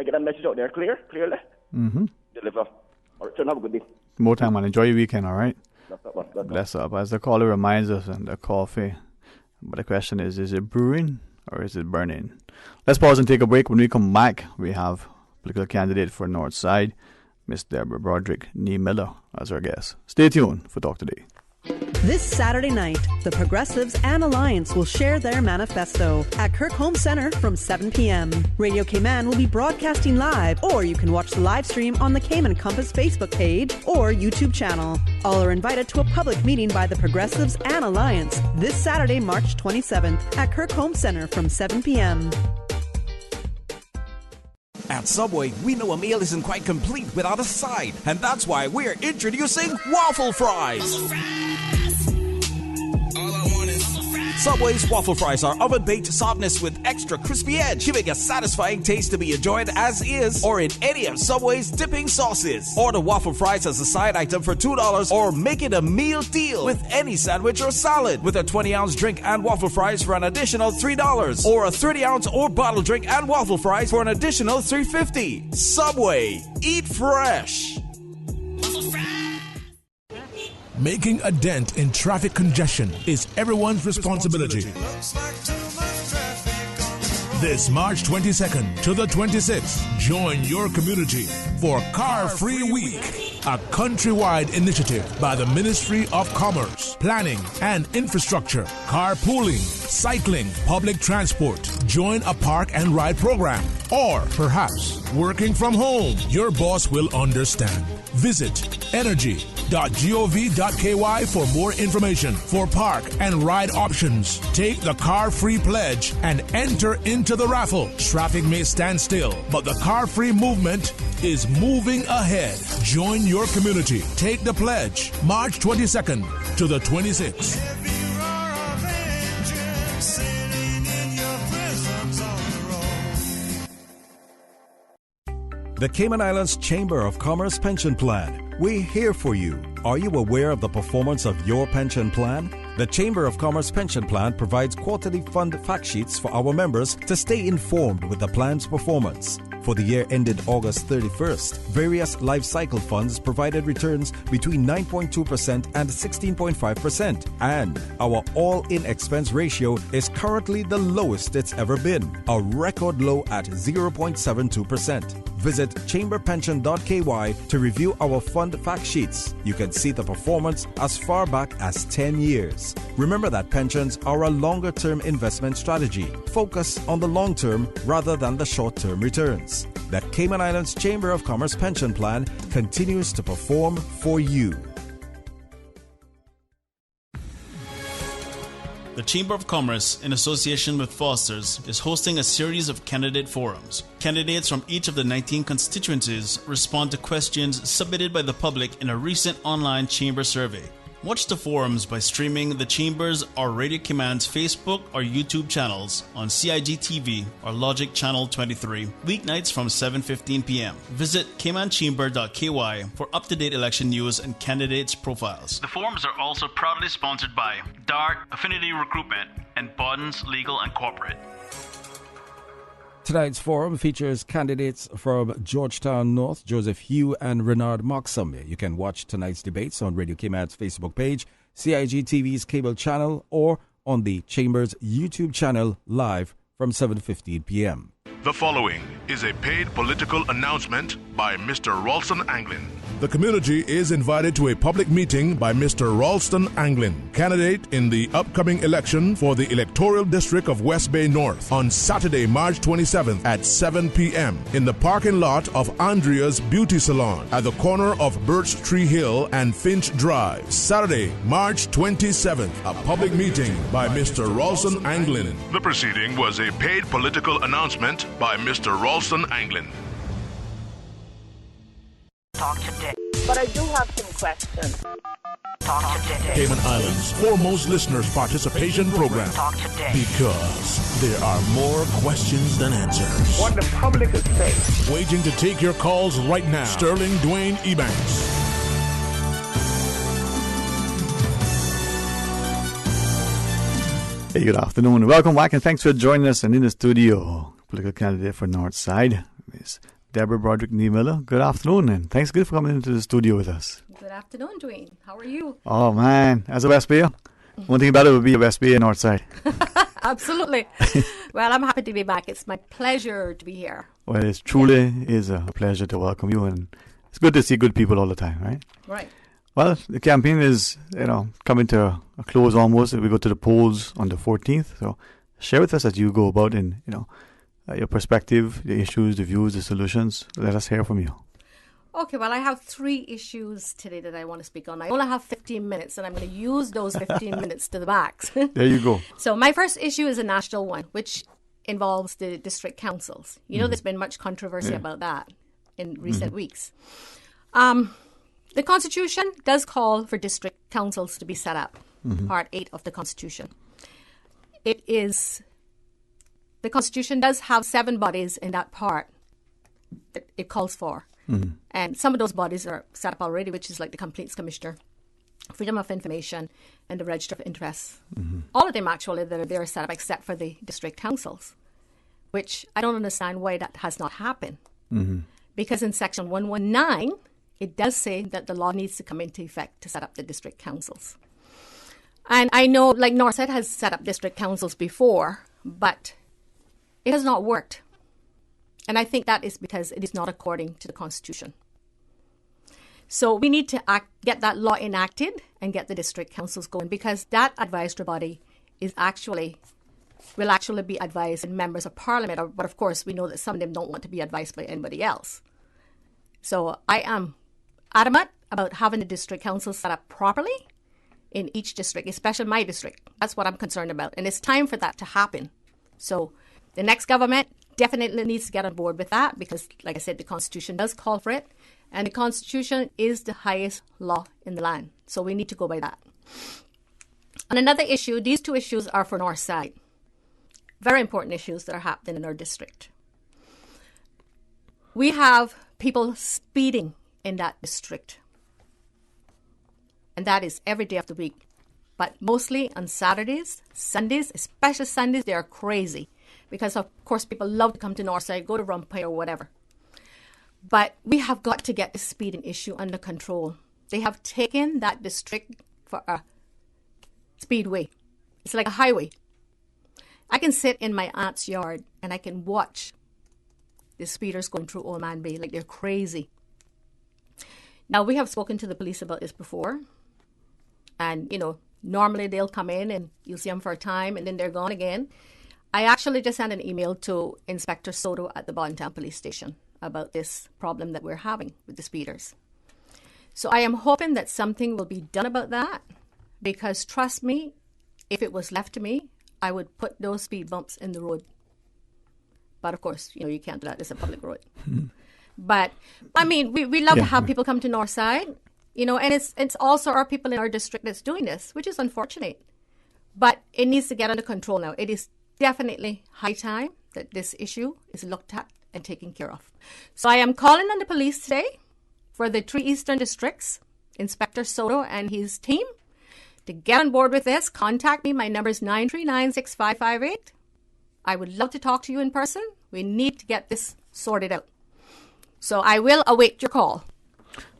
get that message out there clearly. Mm-hmm. Deliver. All right, so have a good day. More time, man. Enjoy your weekend, all right? That's Bless up. As the caller reminds us, and the coffee. But the question is it brewing or is it burning? Let's pause and take a break. When we come back, we have political candidate for North Side, Miss Deborah Broderick Nee Miller, as our guest. Stay tuned for Talk Today. This Saturday night, the Progressives and Alliance will share their manifesto at Kirk Home Center from 7 p.m. Radio Cayman will be broadcasting live, or you can watch the live stream on the Cayman Compass Facebook page or YouTube channel. All are invited to a public meeting by the Progressives and Alliance this Saturday, March 27th at Kirk Home Center from 7 p.m. At Subway, we know a meal isn't quite complete without a side, and that's why we're introducing waffle fries. Subway's waffle fries are oven-baked softness with extra crispy edge, giving a satisfying taste to be enjoyed as is or in any of Subway's dipping sauces. Order waffle fries as a side item for $2 or make it a meal deal with any sandwich or salad with a 20-ounce drink and waffle fries for an additional $3 or a 30-ounce or bottle drink and waffle fries for an additional $3.50. Subway. Eat fresh. Making a dent in traffic congestion is everyone's responsibility. This March 22nd to the 26th, join your community for Car Free Week, a countrywide initiative by the Ministry of Commerce, Planning and Infrastructure. Carpooling, cycling, public transport. Join a park and ride program. Or perhaps working from home. Your boss will understand. Visit energy.gov.ky for more information for park and ride options. Take the Car Free Pledge and enter into the raffle. Traffic may stand still, but the Car Free movement is moving ahead. Join your community. Take the pledge March 22nd to the 26th. The Cayman Islands Chamber of Commerce Pension Plan. We're here for you. Are you aware of the performance of your pension plan? The Chamber of Commerce Pension Plan provides quarterly fund fact sheets for our members to stay informed with the plan's performance. For the year ended August 31st, various life cycle funds provided returns between 9.2% and 16.5%, and our all-in expense ratio is currently the lowest it's ever been, a record low at 0.72%. Visit chamberpension.ky to review our fund fact sheets. You can see the performance as far back as 10 years. Remember that pensions are a longer-term investment strategy. Focus on the long term rather than the short-term returns. The Cayman Islands Chamber of Commerce Pension Plan continues to perform for you. The Chamber of Commerce, in association with Foster's, is hosting a series of candidate forums. Candidates from each of the 19 constituencies respond to questions submitted by the public in a recent online chamber survey. Watch the forums by streaming the Chambers or Radio Command's Facebook or YouTube channels on CIG TV or Logic Channel 23, weeknights from 7:15 p.m. Visit caymanchamber.ky for up-to-date election news and candidates' profiles. The forums are also proudly sponsored by DART, Affinity Recruitment, and Bodens Legal and Corporate. Tonight's forum features candidates from Georgetown North, Joseph Hugh and Renard Moxham. You can watch tonight's debates on Radio Cayman's Facebook page, CIG TV's cable channel, or on the Chambers YouTube channel live from 7:15 p.m. The following is a paid political announcement by Mr. Ralston Anglin. The community is invited to a public meeting by Mr. Ralston Anglin, candidate in the upcoming election for the electoral district of West Bay North, on Saturday, March 27th at 7 p.m. in the parking lot of Andrea's Beauty Salon at the corner of Birch Tree Hill and Finch Drive. Saturday, March 27th, a public meeting by Mr. Ralston Anglin. The proceeding was a paid political announcement by Mr. Ralston Anglin. Talk today. But I do have some questions. Talk today. Cayman Islands' foremost listeners' participation program. Talk today. Because there are more questions than answers. What the public is saying. Waiting to take your calls right now. Sterling Dwayne Ebanks. Hey, good afternoon. Welcome back and thanks for joining us. And in the studio, political candidate for Northside, Ms. Deborah Broderick Niemiller. Good afternoon, and thanks again for coming into the studio with us. Good afternoon, Dwayne. How are you? Oh, man. As a West Bayer, one thing about it would be a West Bayer Northside. Absolutely. Well, I'm happy to be back. It's my pleasure to be here. Well, it truly is a pleasure to welcome you, and it's good to see good people all the time, right? Right. Well, the campaign is, coming to a close almost. We go to the polls on the 14th, so share with us as you go about in, your perspective, the issues, the views, the solutions. Let us hear from you. Okay, well, I have 3 issues today that I want to speak on. I only have 15 minutes, and I'm going to use those 15 minutes to the max. There you go. So my first issue is a national one, which involves the district councils. There's been much controversy about that in recent weeks. The Constitution does call for district councils to be set up, Part 8 of the Constitution. The Constitution does have 7 bodies in that part that it calls for. And some of those bodies are set up already, which is like the Complaints Commissioner, Freedom of Information, and the Register of Interests. All of them, actually, they're set up except for the district councils, which I don't understand why that has not happened. Because in Section 119, it does say that the law needs to come into effect to set up the district councils. And I know, like Northside has set up district councils before, but it has not worked. And I think that is because it is not according to the Constitution. So we need to get that law enacted and get the district councils going, because that advisory body will actually be advised by members of Parliament. But of course, we know that some of them don't want to be advised by anybody else. So I am adamant about having the district council set up properly in each district, especially my district. That's what I'm concerned about. And it's time for that to happen. So the next government definitely needs to get on board with that because, like I said, the Constitution does call for it. And the Constitution is the highest law in the land. So we need to go by that. On another issue, these 2 issues are for Northside. Very important issues that are happening in our district. We have people speeding in that district. And that is every day of the week. But mostly on Saturdays, Sundays, especially Sundays, they are crazy. Because, of course, people love to come to Northside, go to Rumpy or whatever. But we have got to get the speeding issue under control. They have taken that district for a speedway. It's like a highway. I can sit in my aunt's yard and I can watch the speeders going through Old Man Bay like they're crazy. Now, we have spoken to the police about this before. And, normally they'll come in and you'll see them for a time and then they're gone again. I actually just sent an email to Inspector Soto at the Bontown Police Station about this problem that we're having with the speeders. So I am hoping that something will be done about that because, trust me, if it was left to me, I would put those speed bumps in the road. But, of course, you can't do that. It's a public road. But, I mean, we love to have people come to Northside. And it's also our people in our district that's doing this, which is unfortunate. But it needs to get under control now. It is definitely high time that this issue is looked at and taken care of. So I am calling on the police today for the 3 Eastern Districts, Inspector Soto and his team, to get on board with this. Contact me. My number is 939-6558. I would love to talk to you in person. We need to get this sorted out. So I will await your call.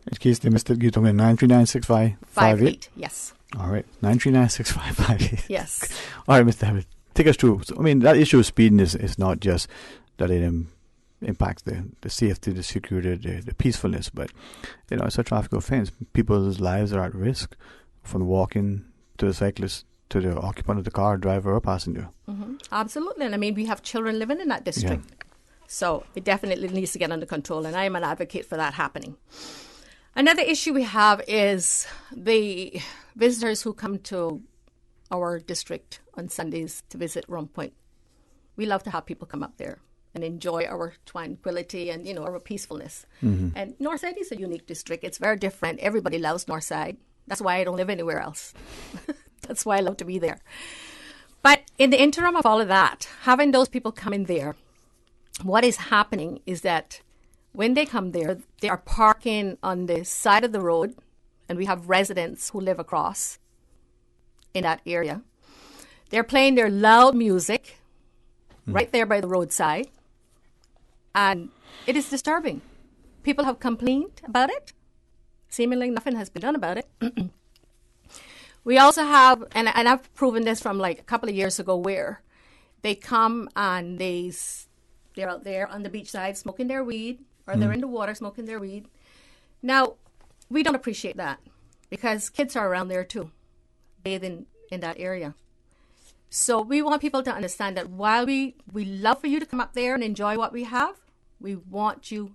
In case they missed it, you told me 939-6558. Yes. All right, 939-6558. Yes. All right, Mr. David, take us through. So, I mean, that issue of speeding is not just that it impacts the safety, the security, the peacefulness, but it's a traffic offense. People's lives are at risk, from walking to the cyclist to the occupant of the car, driver or passenger. Mm-hmm. Absolutely. And I mean, we have children living in that district. Yeah. So it definitely needs to get under control, and I am an advocate for that happening. Another issue we have is the visitors who come to our district on Sundays to visit Rum Point. We love to have people come up there and enjoy our tranquility and, our peacefulness. Mm-hmm. And Northside is a unique district. It's very different. Everybody loves Northside. That's why I don't live anywhere else. That's why I love to be there. But in the interim of all of that, having those people come in there, what is happening is that when they come there, they are parking on the side of the road, and we have residents who live across in that area. They're playing their loud music right there by the roadside, and it is disturbing. People have complained about it. Seemingly nothing has been done about it. We also have, and I've proven this from like a couple of years ago, where they come and they're out there on the beach side smoking their weed, or they're in the water smoking their weed. Now, we don't appreciate that because kids are around there too, bathing in that area. So we want people to understand that while we love for you to come up there and enjoy what we have, we want you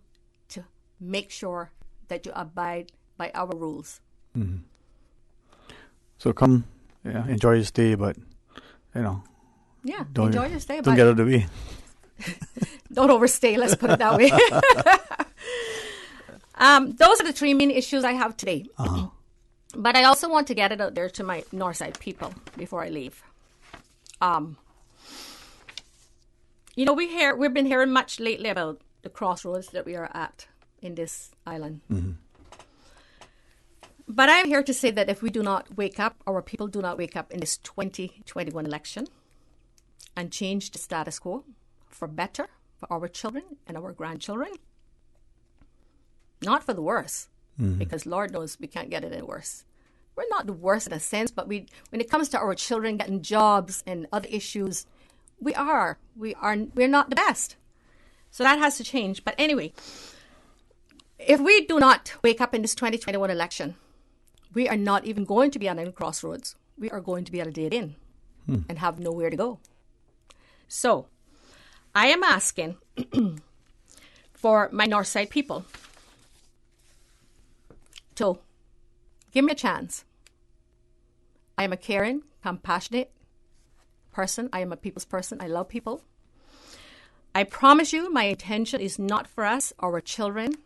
to make sure that you abide by our rules. Mm-hmm. So come, enjoy your stay, but, Yeah, enjoy your stay. Don't get out of the way. Don't overstay, let's put it that way. Those are the 3 main issues I have today. Uh-huh. But I also want to get it out there to my Northside people before I leave. We've been hearing much lately about the crossroads that we are at in this island. Mm-hmm. But I'm here to say that if we do not wake up, our people do not wake up in this 2021 election and change the status quo for better for our children and our grandchildren, not for the worse, because Lord knows we can't get it any worse. We're not the worst in a sense, but when it comes to our children getting jobs and other issues, we're not the best. So that has to change. But anyway, if we do not wake up in this 2021 election, we are not even going to be at any crossroads. We are going to be at a dead end and have nowhere to go. So I am asking for my Northside people to give me a chance. I am a caring, compassionate person. I am a people's person. I love people. I promise you my intention is not for us, our children,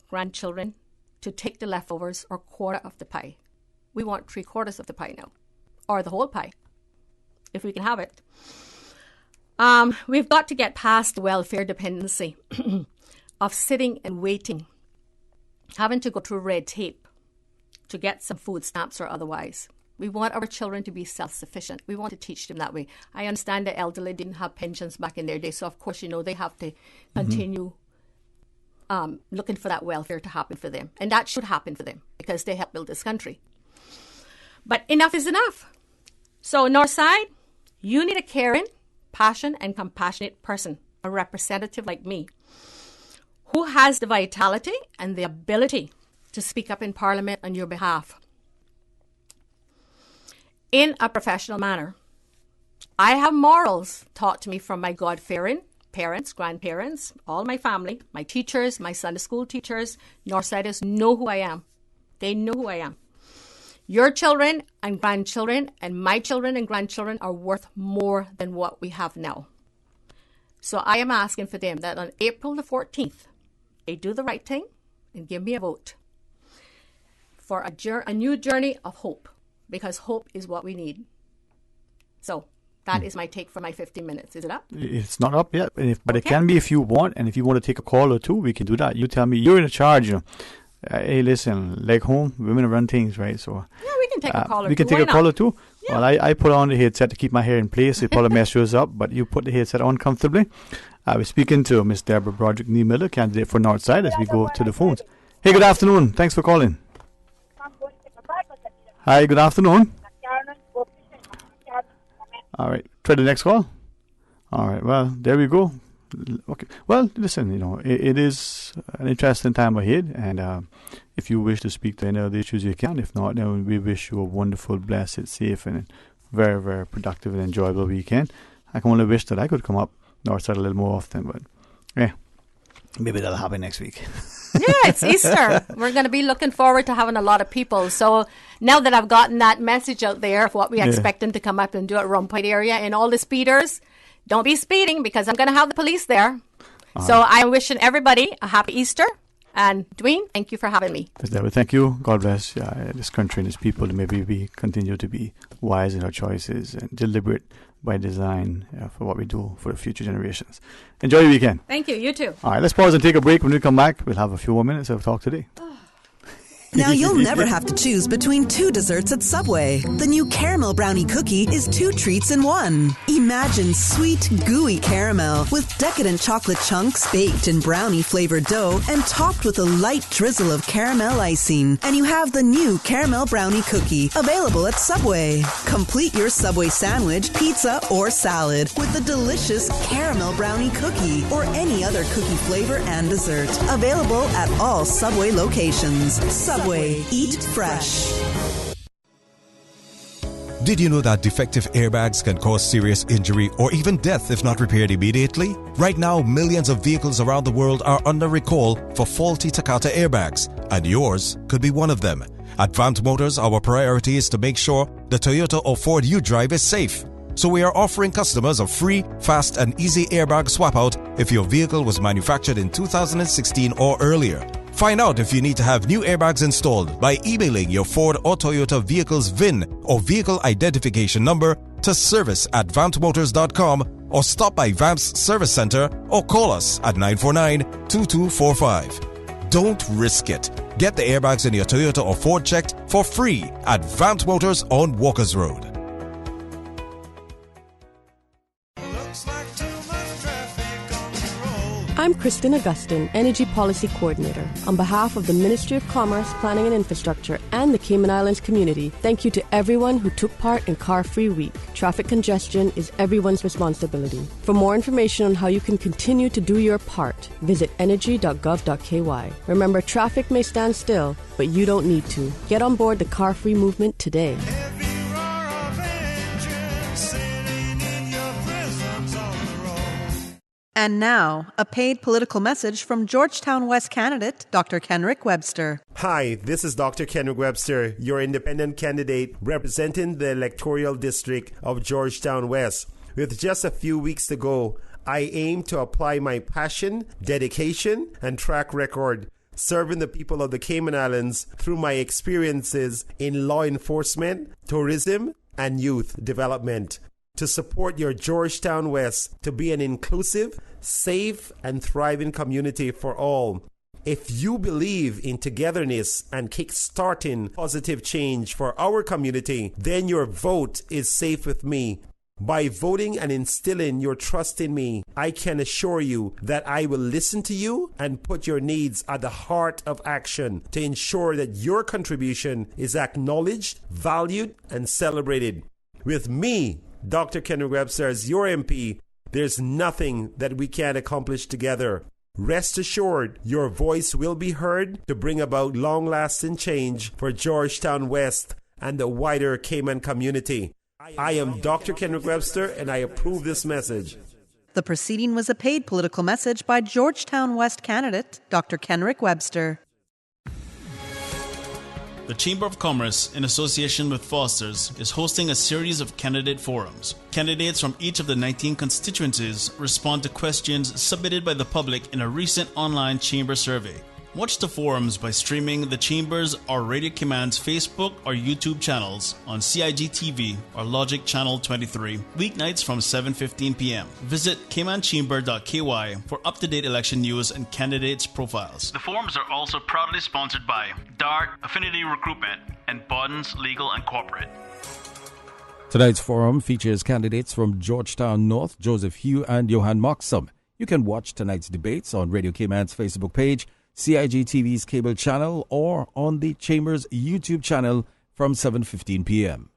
grandchildren, to take the leftovers or quarter of the pie. We want 3/4 of the pie now, or the whole pie, if we can have it. We've got to get past the welfare dependency of sitting and waiting, having to go through red tape to get some food stamps or otherwise. We want our children to be self-sufficient. We want to teach them that way. I understand the elderly didn't have pensions back in their day, so of course, they have to continue looking for that welfare to happen for them. And that should happen for them because they helped build this country. But enough is enough. So Northside, you need a caring, passionate, and compassionate person, a representative like me, who has the vitality and the ability to speak up in Parliament on your behalf in a professional manner. I have morals taught to me from my God-fearing parents, grandparents, all my family, my teachers, my Sunday school teachers. Northsiders know who I am. They know who I am. Your children and grandchildren and my children and grandchildren are worth more than what we have now. So I am asking for them that on April the 14th, they do the right thing and give me a vote. for a new journey of hope, because hope is what we need. So that is my take for my 15 minutes. Is it up? It's not up yet, but it can be if you want. And if you want to take a call or two, we can do that. You tell me, you're in charge. Hey, listen, like home, women run things, right? So yeah, we can take a call or two. We can take a call or two. Yeah. Well, I put on the headset to keep my hair in place. It probably messes up, but you put the headset on comfortably. We're speaking to Miss Deborah Broderick Niemiller, candidate for Northside, as we go to the phones. Hey, good afternoon. Thanks for calling. Hi, good afternoon. All right, try the next call. All right, well, there we go. Okay, well, listen, it is an interesting time ahead, and if you wish to speak to any of the issues, you can. If not, then we wish you a wonderful, blessed, safe, and very, very productive and enjoyable weekend. I can only wish that I could come up Northside a little more often, but yeah, maybe that'll happen next week. Yeah, it's Easter. We're going to be looking forward to having a lot of people. So now that I've gotten that message out there of what we expect them to come up and do at Rumpoint area, and all the speeders, don't be speeding, because I'm going to have the police there. So I'm wishing everybody a happy Easter. And Dwayne, thank you for having me. Thank you. God bless this country and its people. Maybe we continue to be wise in our choices and deliberate by design for what we do for the future generations. Enjoy your weekend. Thank you. You too. All right, let's pause and take a break. When we come back, we'll have a few more minutes of talk today. Now you'll never have to choose between two desserts at Subway. The new caramel brownie cookie is 2 treats in 1. Imagine sweet, gooey caramel with decadent chocolate chunks baked in brownie-flavored dough and topped with a light drizzle of caramel icing. And you have the new caramel brownie cookie, available at Subway. Complete your Subway sandwich, pizza, or salad with the delicious caramel brownie cookie or any other cookie flavor and dessert. Available at all Subway locations. Subway, eat fresh. Did you know that defective airbags can cause serious injury or even death if not repaired immediately? Right now, millions of vehicles around the world are under recall for faulty Takata airbags, and yours could be one of them. At Vant Motors, our priority is to make sure the Toyota or Ford you drive is safe. So we are offering customers a free, fast, and easy airbag swap out if your vehicle was manufactured in 2016 or earlier. Find out if you need to have new airbags installed by emailing your Ford or Toyota vehicle's VIN or vehicle identification number to service@vantmotors.com, or stop by Vamp's Service Center or call us at 949-2245. Don't risk it. Get the airbags in your Toyota or Ford checked for free at Vant Motors on Walkers Road. I'm Kristen Augustin, Energy Policy Coordinator. On behalf of the Ministry of Commerce, Planning and Infrastructure and the Cayman Islands community, thank you to everyone who took part in Car Free Week. Traffic congestion is everyone's responsibility. For more information on how you can continue to do your part, visit energy.gov.ky. Remember, traffic may stand still, but you don't need to. Get on board the Car Free movement today. And now, a paid political message from Georgetown West candidate Dr. Kenrick Webster. Hi, this is Dr. Kenrick Webster, your independent candidate representing the electoral district of Georgetown West. With just a few weeks to go, I aim to apply my passion, dedication, and track record serving the people of the Cayman Islands through my experiences in law enforcement, tourism, and youth development, to support your Georgetown West to be an inclusive, safe, and thriving community for all. If you believe in togetherness and kick-starting positive change for our community, then your vote is safe with me. By voting and instilling your trust in me, I can assure you that I will listen to you and put your needs at the heart of action to ensure that your contribution is acknowledged, valued, and celebrated. With me, Dr. Kenrick Webster, as your MP, there's nothing that we can't accomplish together. Rest assured, your voice will be heard to bring about long-lasting change for Georgetown West and the wider Cayman community. I am Dr. Kenrick Webster, and I approve this message. The proceeding was a paid political message by Georgetown West candidate Dr. Kenrick Webster. The Chamber of Commerce, in association with Foster's, is hosting a series of candidate forums. Candidates from each of the 19 constituencies respond to questions submitted by the public in a recent online chamber survey. Watch the forums by streaming the Chambers or Radio Command's Facebook or YouTube channels on CIG TV or Logic Channel 23, weeknights from 7:15 p.m. Visit caymanchamber.ky for up-to-date election news and candidates' profiles. The forums are also proudly sponsored by DART, Affinity Recruitment, and Bodden's Legal and Corporate. Tonight's forum features candidates from Georgetown North, Joseph Hugh and Johan Moxham. You can watch tonight's debates on Radio Cayman's Facebook page, CIG TV's cable channel, or on the Chambers YouTube channel from 7:15 p.m.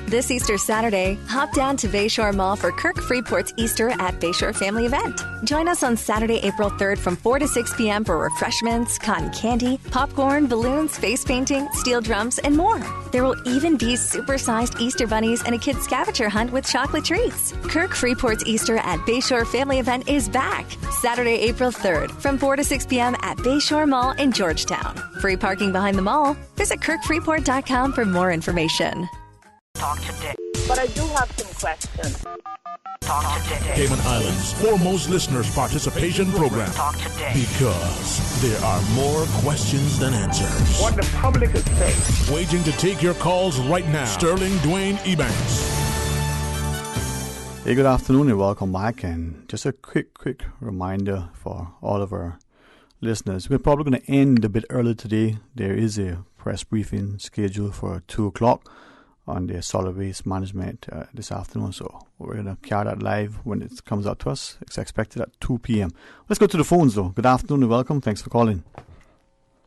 This Easter Saturday, hop down to Bayshore Mall for Kirk Freeport's Easter at Bayshore family event. Join us on Saturday, April 3rd from 4 to 6 p.m. for refreshments, cotton candy, popcorn, balloons, face painting, steel drums, and more. There will even be supersized Easter bunnies and a kid's scavenger hunt with chocolate treats. Kirk Freeport's Easter at Bayshore family event is back. Saturday, April 3rd from 4 to 6 p.m. at Bayshore Mall in Georgetown. Free parking behind the mall. Visit kirkfreeport.com for more information. Talk today. But I do have some questions. Talk today. Cayman Islands' foremost listeners' participation program. Talk today. Because there are more questions than answers. What the public is saying. Waiting to take your calls right now. Sterling Dwayne Ebanks. Hey, good afternoon and welcome back. And just a quick reminder for all of our listeners. We're probably going to end a bit early today. There is a press briefing scheduled for 2 o'clock on their solid waste management this afternoon. So we're going to carry that live when it comes out to us. It's expected at 2 p.m. Let's go to the phones, though. Good afternoon and welcome. Thanks for calling.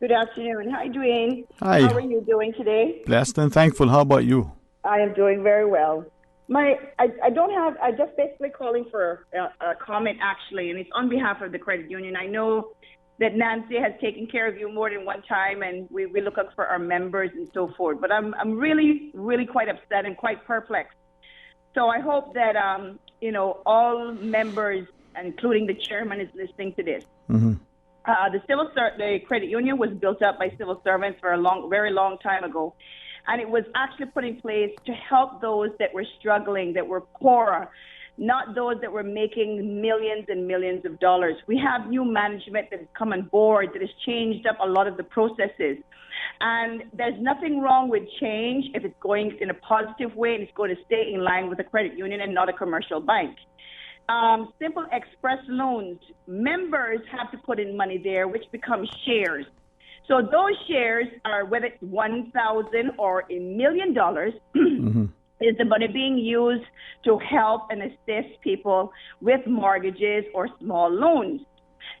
Good afternoon. Hi, Dwayne. Hi. How are you doing today? Blessed and thankful. How about you? I am doing very well. I just basically calling for a comment, actually, and it's on behalf of the credit union. I know that Nancy has taken care of you more than one time, and we look up for our members and so forth. But I'm really, really quite upset and quite perplexed. So I hope that, all members, including the chairman, is listening to this. Mm-hmm. The credit union was built up by civil servants for a very long time ago. And it was actually put in place to help those that were struggling, that were poor, not those that were making millions and millions of dollars. We have new management that has come on board that has changed up a lot of the processes. And there's nothing wrong with change if it's going in a positive way and it's going to stay in line with a credit union and not a commercial bank. Simple express loans, members have to put in money there, which becomes shares. So those shares are, whether it's $1,000 or $1 million, mm-hmm. is the money being used to help and assist people with mortgages or small loans.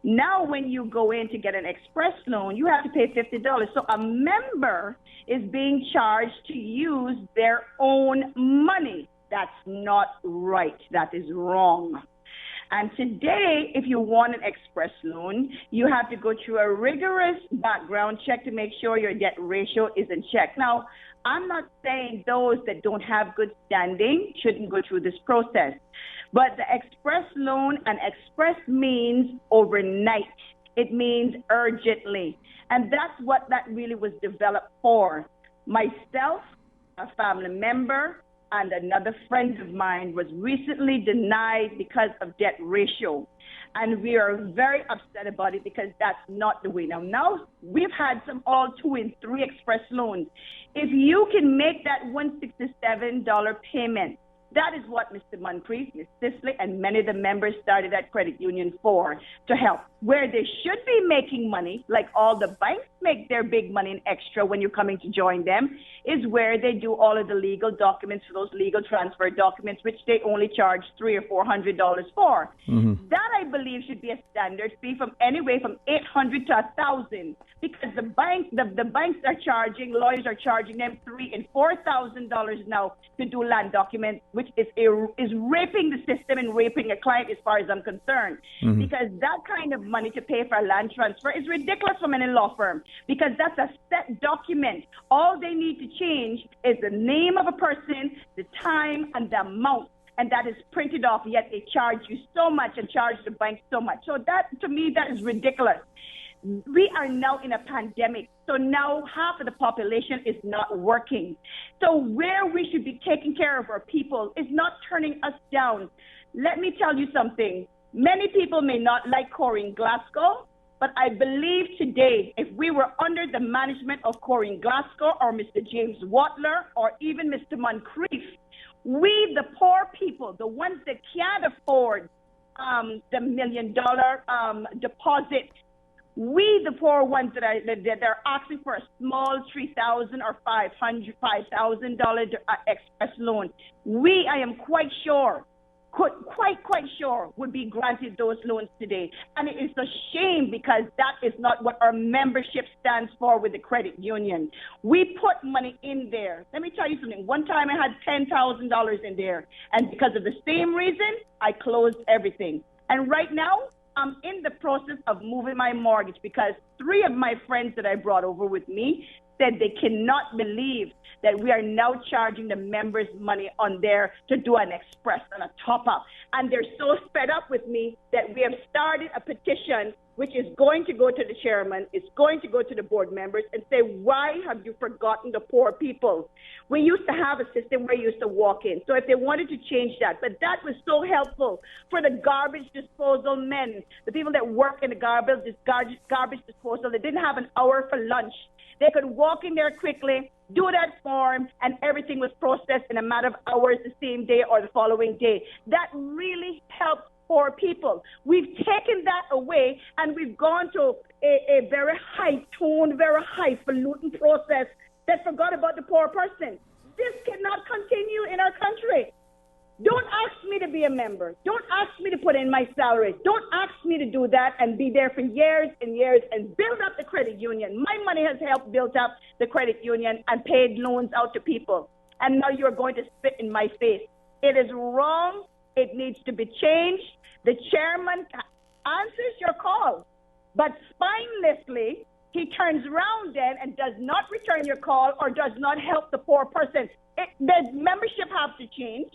Now, when you go in to get an express loan, you have to pay $50. So a member is being charged to use their own money. That's not right. That is wrong. And today, if you want an express loan, you have to go through a rigorous background check to make sure your debt ratio is in check. Now, I'm not saying those that don't have good standing shouldn't go through this process, but the express loan, and express means overnight. It means urgently. And that's what that really was developed for. Myself, a family member, and another friend of mine was recently denied because of debt ratio. And we are very upset about it because that's not the way. Now we've had some all 2 and 3 express loans. If you can make that $167 payment, that is what Mr. Moncrief, Ms. Sisley, and many of the members started at credit union for, to help. Where they should be making money, like all the banks make their big money in extra when you're coming to join them, is where they do all of the legal documents for those legal transfer documents, which they only charge $300 or $400 for. Mm-hmm. That, I believe, should be a standard fee from anyway from $800 to $1,000, because the banks are charging, lawyers are charging them $3,000 and $4,000 now to do land documents, which is raping the system and raping a client as far as I'm concerned. Mm-hmm. Because that kind of money to pay for a land transfer is ridiculous from any law firm, because that's a set document. All they need to change is the name of a person, the time, and the amount. And that is printed off, yet they charge you so much and charge the bank so much. So that, to me, that is ridiculous. We are now in a pandemic, so now half of the population is not working. So where we should be taking care of our people is not turning us down. Let me tell you something. Many people may not like Corinne Glasgow, But I believe today, if we were under the management of Corinne Glasgow or Mr. James Watler or even Mr. Moncrief, we, the poor people, the ones that can't afford the $1 million deposit, we, the poor ones that are asking for a small $3,000 or $5,000 express loan, we, I am quite sure, quite sure would be granted those loans today. And it is a shame because that is not what our membership stands for with the credit union. We put money in there. Let me tell you something. One time I had $10,000 in there, and because of the same reason, I closed everything. And right now, I'm in the process of moving my mortgage because 3 of my friends that I brought over with me said they cannot believe that we are now charging the members money on there to do an express and a top-up. And they're so fed up with me that we have started a petition which is going to go to the chairman, it's going to go to the board members and say, why have you forgotten the poor people? We used to have a system where you used to walk in. So if they wanted to change that, but that was so helpful for the garbage disposal men, the people that work in the garbage disposal, they didn't have an hour for lunch. They could walk in there quickly, do that form, and everything was processed in a matter of hours the same day or the following day. That really helped poor people. We've taken that away, and we've gone to a very high-toned, very highfalutin process that forgot about the poor person. This cannot continue in our country. Don't ask me to be a member. Don't ask me to put in my salary. Don't ask me to do that and be there for years and years and build up the credit union. My money has helped build up the credit union and paid loans out to people. And now you're going to spit in my face. It is wrong. It needs to be changed. The chairman answers your call, but spinelessly, he turns around then and does not return your call or does not help the poor person. The membership has to change.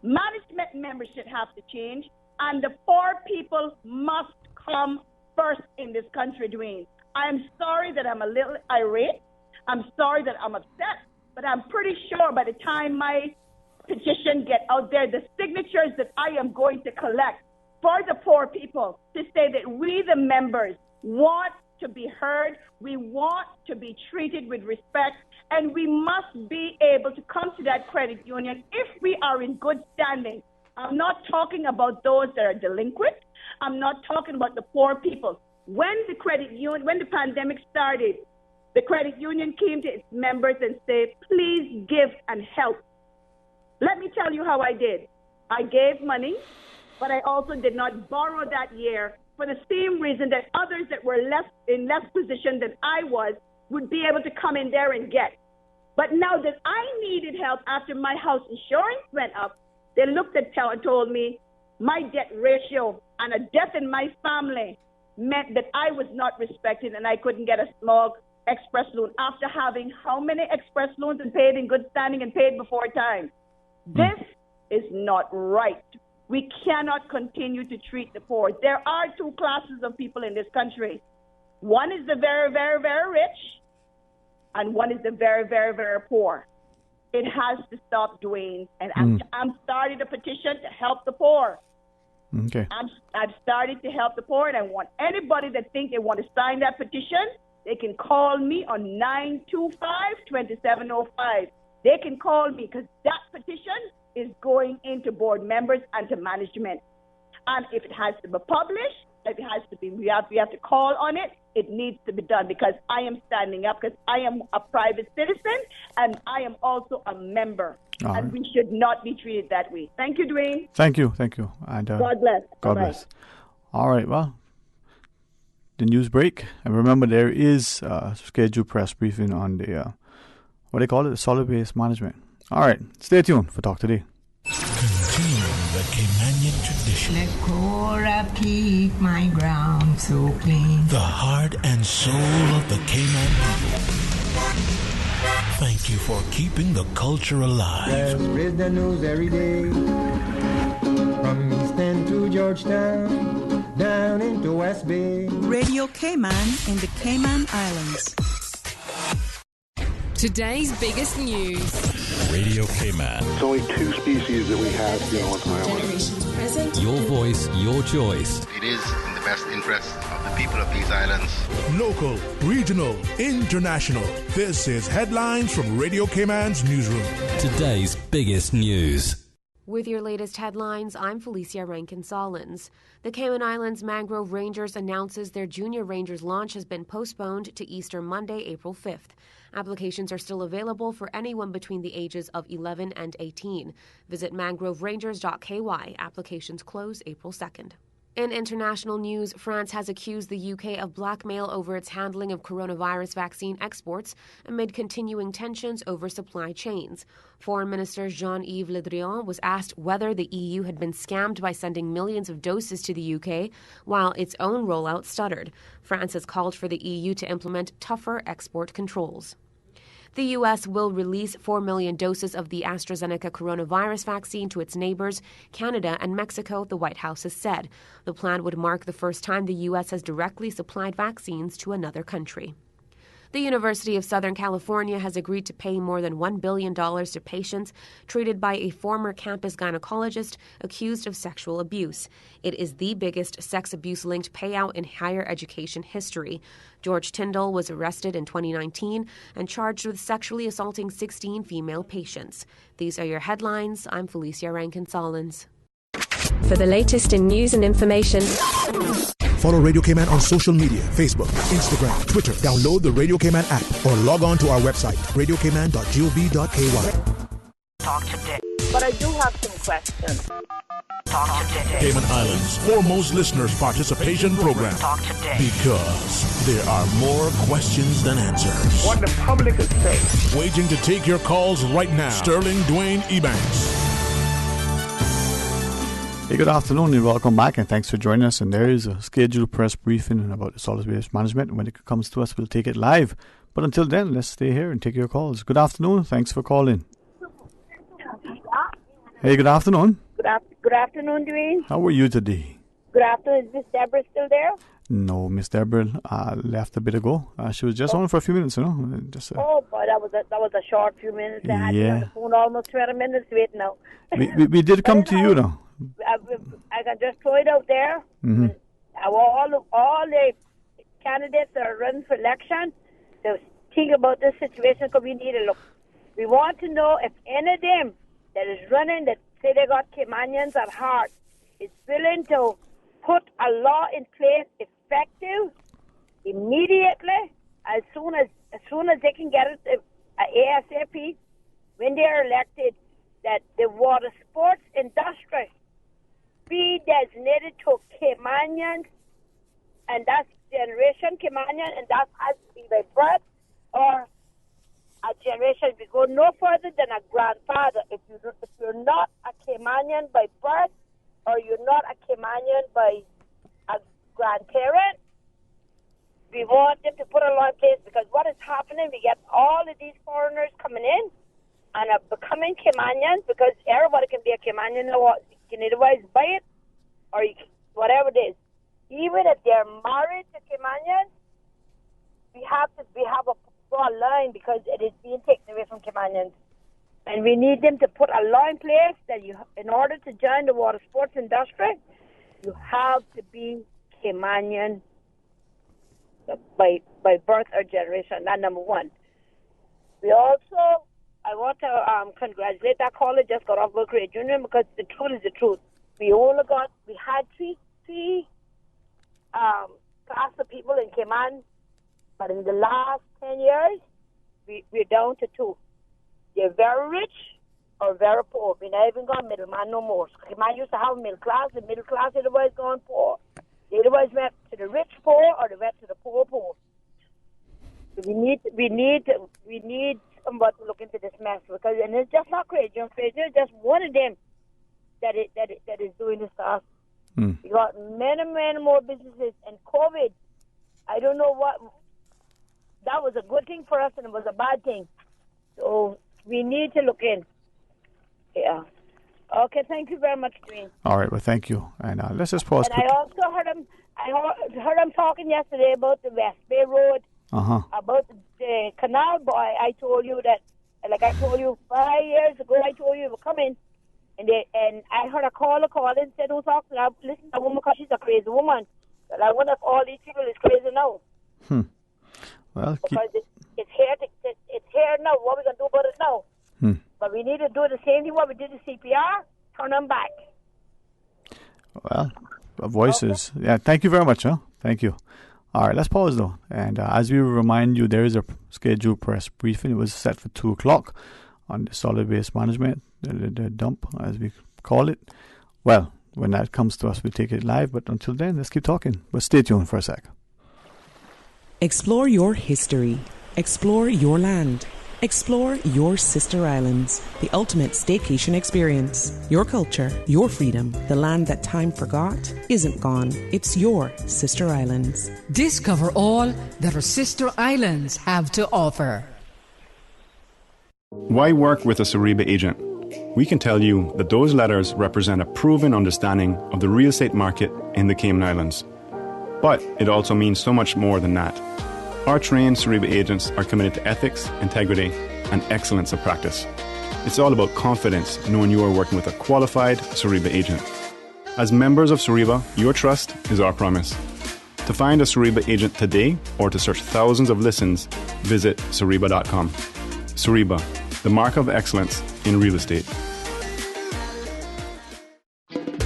Management membership have to change, and the poor people must come first in this country, Dwayne. I'm sorry that I'm a little irate. I'm sorry that I'm upset, but I'm pretty sure by the time my petition get out there, the signatures that I am going to collect for the poor people to say that we, the members, want to be heard, we want to be treated with respect, and we must be able to come to that credit union if we are in good standing. I'm not talking about those that are delinquent. I'm not talking about the poor people. When the pandemic started, the credit union came to its members and said, please give and help. Let me tell you how I did. I gave money, but I also did not borrow that year for the same reason that others that were in less position than I was would be able to come in there and get. But now that I needed help after my house insurance went up, they looked at and told me my debt ratio and a death in my family meant that I was not respected and I couldn't get a small express loan after having how many express loans and paid in good standing and paid before time. This is not right. We cannot continue to treat the poor. There are 2 classes of people in this country. One is the very, very, very rich, and one is the very, very, very poor. It has to stop, Dwayne. And I'm starting a petition to help the poor. Okay. I've started to help the poor, and I want anybody that think they want to sign that petition, they can call me on 925-2705. They can call me because that petition is going into board members and to management. And if it has to be published, if it has to be, we have to call on it, it needs to be done because I am standing up because I am a private citizen and I am also a member. And we should not be treated that way. Thank you, Dwayne. Thank you. And God bless. God bless. All right, well, the news break. And remember, there is a scheduled press briefing on the, what they call it, the solid waste management. All right, stay tuned for Talk Today. Continuing the Caymanian tradition. Let Cora keep my ground so clean. The heart and soul of the Cayman people. Thank you for keeping the culture alive. There's the news every day. From East End to Georgetown, down into West Bay. Radio Cayman in the Cayman Islands. Today's biggest news. Radio Cayman. It's only 2 species that we have, on the island. Generations present. Your voice, your choice. It is in the best interest of the people of these islands. Local, regional, international. This is Headlines from Radio Cayman's newsroom. Today's biggest news. With your latest headlines, I'm Felicia Rankin-Solins. The Cayman Islands Mangrove Rangers announces their Junior Rangers launch has been postponed to Easter Monday, April 5th. Applications are still available for anyone between the ages of 11 and 18. Visit mangroverangers.ky. Applications close April 2nd. In international news, France has accused the UK of blackmail over its handling of coronavirus vaccine exports amid continuing tensions over supply chains. Foreign Minister Jean-Yves Le Drian was asked whether the EU had been scammed by sending millions of doses to the UK, while its own rollout stuttered. France has called for the EU to implement tougher export controls. The U.S. will release 4 million doses of the AstraZeneca coronavirus vaccine to its neighbors, Canada and Mexico, the White House has said. The plan would mark the first time the U.S. has directly supplied vaccines to another country. The University of Southern California has agreed to pay more than $1 billion to patients treated by a former campus gynecologist accused of sexual abuse. It is the biggest sex abuse-linked payout in higher education history. George Tyndall was arrested in 2019 and charged with sexually assaulting 16 female patients. These are your headlines. I'm Felicia Rankin-Solins. For the latest in news and information, follow Radio Cayman on social media, Facebook, Instagram, Twitter. Download the Radio Cayman app or log on to our website, radiocayman.gov.ky. Talk today. But I do have some questions. Talk today. Cayman Islands' foremost listeners' participation program. Talk today. Because there are more questions than answers. What the public is saying. Waiting to take your calls right now. Sterling Dwayne Ebanks. Hey, good afternoon and welcome back, and thanks for joining us. And there is a scheduled press briefing about the solid waste management. When it comes to us, we'll take it live. But until then, let's stay here and take your calls. Good afternoon. Thanks for calling. Hey, good afternoon. Good afternoon, Dwayne. How are you today? Good afternoon. Is Miss Deborah still there? No, Miss Deborah left a bit ago. She was just on for a few minutes, Oh boy, that was a short few minutes. I had you on the phone almost 20 minutes waiting now. we did come to you though. I can just throw it out there. Mm-hmm. All the candidates that are running for election, to think about this situation because we need a look. We want to know if any of them that is running that say they got Caymanians at heart is willing to put a law in place effective immediately as soon as they can get it ASAP when they are elected, that the water sports industry be designated to Caymanians, and that's generation Caymanian, and that has to be by birth or a generation. We go no further than a grandfather. If you're not a Caymanian by birth or you're not a Caymanian by a grandparent, we want them to put a law in place, because what is happening, we get all of these foreigners coming in and are becoming Caymanians, because everybody can be a Caymanian. You can otherwise buy it or whatever it is. Even if they're married to Caymanians, we have to draw a line, because it is being taken away from Caymanians. And we need them to put a law in place that in order to join the water sports industry, you have to be Caymanian by birth or generation. That's number one. I want to congratulate that caller just got off World Trade Union, because the truth is the truth. We had three class of people in Cayman, but in the last 10 years, we're down to 2. They're very rich or very poor. We're not even going middleman no more. So Cayman used to have middle class. The middle class otherwise gone poor. They otherwise went to the rich poor or they went to the poor poor. So we need somebody to look into this mess, because and it's just not Craig Jones. It's just one of them that is doing this stuff. We got many more businesses, and COVID, I don't know what, that was a good thing for us and it was a bad thing. So we need to look in. Yeah. Okay, thank you very much, Dwayne. All right, well, thank you. And let's just pause. And I also heard him talking yesterday about the West Bay Road About the canal boy. I told you that, like I told you 5 years ago, I told you you were coming. And I heard a caller call and said, who talked to her? Listen to the woman because she's a crazy woman. But I wonder if all these people is crazy now. Well, because it's here now. What are we going to do about it now? But we need to do the same thing what we did to CPR, turn them back. Well, voices. Okay. Yeah, thank you very much. Thank you. All right, let's pause though. And as we remind you, there is a scheduled press briefing. It was set for 2 o'clock on the solid waste management, the dump, as we call it. Well, when that comes to us, we'll take it live. But until then, let's keep talking. But stay tuned for a sec. Explore your history. Explore your land. Explore your sister islands, the ultimate staycation experience. Your culture, your freedom, the land that time forgot isn't gone. It's your sister islands. Discover all that our sister islands have to offer. Why work with a Suriba agent? We can tell you that those letters represent a proven understanding of the real estate market in the Cayman Islands. But it also means so much more than that. Our trained Suriba agents are committed to ethics, integrity, and excellence of practice. It's all about confidence, knowing you are working with a qualified Suriba agent. As members of Suriba, your trust is our promise. To find a Suriba agent today or to search thousands of listens, visit Suriba.com. Suriba, the mark of excellence in real estate.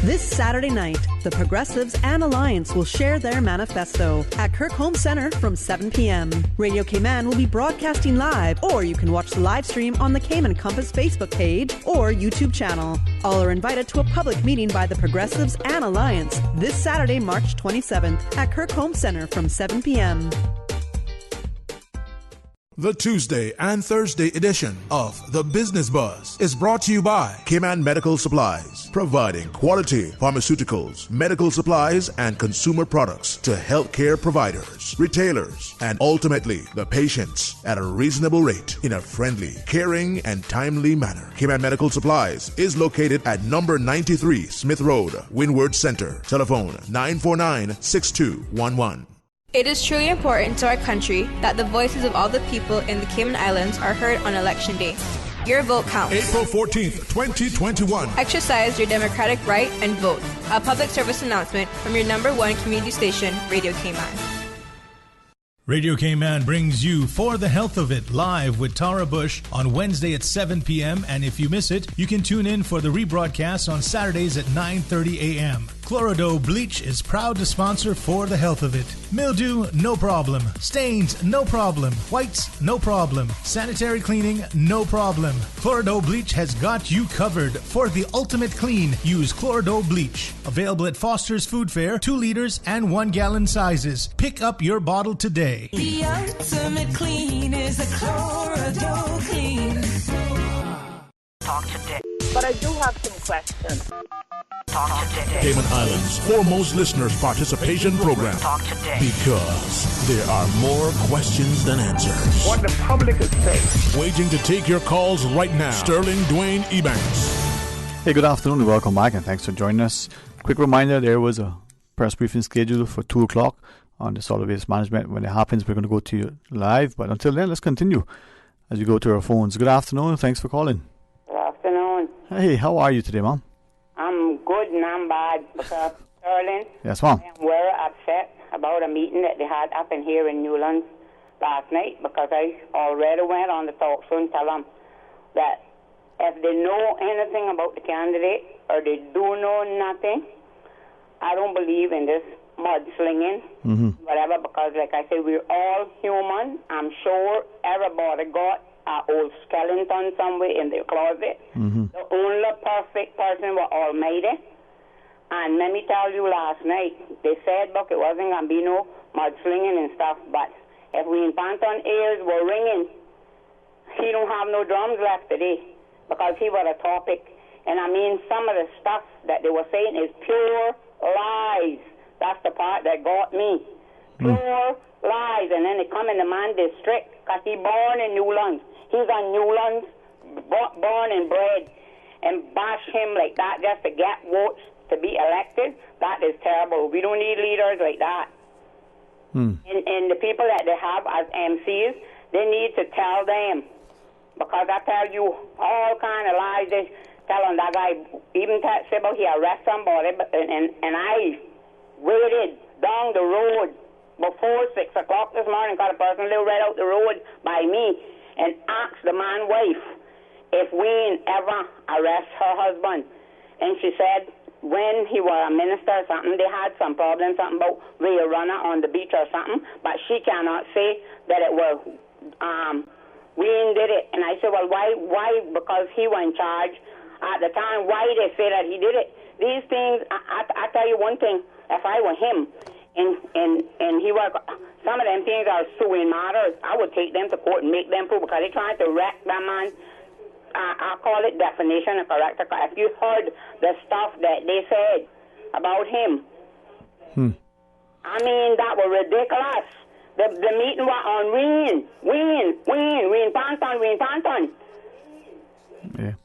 This Saturday night, the Progressives and Alliance will share their manifesto at Kirk Home Center from 7 p.m. Radio Cayman will be broadcasting live, or you can watch the live stream on the Cayman Compass Facebook page or YouTube channel. All are invited to a public meeting by the Progressives and Alliance this Saturday, March 27th at Kirk Home Center from 7 p.m. The Tuesday and Thursday edition of The Business Buzz is brought to you by Cayman Medical Supplies, providing quality pharmaceuticals, medical supplies, and consumer products to healthcare providers, retailers, and ultimately the patients at a reasonable rate in a friendly, caring, and timely manner. Cayman Medical Supplies is located at number 93 Smith Road, Windward Center. Telephone 949-6211. It is truly important to our country that the voices of all the people in the Cayman Islands are heard on Election Day. Your vote counts. April 14th, 2021. Exercise your democratic right and vote. A public service announcement from your number one community station, Radio Cayman. Radio Cayman brings you For the Health of It live with Tara Bush on Wednesday at 7 p.m. And if you miss it, you can tune in for the rebroadcast on Saturdays at 9:30 a.m. Chlorodo Bleach is proud to sponsor For the Health of It. Mildew, no problem. Stains, no problem. Whites, no problem. Sanitary cleaning, no problem. Chlorodo Bleach has got you covered. For the ultimate clean, use Chlorodo Bleach. Available at Foster's Food Fair, 2 liters and 1 gallon sizes. Pick up your bottle today. The ultimate clean is a Chlorodo clean. Talk today. But I do have some questions. Talk today. Cayman Islands' foremost listeners participation program. Talk today. Because there are more questions than answers. What the public is saying. Waiting to take your calls right now. Sterling Dwayne Ebanks. Hey, good afternoon and welcome back, and thanks for joining us. Quick reminder, there was a press briefing scheduled for 2 o'clock on the solid waste management. When it happens, we're going to go to you live. But until then, let's continue as we go to our phones. Good afternoon. Thanks for calling. Good afternoon. Hey, how are you today, Mom? I'm good and I'm bad because, Sterling, Yes, Mom. I am very upset about a meeting that they had up in here in Newlands last night because I already went on the talk show and tell them that if they know anything about the candidate or they do know nothing, I don't believe in this mudslinging, whatever, because like I said, we're all human. I'm sure everybody got an old skeleton somewhere in their closet. The only perfect person was Almighty. And let me tell you, last night, they said, look, it wasn't going to be no mudslinging and stuff, but if we in Panton ears were ringing, he don't have no drums left today because he was a topic. And I mean, some of the stuff that they were saying is pure lies. That's the part that got me. Pure lies. And then they come in the man district because he born in Newlands. He's on Newlands, born and bred, and bash him like that just to get votes to be elected. That is terrible. We don't need leaders like that. And the people that they have as MCs, they need to tell them. Because I tell you all kind of lies. They tell them that guy, even say about he arrest somebody, and I waited down the road before 6 o'clock this morning because a person lived right out the road by me and asked the man's wife if we ever arrest her husband. And she said when he was a minister or something, they had some problem, something about real runner on the beach or something, but she cannot say that it was Wayne did it. And I said, well, why? Because he was in charge at the time. Why they say that he did it? These things, I tell you one thing, if I were him, and he was, some of them things are suing matters, I would take them to court and make them prove, because they're trying to wreck that man. I call it defamation of character. If you heard the stuff that they said about him, I mean, that was ridiculous. The meeting was on Wayne Panton. Yeah.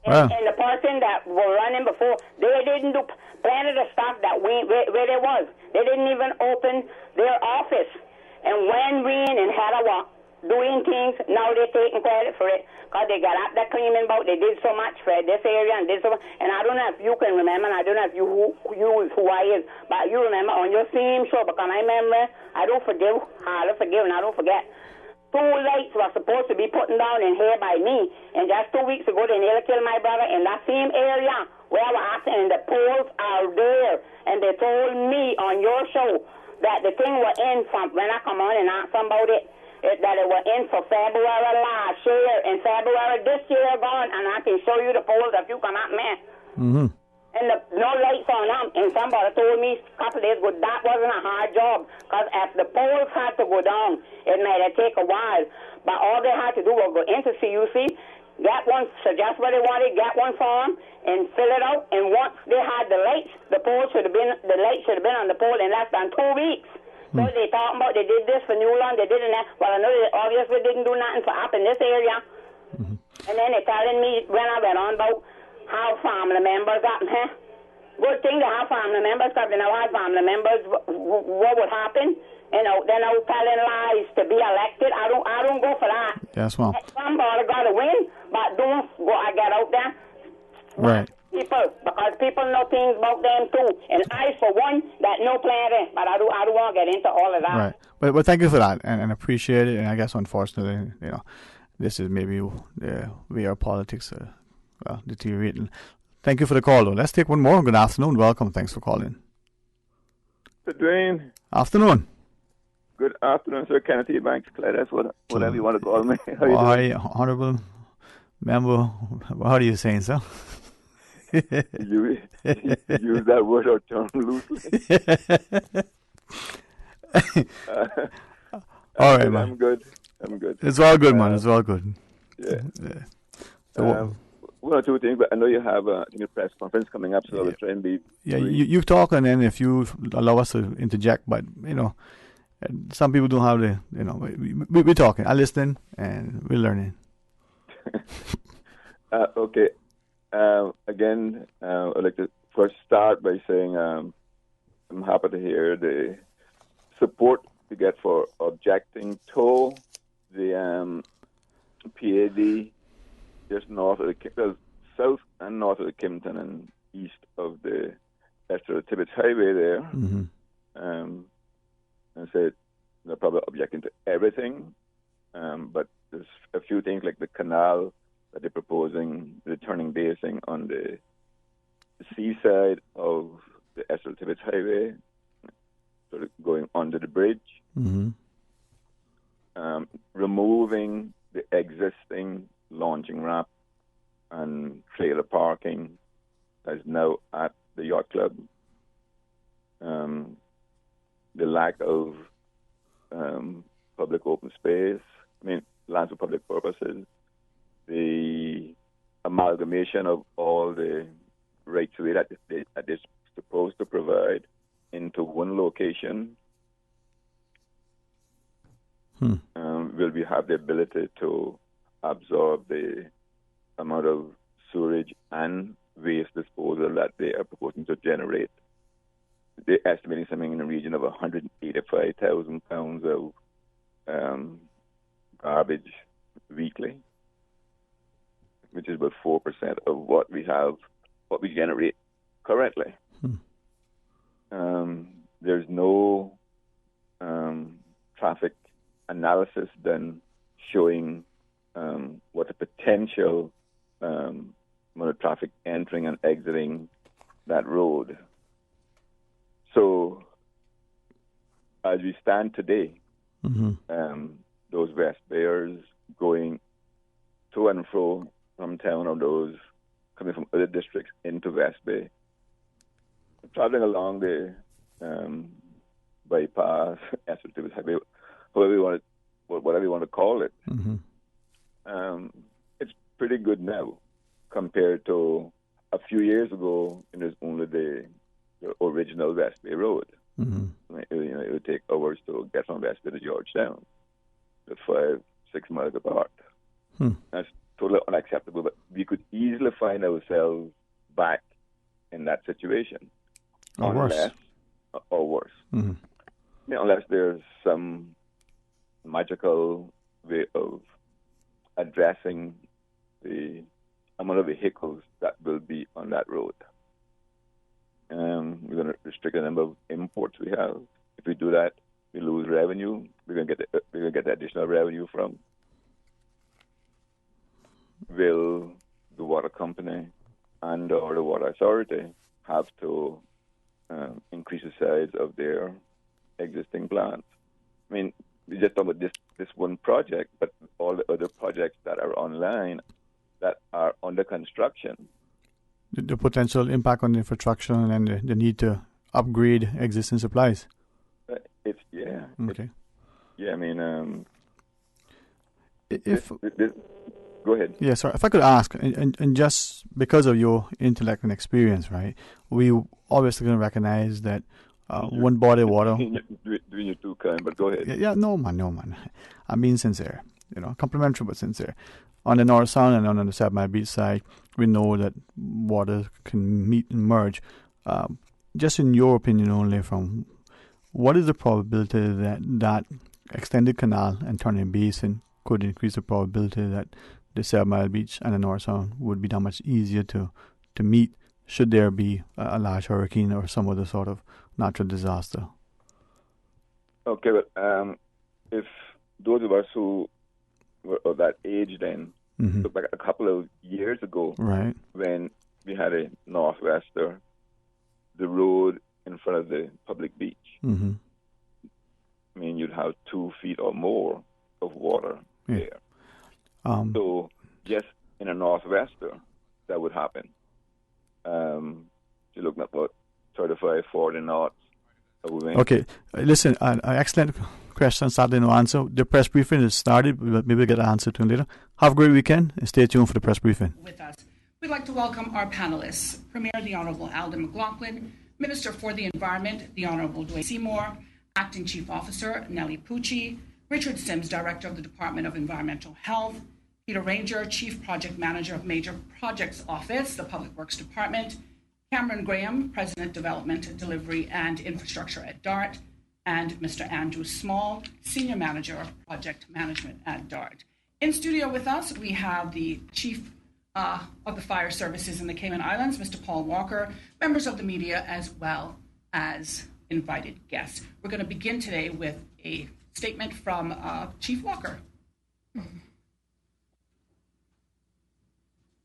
And the person that was running before, they didn't do plenty of the stuff that where they was. They didn't even open their office. And when Wayne and Heather were doing things, now they're taking credit for it because they got up there claiming about they did so much for this area and did so much. And I don't know if you can remember, and I don't know if who I is, but you remember on your same show, because I remember, I don't forgive, and I don't forget. 2 lights were supposed to be putting down in here by me, and just 2 weeks ago they nearly killed my brother in that same area where I was asking, and the poles are there, and they told me on your show that the thing was in from when I come on and asked them about it, that it was in for February last year, and February this year gone, and I can show you the poles if you come up, man. And no lights on them. And somebody told me a couple of days ago that wasn't a hard job, because if the poles had to go down, it might have taken a while. But all they had to do was go into CUC, get one, suggest what they wanted, get one form, and fill it out. And once they had the lights, the light should have been on the pole in less than 2 weeks. So they talking about they did this for Newland, they did that. Well, I know they obviously didn't do nothing for up in this area. And then they telling me when I went on about how family members up, Good thing to have family members, because they now have family members, what would happen? You know, they're now telling lies to be elected. I don't go for that. Yes, well. Somebody got to win, but don't go I get out there. Right. People, because people know things about them too. And I, for one, that know plenty, but I don't want to get into all of that. Right. But thank you for that, and appreciate it. And I guess, unfortunately, you know, this is maybe where our politics deteriorating. Thank you for the call, though. Let's take one more. Good afternoon. Welcome. Thanks for calling. Sir Dwayne. Afternoon. Good afternoon, Sir Kenneth E. Banks. That's whatever you want to call me. How you doing? Honorable member, how are you saying, sir? You use that word or term loosely. All right, man. I'm good. It's all good, man. It's all good. Yeah. So, one or two things, but I know you have a press conference coming up, so I will try and be. Yeah, you talk, and then if you allow us to interject, but you know, some people don't have the, you know, we're talking. I listen, and we're learning. Okay. Again, I'd like to first start by saying I'm happy to hear the support we get for objecting to the PAD just north of the south and north of the Kimpton and east of the Esther-Tibbetts Highway there. And said they're probably objecting to everything, but there's a few things like the canal that they're proposing, the turning basing on the seaside of the Esther-Tibbetts Highway, sort of going under the bridge, removing the existing launching ramp and trailer parking that is now at the yacht club, the lack of public open space, lands for public purposes, the amalgamation of all the rights of way that they're supposed to provide into one location, will we have the ability to absorb the amount of sewage and waste disposal that they are proposing to generate. they're estimating something in the region of 185,000 pounds of garbage weekly, which is about 4% of what we generate currently. There's no traffic analysis done showing what the potential amount of traffic entering and exiting that road. So, as we stand today, those West Bayers going to and fro from town, or those coming from other districts into West Bay, traveling along the bypass, highway, whatever you want to call it, it's pretty good now compared to a few years ago. It was only the original West Bay Road. It would take hours to get from West Bay to Georgetown, at 5-6 miles apart. That's totally unacceptable. But we could easily find ourselves back in that situation, or worse. Unless there's some magical way of addressing the amount of vehicles that will be on that road. We're going to restrict the number of imports we have. If we do that, we lose revenue. We're going to get the additional revenue from. Will the water company and or the water authority have to increase the size of their existing plants? I mean, we just talk about this one project, but all the other projects that are online that are under construction. The potential impact on infrastructure and the need to upgrade existing supplies. Okay. I mean, go ahead. Yeah, sorry. If I could ask, and just because of your intellect and experience, right? We obviously going to recognize that one body of water. Doing you too kind, but go ahead. Yeah, no man. I'm being sincere. Complimentary but sincere. On the North Sound and on the 7 Mile Beach side, we know that water can meet and merge. Just in your opinion only, from what is the probability that extended canal and turning basin could increase the probability that the 7 Mile Beach and the North Sound would be that much easier to meet should there be a large hurricane or some other sort of natural disaster? Okay, but if those of us who were of that age then, look back a couple of years ago, right, when we had a northwester, the road in front of the public beach, I mean, you'd have 2 feet or more of water there. So, just in a northwester, that would happen. You're looking at about 35, 40 knots. Okay, listen, an excellent question, sadly no answer. The press briefing is started. Maybe we'll get an answer to it later. Have a great weekend and stay tuned for the press briefing. With us, we'd like to welcome our panelists. Premier the Honourable Alden McLaughlin, Minister for the Environment, the Honourable Dwayne Seymour, Acting Chief Officer Nellie Pucci, Richard Sims, Director of the Department of Environmental Health, Peter Ranger, Chief Project Manager of Major Projects Office, the Public Works Department, Cameron Graham, President, Development, Delivery and Infrastructure at DART, and Mr. Andrew Small, Senior Manager of Project Management at DART. In studio with us, we have the Chief of the Fire Services in the Cayman Islands, Mr. Paul Walker, members of the media, as well as invited guests. We're going to begin today with a statement from Chief Walker.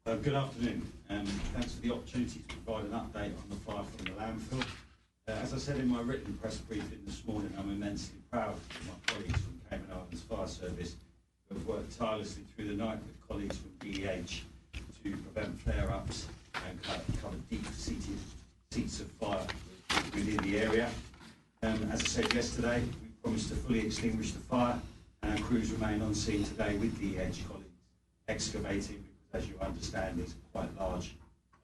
Good afternoon, and thanks for the opportunity to provide an update on the fire from the landfill. As I said in my written press briefing this morning, I'm immensely proud of my colleagues from Cayman Islands Fire Service who have worked tirelessly through the night with colleagues from DEH to prevent flare-ups and cover deep-seated seats of fire within the area. As I said yesterday, we promised to fully extinguish the fire, and our crews remain on scene today with DEH colleagues excavating. As you understand, there's quite large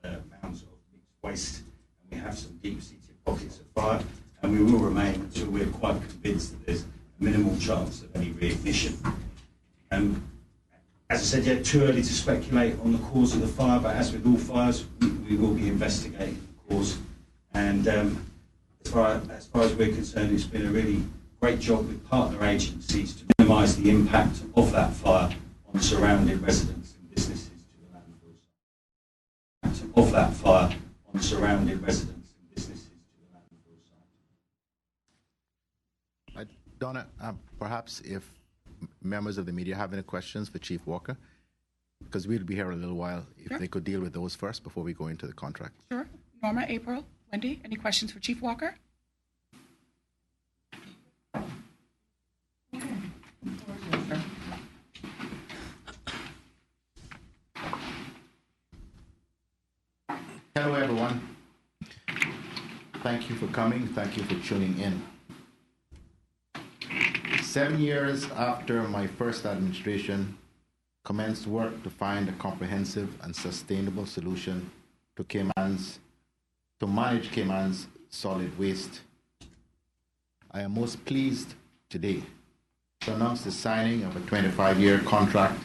amounts of mixed waste, and we have some deep-seated pockets of fire, and we will remain until we're quite convinced that there's a minimal chance of any reignition. As I said, yet too early to speculate on the cause of the fire, but as with all fires, we will be investigating the cause. And as far as we're concerned, it's been a really great job with partner agencies to minimise the impact of that fire on surrounding residents and businesses to the landfill site. Of that fire on surrounding residents and businesses to the landfill site. Donna, perhaps if members of the media have any questions for Chief Walker, because we'll be here a little while, if they could deal with those first before we go into the contract. Sure. Norma, April, Wendy, any questions for Chief Walker? Hello, everyone. Thank you for coming. Thank you for tuning in. 7 years after my first administration commenced work to find a comprehensive and sustainable solution to manage Cayman's solid waste, I am most pleased today to announce the signing of a 25-year contract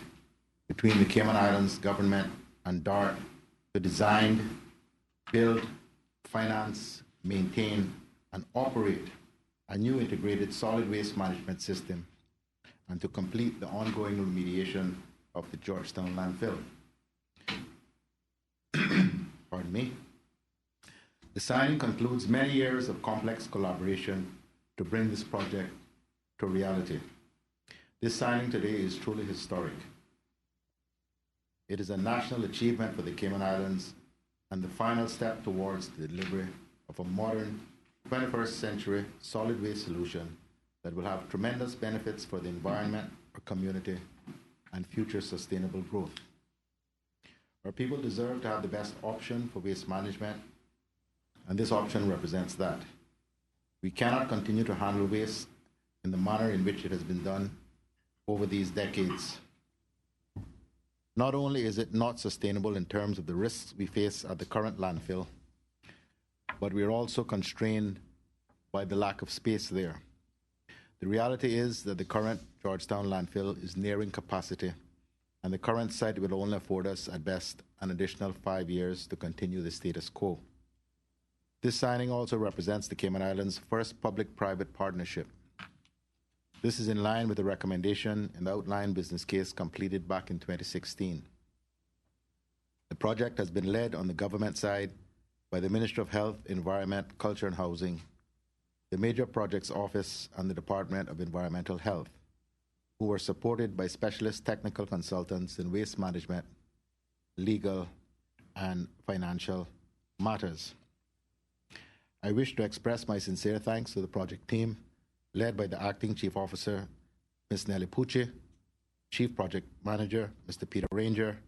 between the Cayman Islands government and DART to design, build, finance, maintain, and operate a new integrated solid waste management system and to complete the ongoing remediation of the Georgetown landfill. Pardon me. The signing concludes many years of complex collaboration to bring this project to reality. This signing today is truly historic. It is a national achievement for the Cayman Islands and the final step towards the delivery of a modern 21st century solid waste solution that will have tremendous benefits for the environment, our community, and future sustainable growth. Our people deserve to have the best option for waste management, and this option represents that. We cannot continue to handle waste in the manner in which it has been done over these decades. Not only is it not sustainable in terms of the risks we face at the current landfill, but we are also constrained by the lack of space there. The reality is that the current Georgetown landfill is nearing capacity, and the current site will only afford us, at best, an additional 5 years to continue the status quo. This signing also represents the Cayman Islands' first public-private partnership. This is in line with the recommendation in the outline business case completed back in 2016. The project has been led on the government side by the Ministry of Health, Environment, Culture and Housing, the Major Projects Office, and the Department of Environmental Health, who were supported by specialist technical consultants in waste management, legal, and financial matters. I wish to express my sincere thanks to the project team, led by the Acting Chief Officer, Ms. Nelly Pucci, Chief Project Manager, Mr. Peter Ranger,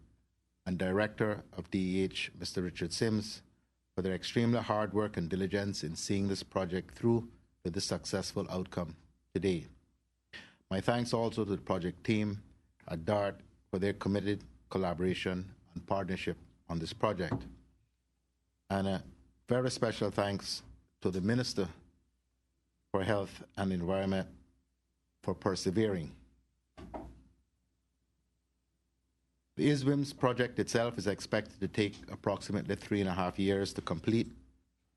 and Director of DEH, Mr. Richard Sims, for their extremely hard work and diligence in seeing this project through to the successful outcome today. My thanks also to the project team at DART for their committed collaboration and partnership on this project. And a very special thanks to the Minister for Health and Environment for persevering. The ISWIMS project itself is expected to take approximately 3.5 years to complete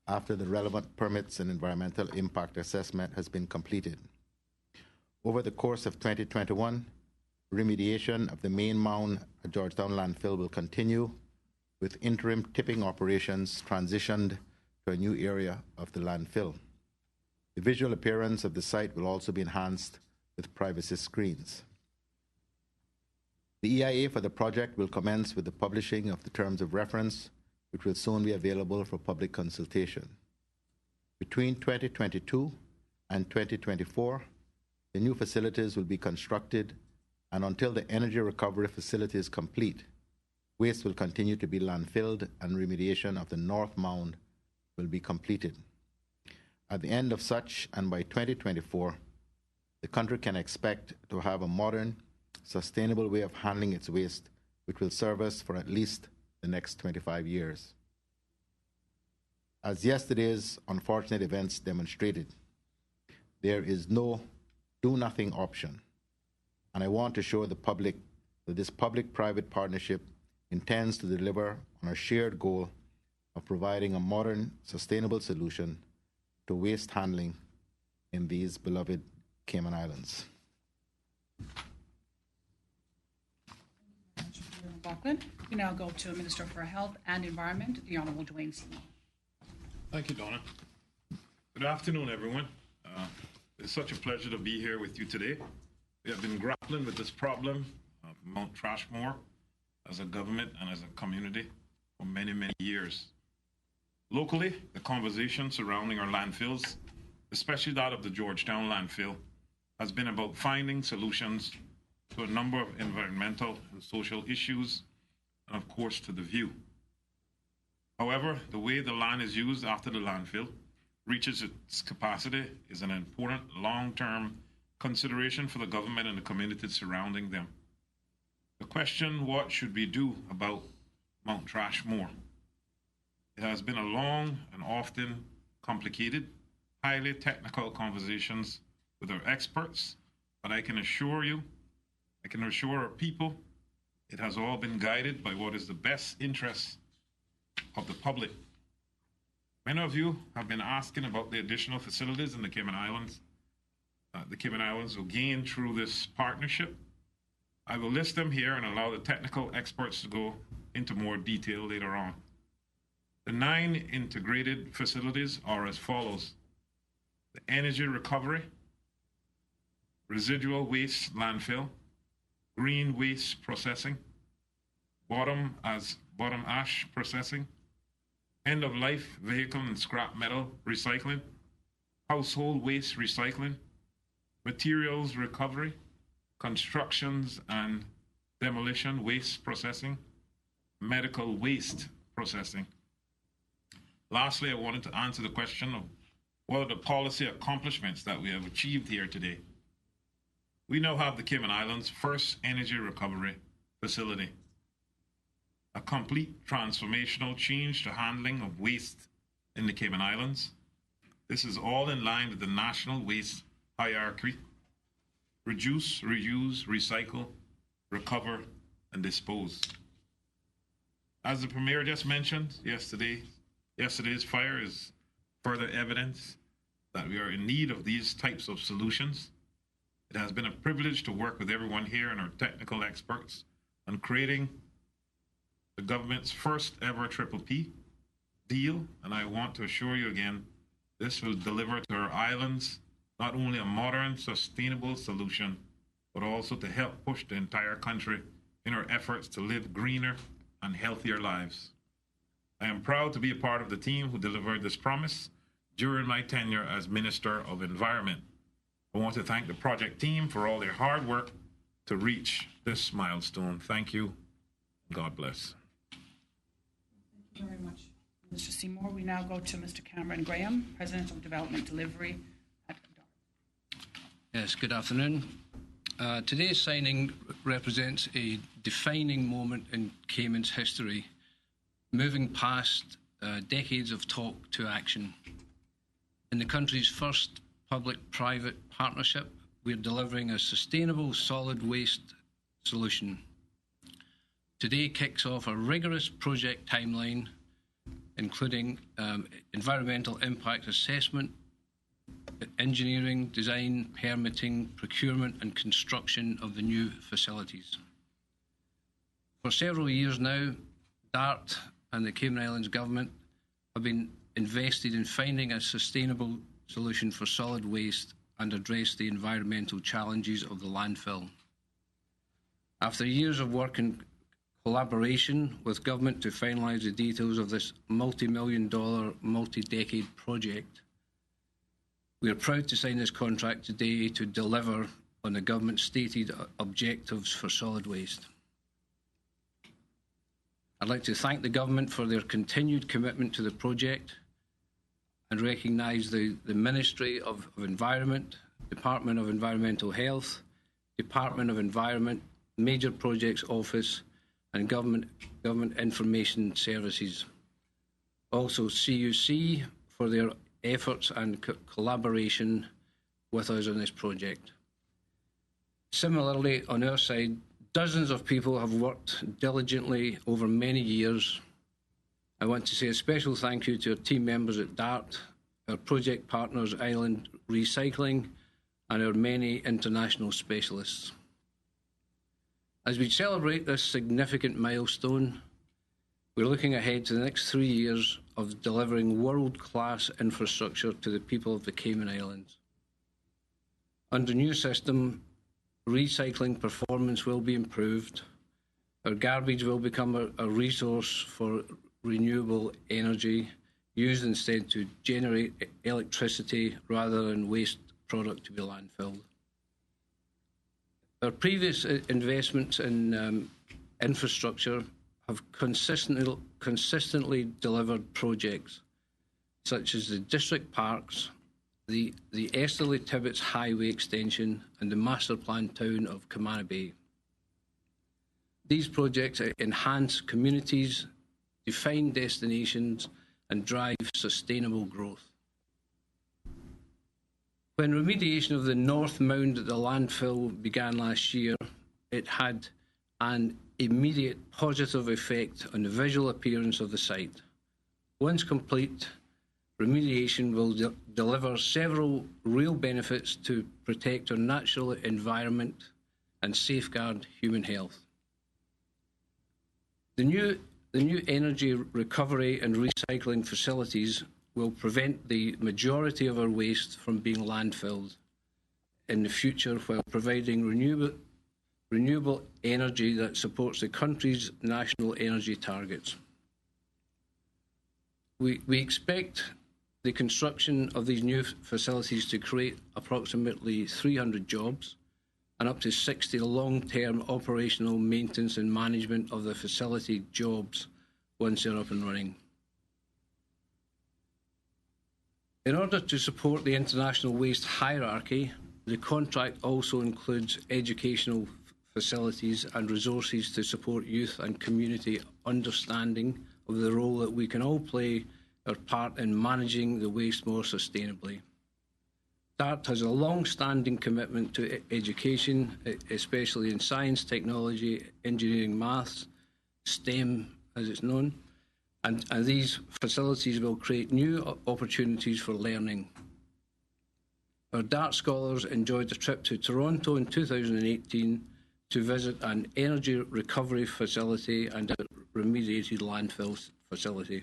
after the relevant permits and environmental impact assessment has been completed. Over the course of 2021, remediation of the main mound at Georgetown landfill will continue, with interim tipping operations transitioned to a new area of the landfill. The visual appearance of the site will also be enhanced with privacy screens. The EIA for the project will commence with the publishing of the terms of reference, which will soon be available for public consultation. Between 2022 and 2024, the new facilities will be constructed, and until the energy recovery facility is complete, waste will continue to be landfilled and remediation of the North Mound will be completed. At the end of such, and by 2024, the country can expect to have a modern, sustainable way of handling its waste, which will serve us for at least the next 25 years. As yesterday's unfortunate events demonstrated, there is no do-nothing option, and I want to show the public that this public-private partnership intends to deliver on our shared goal of providing a modern, sustainable solution to waste handling in these beloved Cayman Islands. McLaughlin. We now go to Minister for Health and Environment, the Honourable Dwayne Seymour. Thank you, Donna. Good afternoon, everyone. It's such a pleasure to be here with you today. We have been grappling with this problem of Mount Trashmore as a government and as a community for many, many years. Locally, the conversation surrounding our landfills, especially that of the Georgetown landfill, has been about finding solutions to a number of environmental and social issues, and of course to the view. However, the way the land is used after the landfill reaches its capacity is an important long-term consideration for the government and the communities surrounding them. The question, what should we do about Mount Trashmore? It has been a long and often complicated, highly technical conversations with our experts, but I can assure our people, it has all been guided by what is the best interest of the public. Many of you have been asking about the additional facilities in the Cayman Islands. The Cayman Islands will gain through this partnership. I will list them here and allow the technical experts to go into more detail later on. The 9 integrated facilities are as follows: the energy recovery, residual waste landfill, green waste processing, bottom ash processing, end-of-life vehicle and scrap metal recycling, household waste recycling, materials recovery, constructions and demolition waste processing, medical waste processing. Lastly, I wanted to answer the question of what are the policy accomplishments that we have achieved here today. We now have the Cayman Islands' first energy recovery facility, a complete transformational change to handling of waste in the Cayman Islands. This is all in line with the national waste hierarchy: reduce, reuse, recycle, recover, and dispose. As the Premier just mentioned, yesterday's fire is further evidence that we are in need of these types of solutions. It has been a privilege to work with everyone here and our technical experts on creating the government's first ever PPP deal, and I want to assure you again, this will deliver to our islands not only a modern, sustainable solution, but also to help push the entire country in our efforts to live greener and healthier lives. I am proud to be a part of the team who delivered this promise during my tenure as Minister of Environment. I want to thank the project team for all their hard work to reach this milestone. Thank you. God bless. Thank you very much, Mr. Seymour. We now go to Mr. Cameron Graham, President of Development Delivery at DART. Yes, good afternoon. Today's signing represents a defining moment in Cayman's history, moving past decades of talk to action. In the country's first public-private partnership, we're delivering a sustainable solid waste solution. Today kicks off a rigorous project timeline, including environmental impact assessment, engineering, design, permitting, procurement and construction of the new facilities. For several years now, DART and the Cayman Islands government have been invested in finding a sustainable solution for solid waste and address the environmental challenges of the landfill. After years of work in collaboration with government to finalise the details of this multi-million-dollar, multi-decade project, we are proud to sign this contract today to deliver on the government's stated objectives for solid waste. I'd like to thank the government for their continued commitment to the project and recognise the Ministry of Environment, Department of Environmental Health, Department of Environment, Major Projects Office and Government Information Services. Also CUC for their efforts and collaboration with us on this project. Similarly, on our side, dozens of people have worked diligently over many years. I want to say a special thank you to our team members at DART our project partners Island Recycling, and our many international specialists. As we celebrate this significant milestone, we're looking ahead to the next 3 years of delivering world-class infrastructure to the people of the Cayman Islands. Under new system, recycling performance will be improved. Our garbage will become a resource for renewable energy, used instead to generate electricity rather than waste product to be landfilled. Our previous investments in infrastructure have consistently delivered projects such as the district parks, the Easterly Tibbetts Highway extension, and the master planned town of Camana Bay. These projects enhance communities, define destinations, and drive sustainable growth. When remediation of the North Mound at the landfill began last year, it had an immediate positive effect on the visual appearance of the site. Once complete, remediation will deliver several real benefits to protect our natural environment and safeguard human health. The new energy recovery and recycling facilities will prevent the majority of our waste from being landfilled in the future, while providing renewable energy that supports the country's national energy targets. We expect the construction of these new facilities to create approximately 300 jobs and up to 60 long-term operational maintenance and management of the facility jobs once they're up and running. In order to support the international waste hierarchy, the contract also includes educational facilities and resources to support youth and community understanding of the role that we can all play our part in managing the waste more sustainably. DART has a long-standing commitment to education, especially in science, technology, engineering, maths, STEM as it's known, and these facilities will create new opportunities for learning. Our DART scholars enjoyed a trip to Toronto in 2018 to visit an energy recovery facility and a remediated landfill facility.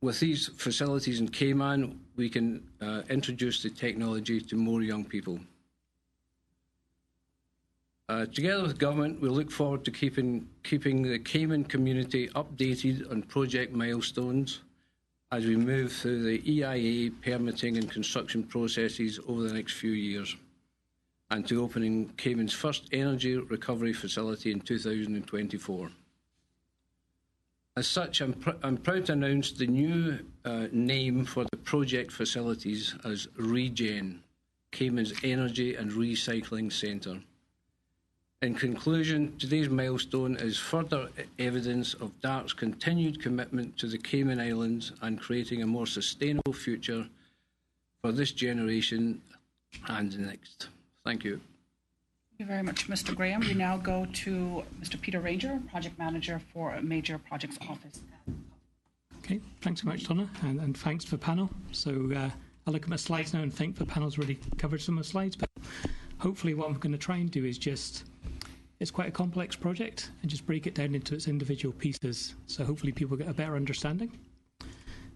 With these facilities in Cayman, we can introduce the technology to more young people. Together with government, we look forward to keeping the Cayman community updated on project milestones as we move through the EIA permitting and construction processes over the next few years, and to opening Cayman's first energy recovery facility in 2024. As such, I'm proud to announce the new name for the project facilities as REGEN, Cayman's Energy and Recycling Centre. In conclusion, today's milestone is further evidence of DART's continued commitment to the Cayman Islands and creating a more sustainable future for this generation and the next. Thank you. Thank you very much, Mr. Graham. We now go to Mr. Peter Ranger, Project Manager for Major Projects Office. Okay, thanks so much, Donna, and thanks for the panel. So I'll look at my slides now and think the panel's already covered some of the slides, but hopefully what I'm going to try and do is it's quite a complex project, and just break it down into its individual pieces, so hopefully people get a better understanding.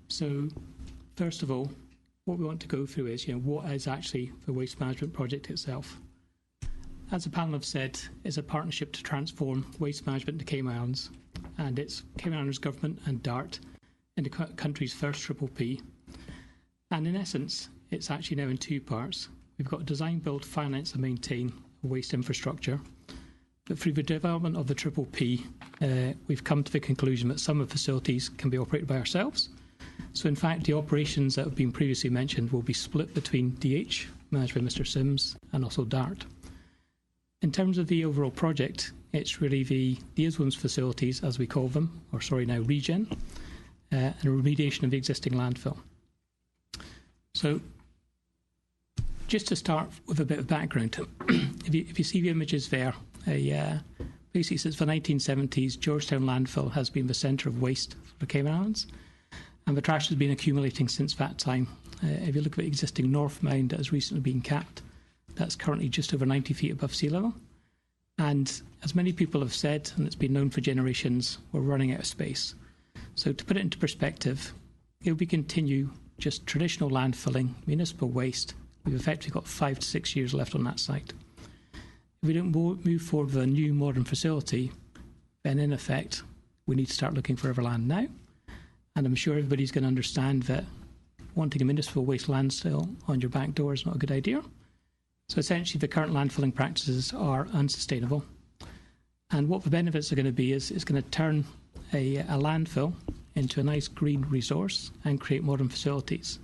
So first of all, what we want to go through is, what is actually the waste management project itself. As the panel have said, it's a partnership to transform waste management to Cayman Islands, and it's Cayman Islands Government and DART in the country's first Triple P. And in essence, it's actually now in two parts. We've got design, build, finance and maintain waste infrastructure. But through the development of the Triple P, we've come to the conclusion that some of the facilities can be operated by ourselves. So in fact, the operations that have been previously mentioned will be split between DH, managed by Mr. Sims, and also DART. In terms of the overall project, it's really the ISWM's facilities, as we call them, now REGEN, and a remediation of the existing landfill. So just to start with a bit of background, if you see the images there, basically since the 1970s, Georgetown landfill has been the centre of waste for the Cayman Islands. And the trash has been accumulating since that time. If you look at the existing North Mound that has recently been capped, that's currently just over 90 feet above sea level. And as many people have said, and it's been known for generations, we're running out of space. So to put it into perspective, if we continue just traditional landfilling, municipal waste, we've effectively got 5 to 6 years left on that site. If we don't move forward with a new modern facility, then in effect, we need to start looking for other land now. And I'm sure everybody's going to understand that wanting a municipal waste landfill on your back door is not a good idea. So essentially, the current landfilling practices are unsustainable. And what the benefits are going to be is it's going to turn a landfill into a nice green resource and create modern facilities.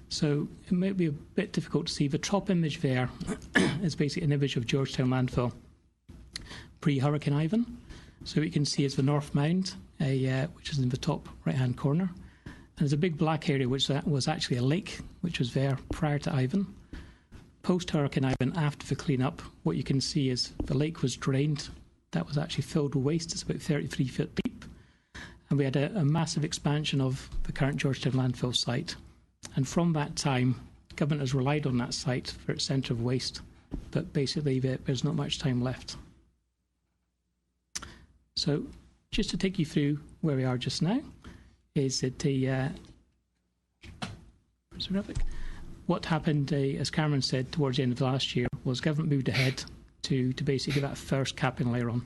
So it might be a bit difficult to see. The top image there is basically an image of Georgetown landfill pre-Hurricane Ivan. So what you can see is the North Mound, which is in the top right-hand corner. And there's a big black area which was actually a lake, which was there prior to Ivan. Post-Hurricane Ivan, after the clean-up, what you can see is the lake was drained. That was actually filled with waste. It's about 33 feet deep. And we had a massive expansion of the current Georgetown landfill site. And from that time, government has relied on that site for its centre of waste. But basically, there's not much time left. So just to take you through where we are just now, is that what happened, as Cameron said, towards the end of last year, was government moved ahead to basically get that first capping layer on.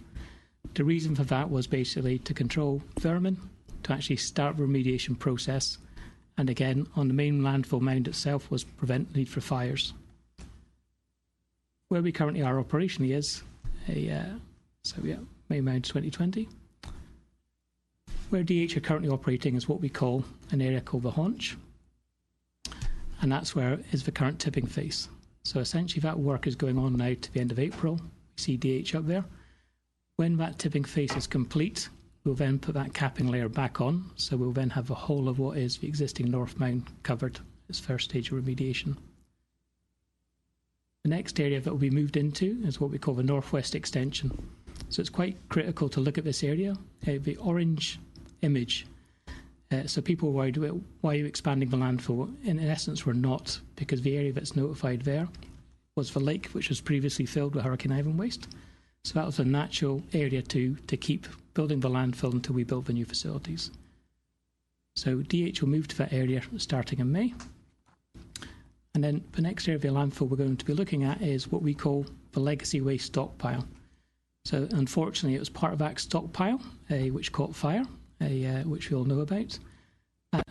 The reason for that was basically to control vermin, to actually start the remediation process, and again, on the main landfill mound itself, was prevent the need for fires. Where we currently are operationally is main mound 2020. Where DH are currently operating is what we call an area called the haunch, and that's where is the current tipping face. So essentially that work is going on now to the end of April. We see DH up there. When that tipping face is complete, we'll then put that capping layer back on, so we'll then have the whole of what is the existing North Mound covered as first stage of remediation. The next area that will be moved into is what we call the northwest extension. So it's quite critical to look at this area. The orange image, so people were worried about why are you expanding the landfill. In essence, we're not, because the area that's notified there was the lake, which was previously filled with Hurricane Ivan waste. So that was a natural area to keep building the landfill until we built the new facilities. So DH will move to that area starting in May. And then the next area of the landfill we're going to be looking at is what we call the legacy waste stockpile. So unfortunately, it was part of that stockpile, which caught fire, which we all know about.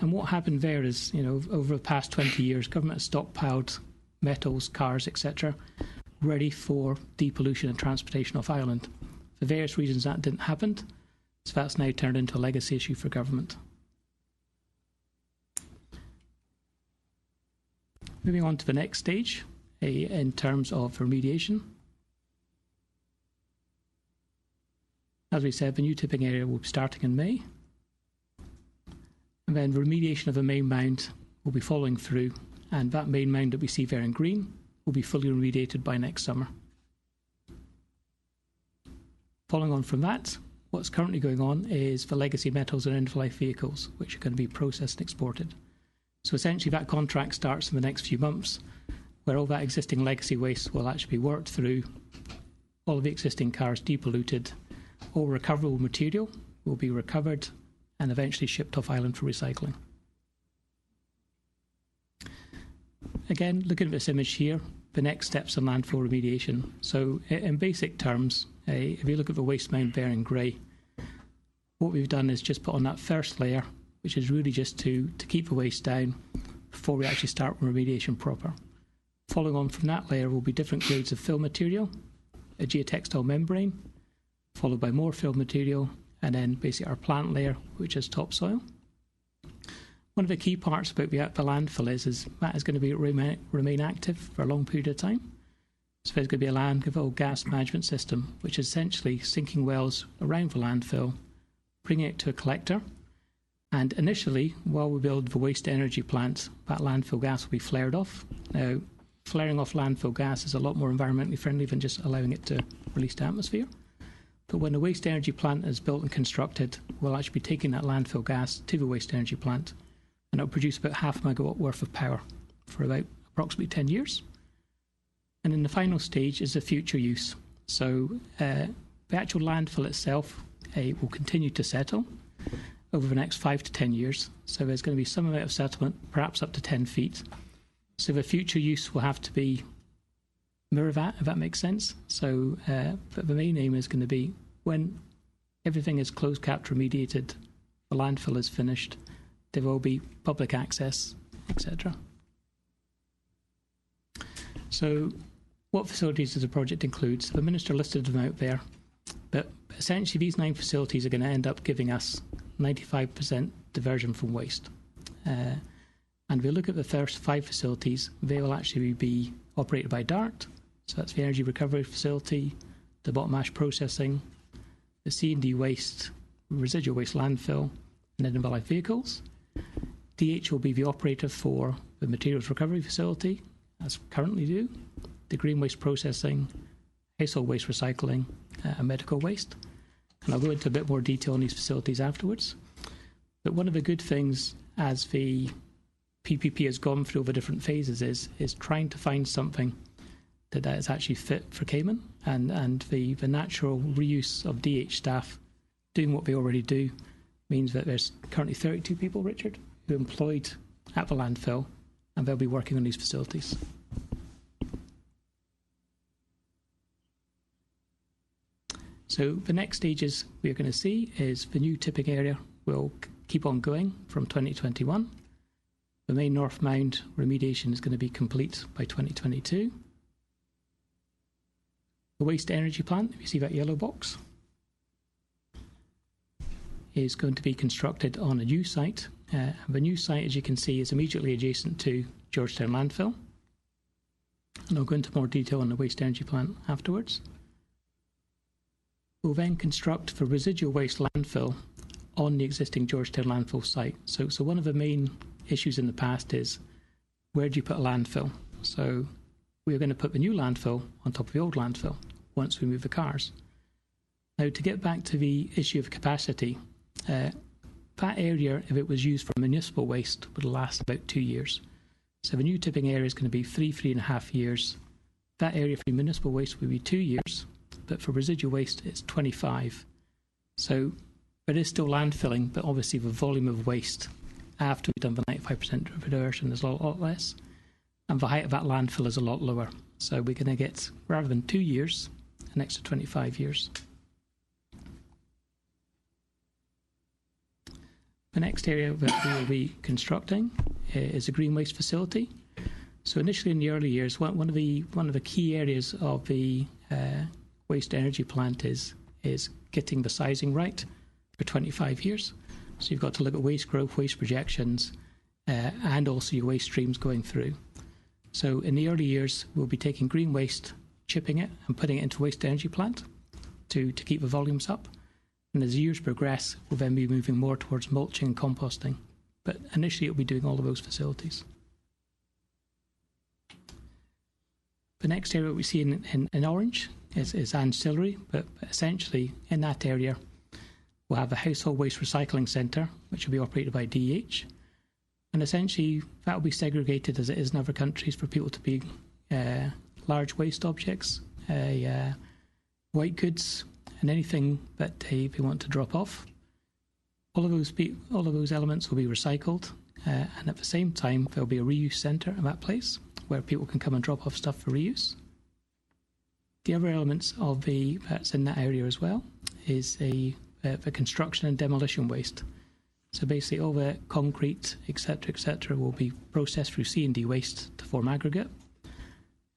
And what happened there is, over the past 20 years, government has stockpiled metals, cars, etc., ready for depollution and transportation off island. For various reasons, that didn't happen, so that's now turned into a legacy issue for government. Moving on to the next stage, in terms of remediation. As we said, the new tipping area will be starting in May. And then the remediation of the main mound will be following through, and that main mound that we see there in green will be fully remediated by next summer. Following on from that, what's currently going on is the legacy metals and end-of-life vehicles, which are going to be processed and exported. So essentially that contract starts in the next few months, where all that existing legacy waste will actually be worked through, all of the existing cars depolluted, all recoverable material will be recovered and eventually shipped off island for recycling. Again, looking at this image here, the next steps in landfill remediation. So in basic terms, if you look at the waste mound there in grey, what we've done is just put on that first layer, which is really just to keep the waste down before we actually start remediation proper. Following on from that layer will be different grades of fill material, a geotextile membrane, followed by more fill material, and then basically our plant layer, which is topsoil. One of the key parts about the landfill is that is going to remain active for a long period of time. So there's going to be a landfill gas management system, which is essentially sinking wells around the landfill, bringing it to a collector. And initially, while we build the waste energy plant, that landfill gas will be flared off. Now, flaring off landfill gas is a lot more environmentally friendly than just allowing it to release to atmosphere. But when the waste energy plant is built and constructed, we'll actually be taking that landfill gas to the waste energy plant, and it'll produce about 0.5 megawatt worth of power for about approximately 10 years. And then the final stage is the future use. So the actual landfill itself will continue to settle over the next 5 to 10 years. So there's going to be some amount of settlement, perhaps up to 10 feet. So the future use will have to be mirror that, if that makes sense. So but the main aim is going to be when everything is closed capture remediated, the landfill is finished, there will be public access, etc. So what facilities does the project include? So the Minister listed them out there, but essentially these 9 facilities are going to end up giving us 95% diversion from waste. And we look at the first 5 facilities, they will actually be operated by DART, so that's the energy recovery facility, the bottom ash processing, the C&D waste, residual waste landfill, and end-of-life life vehicles. DH will be the operator for the materials recovery facility, as we currently do, the green waste processing, household waste recycling, and medical waste. And I'll go into a bit more detail on these facilities afterwards. But one of the good things as the PPP has gone through the different phases is trying to find something that is actually fit for Cayman, and the natural reuse of DH staff doing what they already do means that there's currently 32 people, Richard, who are employed at the landfill, and they'll be working on these facilities. So the next stages we're going to see is the new tipping area will keep on going from 2021. The main North Mound remediation is going to be complete by 2022. The waste energy plant, if you see that yellow box, is going to be constructed on a new site. The new site, as you can see, is immediately adjacent to Georgetown Landfill. And I'll go into more detail on the waste energy plant afterwards. We'll then construct the residual waste landfill on the existing Georgetown Landfill site. So one of the main issues in the past is, where do you put a landfill? So we're going to put the new landfill on top of the old landfill once we move the cars. Now, to get back to the issue of capacity, that area, if it was used for municipal waste, would last about 2 years. So the new tipping area is going to be 3.5 years. That area for municipal waste will be 2 years, but for residual waste, it's 25. So there is still landfilling, but obviously the volume of waste after we've done the 95% diversion is a lot less, and the height of that landfill is a lot lower. So we're going to get, rather than 2 years, an extra 25 years. The next area that we will be constructing is a green waste facility. So initially in the early years, one of the key areas of the waste energy plant is getting the sizing right for 25 years. So you've got to look at waste growth, waste projections, and also your waste streams going through. So in the early years, we'll be taking green waste, chipping it, and putting it into waste energy plant to keep the volumes up. And as years progress, we'll then be moving more towards mulching and composting. But initially, it'll be doing all of those facilities. The next area we see in orange is ancillary, but essentially in that area, we'll have a household waste recycling centre, which will be operated by DH. And essentially, that will be segregated as it is in other countries for people to be large waste objects, white goods, and anything that they want to drop off. All of those elements will be recycled, and at the same time, there'll be a reuse centre in that place where people can come and drop off stuff for reuse. The other elements of that's in that area as well is the construction and demolition waste. So basically all the concrete, etc., will be processed through C&D waste to form aggregate.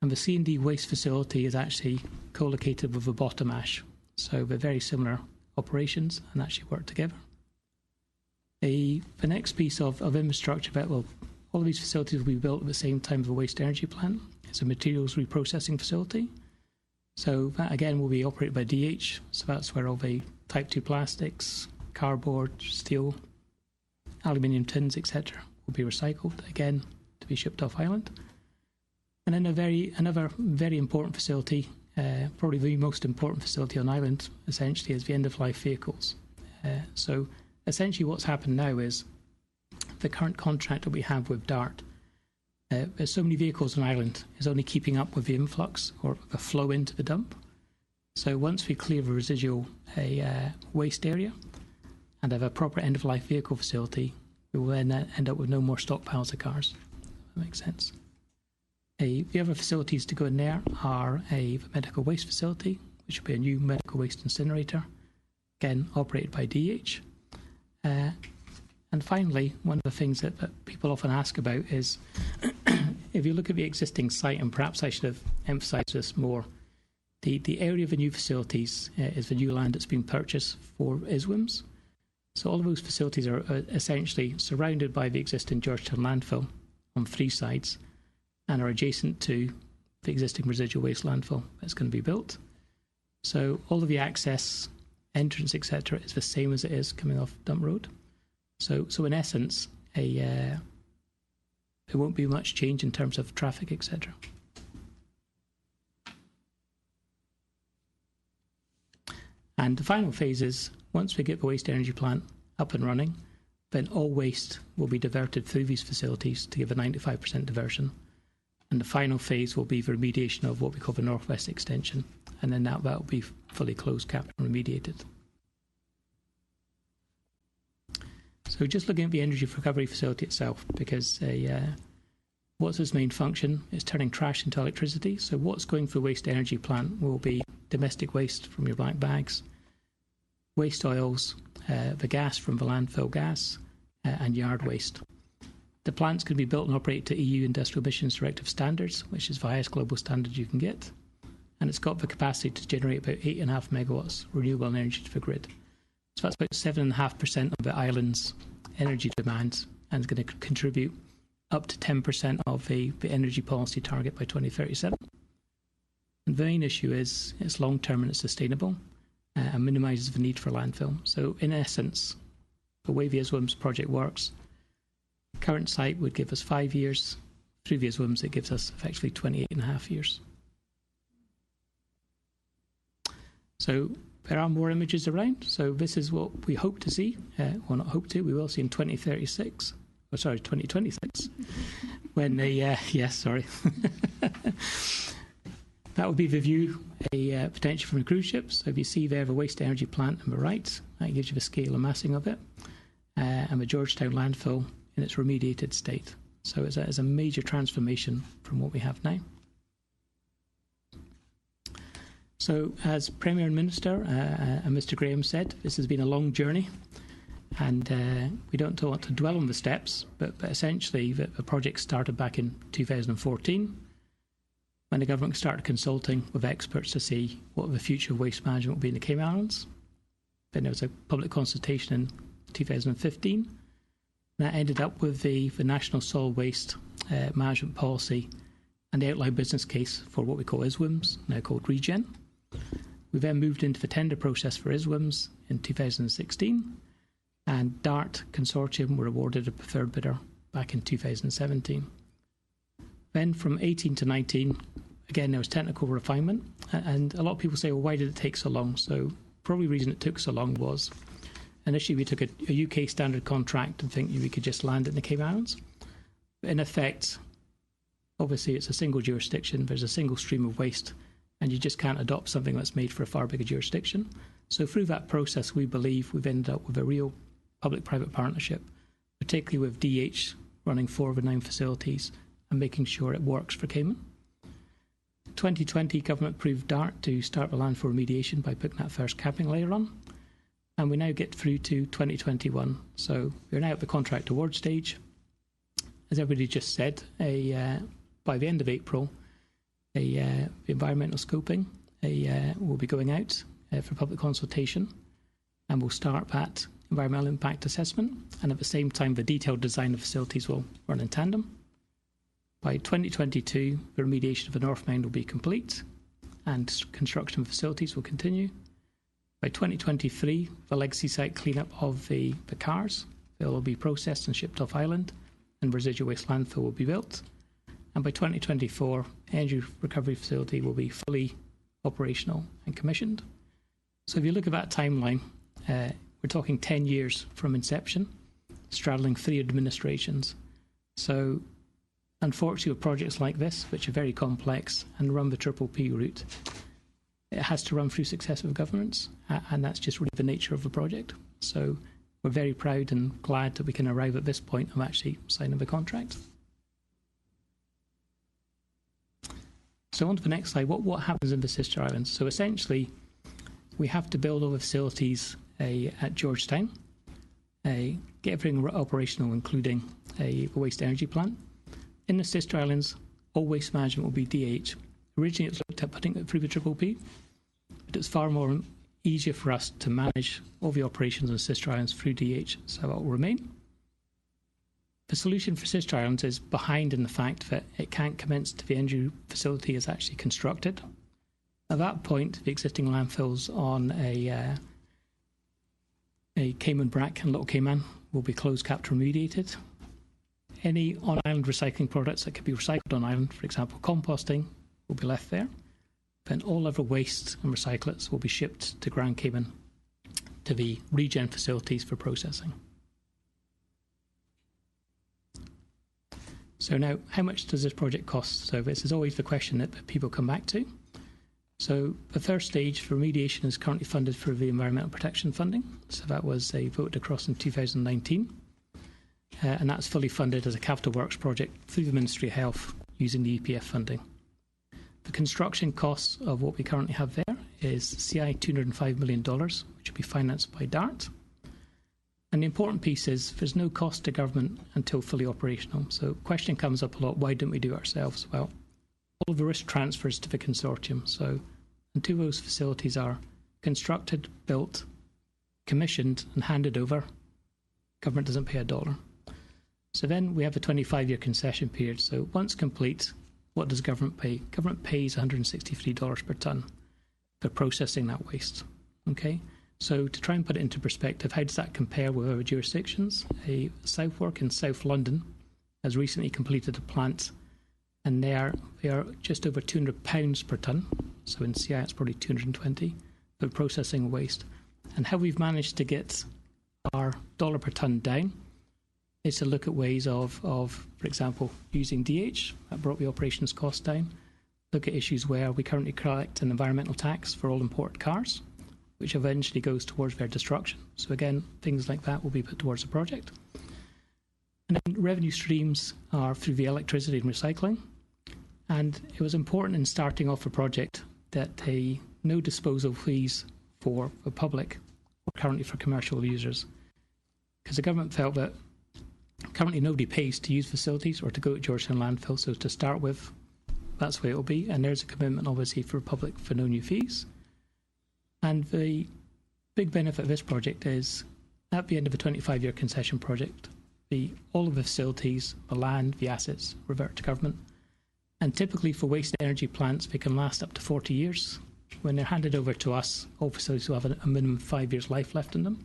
And the C&D waste facility is actually co-located with the bottom ash. So they're very similar operations and actually work together. The next piece of infrastructure, all of these facilities will be built at the same time as the waste energy plant. It's a materials reprocessing facility. So that again will be operated by DH. So that's where all the type 2 plastics, cardboard, steel, aluminium tins, etc. will be recycled, again, to be shipped off island. And then another very important facility, probably the most important facility on island, essentially, is the end-of-life vehicles. So essentially what's happened now is the current contract that we have with DART, there's so many vehicles on Ireland, is only keeping up with the influx or the flow into the dump. So once we clear the residual waste area and have a proper end-of-life vehicle facility, we will then end up with no more stockpiles of cars. That makes sense. The other facilities to go in there are a medical waste facility, which will be a new medical waste incinerator, again operated by DH. And finally, one of the things that people often ask about is, if you look at the existing site, and perhaps I should have emphasised this more, the area of the new facilities is the new land that's been purchased for ISWIMS. So all of those facilities are essentially surrounded by the existing Georgetown landfill on 3 sides and are adjacent to the existing residual waste landfill that's going to be built. So all of the access, entrance, etc. is the same as it is coming off Dump Road. So in essence, there won't be much change in terms of traffic, etc. And the final phase is, once we get the waste energy plant up and running, then all waste will be diverted through these facilities to give a 95% diversion. And the final phase will be the remediation of what we call the Northwest Extension. And then that will be fully closed, capped and remediated. So just looking at the energy recovery facility itself, because what's its main function is turning trash into electricity. So what's going through waste energy plant will be domestic waste from your black bags, waste oils, the gas from the landfill gas, and yard waste. The plant's going to be built and operated to EU Industrial Emissions Directive standards, which is the highest global standard you can get. And it's got the capacity to generate about 8.5 megawatts renewable energy to the grid. So that's about 7.5% of the island's energy demand, and it's going to contribute up to 10% of the energy policy target by 2037. And the main issue is it's long-term and it's sustainable and minimises the need for landfill. So in essence, the way the ISWIMS project works, the current site would give us 5 years. Through the ISWIMS, it gives us effectively 28.5 years. So there are more images around. So this is what we hope to see. Well, not hope to, we will see in 2036. Oh, sorry, 2026. When yes, sorry. That would be the view, a potential from the cruise ships. So if you see there the waste energy plant on the right, that gives you the scale and massing of it. And the Georgetown landfill in its remediated state. So it's a major transformation from what we have now. So as Premier and Minister and Mr Graham said, this has been a long journey, and we don't want to dwell on the steps, but essentially the project started back in 2014 when the government started consulting with experts to see what the future of waste management would be in the Cayman Islands. Then there was a public consultation in 2015. That ended up with the National Solid Waste Management Policy and the outline business case for what we call ISWIMS, now called ReGen. We then moved into the tender process for ISWIMS in 2016, and DART Consortium were awarded a preferred bidder back in 2017. Then from 18 to 19, again, there was technical refinement, and a lot of people say, well, why did it take so long? So probably the reason it took so long was initially we took a UK standard contract and think we could just land it in the Cayman Islands. But in effect, obviously it's a single jurisdiction, there's a single stream of waste, and you just can't adopt something that's made for a far bigger jurisdiction. So through that process, we believe we've ended up with a real public-private partnership, particularly with DH running 4 of the 9 facilities and making sure it works for Cayman. 2020, government approved DART to start the landfill remediation by putting that first capping layer on. And we now get through to 2021. So we're now at the contract award stage. As everybody just said, by the end of April, the environmental scoping will be going out for public consultation, and we'll start that environmental impact assessment, and at the same time the detailed design of facilities will run in tandem. By 2022, the remediation of the North Mound will be complete and construction of facilities will continue. By 2023, the legacy site cleanup of the cars will be processed and shipped off island, and residual waste landfill will be built. And by 2024, energy recovery facility will be fully operational and commissioned. So if you look at that timeline, we're talking 10 years from inception straddling 3 administrations. So unfortunately, with projects like this, which are very complex and run the Triple P route, it has to run through successive governments, and that's just really the nature of the project. So we're very proud and glad that we can arrive at this point of actually signing the contract. So on to the next slide. What happens in the sister islands? So essentially, we have to build all the facilities at Georgetown, get everything operational, including a waste energy plant. In the sister islands, all waste management will be DH. Originally, it was looked at putting it through the Triple P, but it's far more easier for us to manage all the operations on sister islands through DH, so that will remain. The solution for sister islands is behind in the fact that it can't commence till the energy facility is actually constructed. At that point, the existing landfills on a Cayman Brac and Little Cayman will be closed, capped, remediated. Any on-island recycling products that could be recycled on island, for example composting, will be left there. Then all other waste and recyclates will be shipped to Grand Cayman to the regen facilities for processing. So now, how much does this project cost? So this is always the question that people come back to. So the first stage for remediation is currently funded through the Environmental Protection Funding. So that was voted across in 2019. And that's fully funded as a capital works project through the Ministry of Health using the EPF funding. The construction costs of what we currently have there is CI $205 million, which will be financed by DART. And the important piece is there's no cost to government until fully operational. So the question comes up a lot, why don't we do it ourselves? Well, all of the risk transfers to the consortium. So until those facilities are constructed, built, commissioned and handed over, government doesn't pay a dollar. So then we have a 25-year concession period. So once complete, what does government pay? Government pays $163 per tonne for processing that waste. Okay, so to try and put it into perspective, how does that compare with other jurisdictions? Southwark in South London has recently completed a plant, and they are just over £200 per tonne. So in CI it's probably 220 for processing waste. And how we've managed to get our dollar per tonne down is to look at ways of, for example, using DH, that brought the operations cost down. Look at issues where we currently collect an environmental tax for all imported cars, which eventually goes towards their destruction. So again, things like that will be put towards the project. And then revenue streams are through the electricity and recycling. And it was important in starting off a project that no disposal fees for the public or currently for commercial users. Because the government felt that currently nobody pays to use facilities or to go to Georgetown landfill, so to start with, that's the way it will be. And there's a commitment obviously for the public for no new fees. And the big benefit of this project is at the end of a 25-year concession project, all of the facilities, the land, the assets revert to government. And typically for waste energy plants, they can last up to 40 years. When they're handed over to us, all facilities will have a minimum of 5 years life left in them.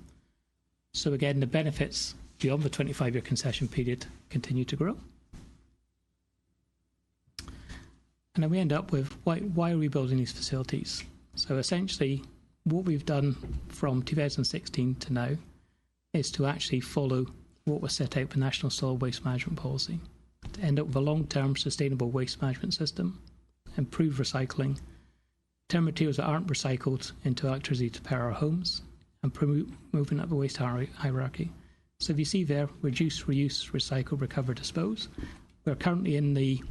So again, the benefits beyond the 25-year concession period continue to grow. And then we end up with why are we building these facilities? So essentially, what we've done from 2016 to now is to actually follow what was set out for National Solid Waste Management Policy, to end up with a long-term sustainable waste management system, improve recycling, turn materials that aren't recycled into electricity to power our homes, and promote moving up the waste hierarchy. So if you see there, reduce, reuse, recycle, recover, dispose. We're currently in the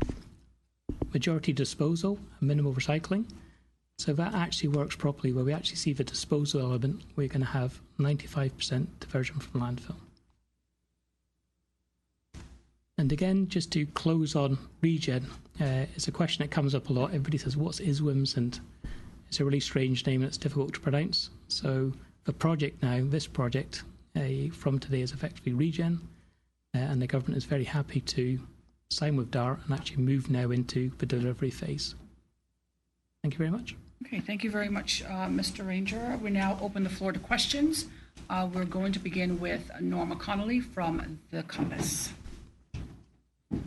majority disposal and minimal recycling. So if that actually works properly, where we actually see the disposal element, we're going to have 95% diversion from landfill. And again, just to close on regen, it's a question that comes up a lot. Everybody says, what's ISWIMS? And it's a really strange name and it's difficult to pronounce. So the project now, this project, from today is effectively regen, and the government is very happy to sign with DART and actually move now into the delivery phase. Thank you very much. Okay, thank you very much, Mr. Ranger. We now open the floor to questions. We're going to begin with Norma Connolly from the Compass. Good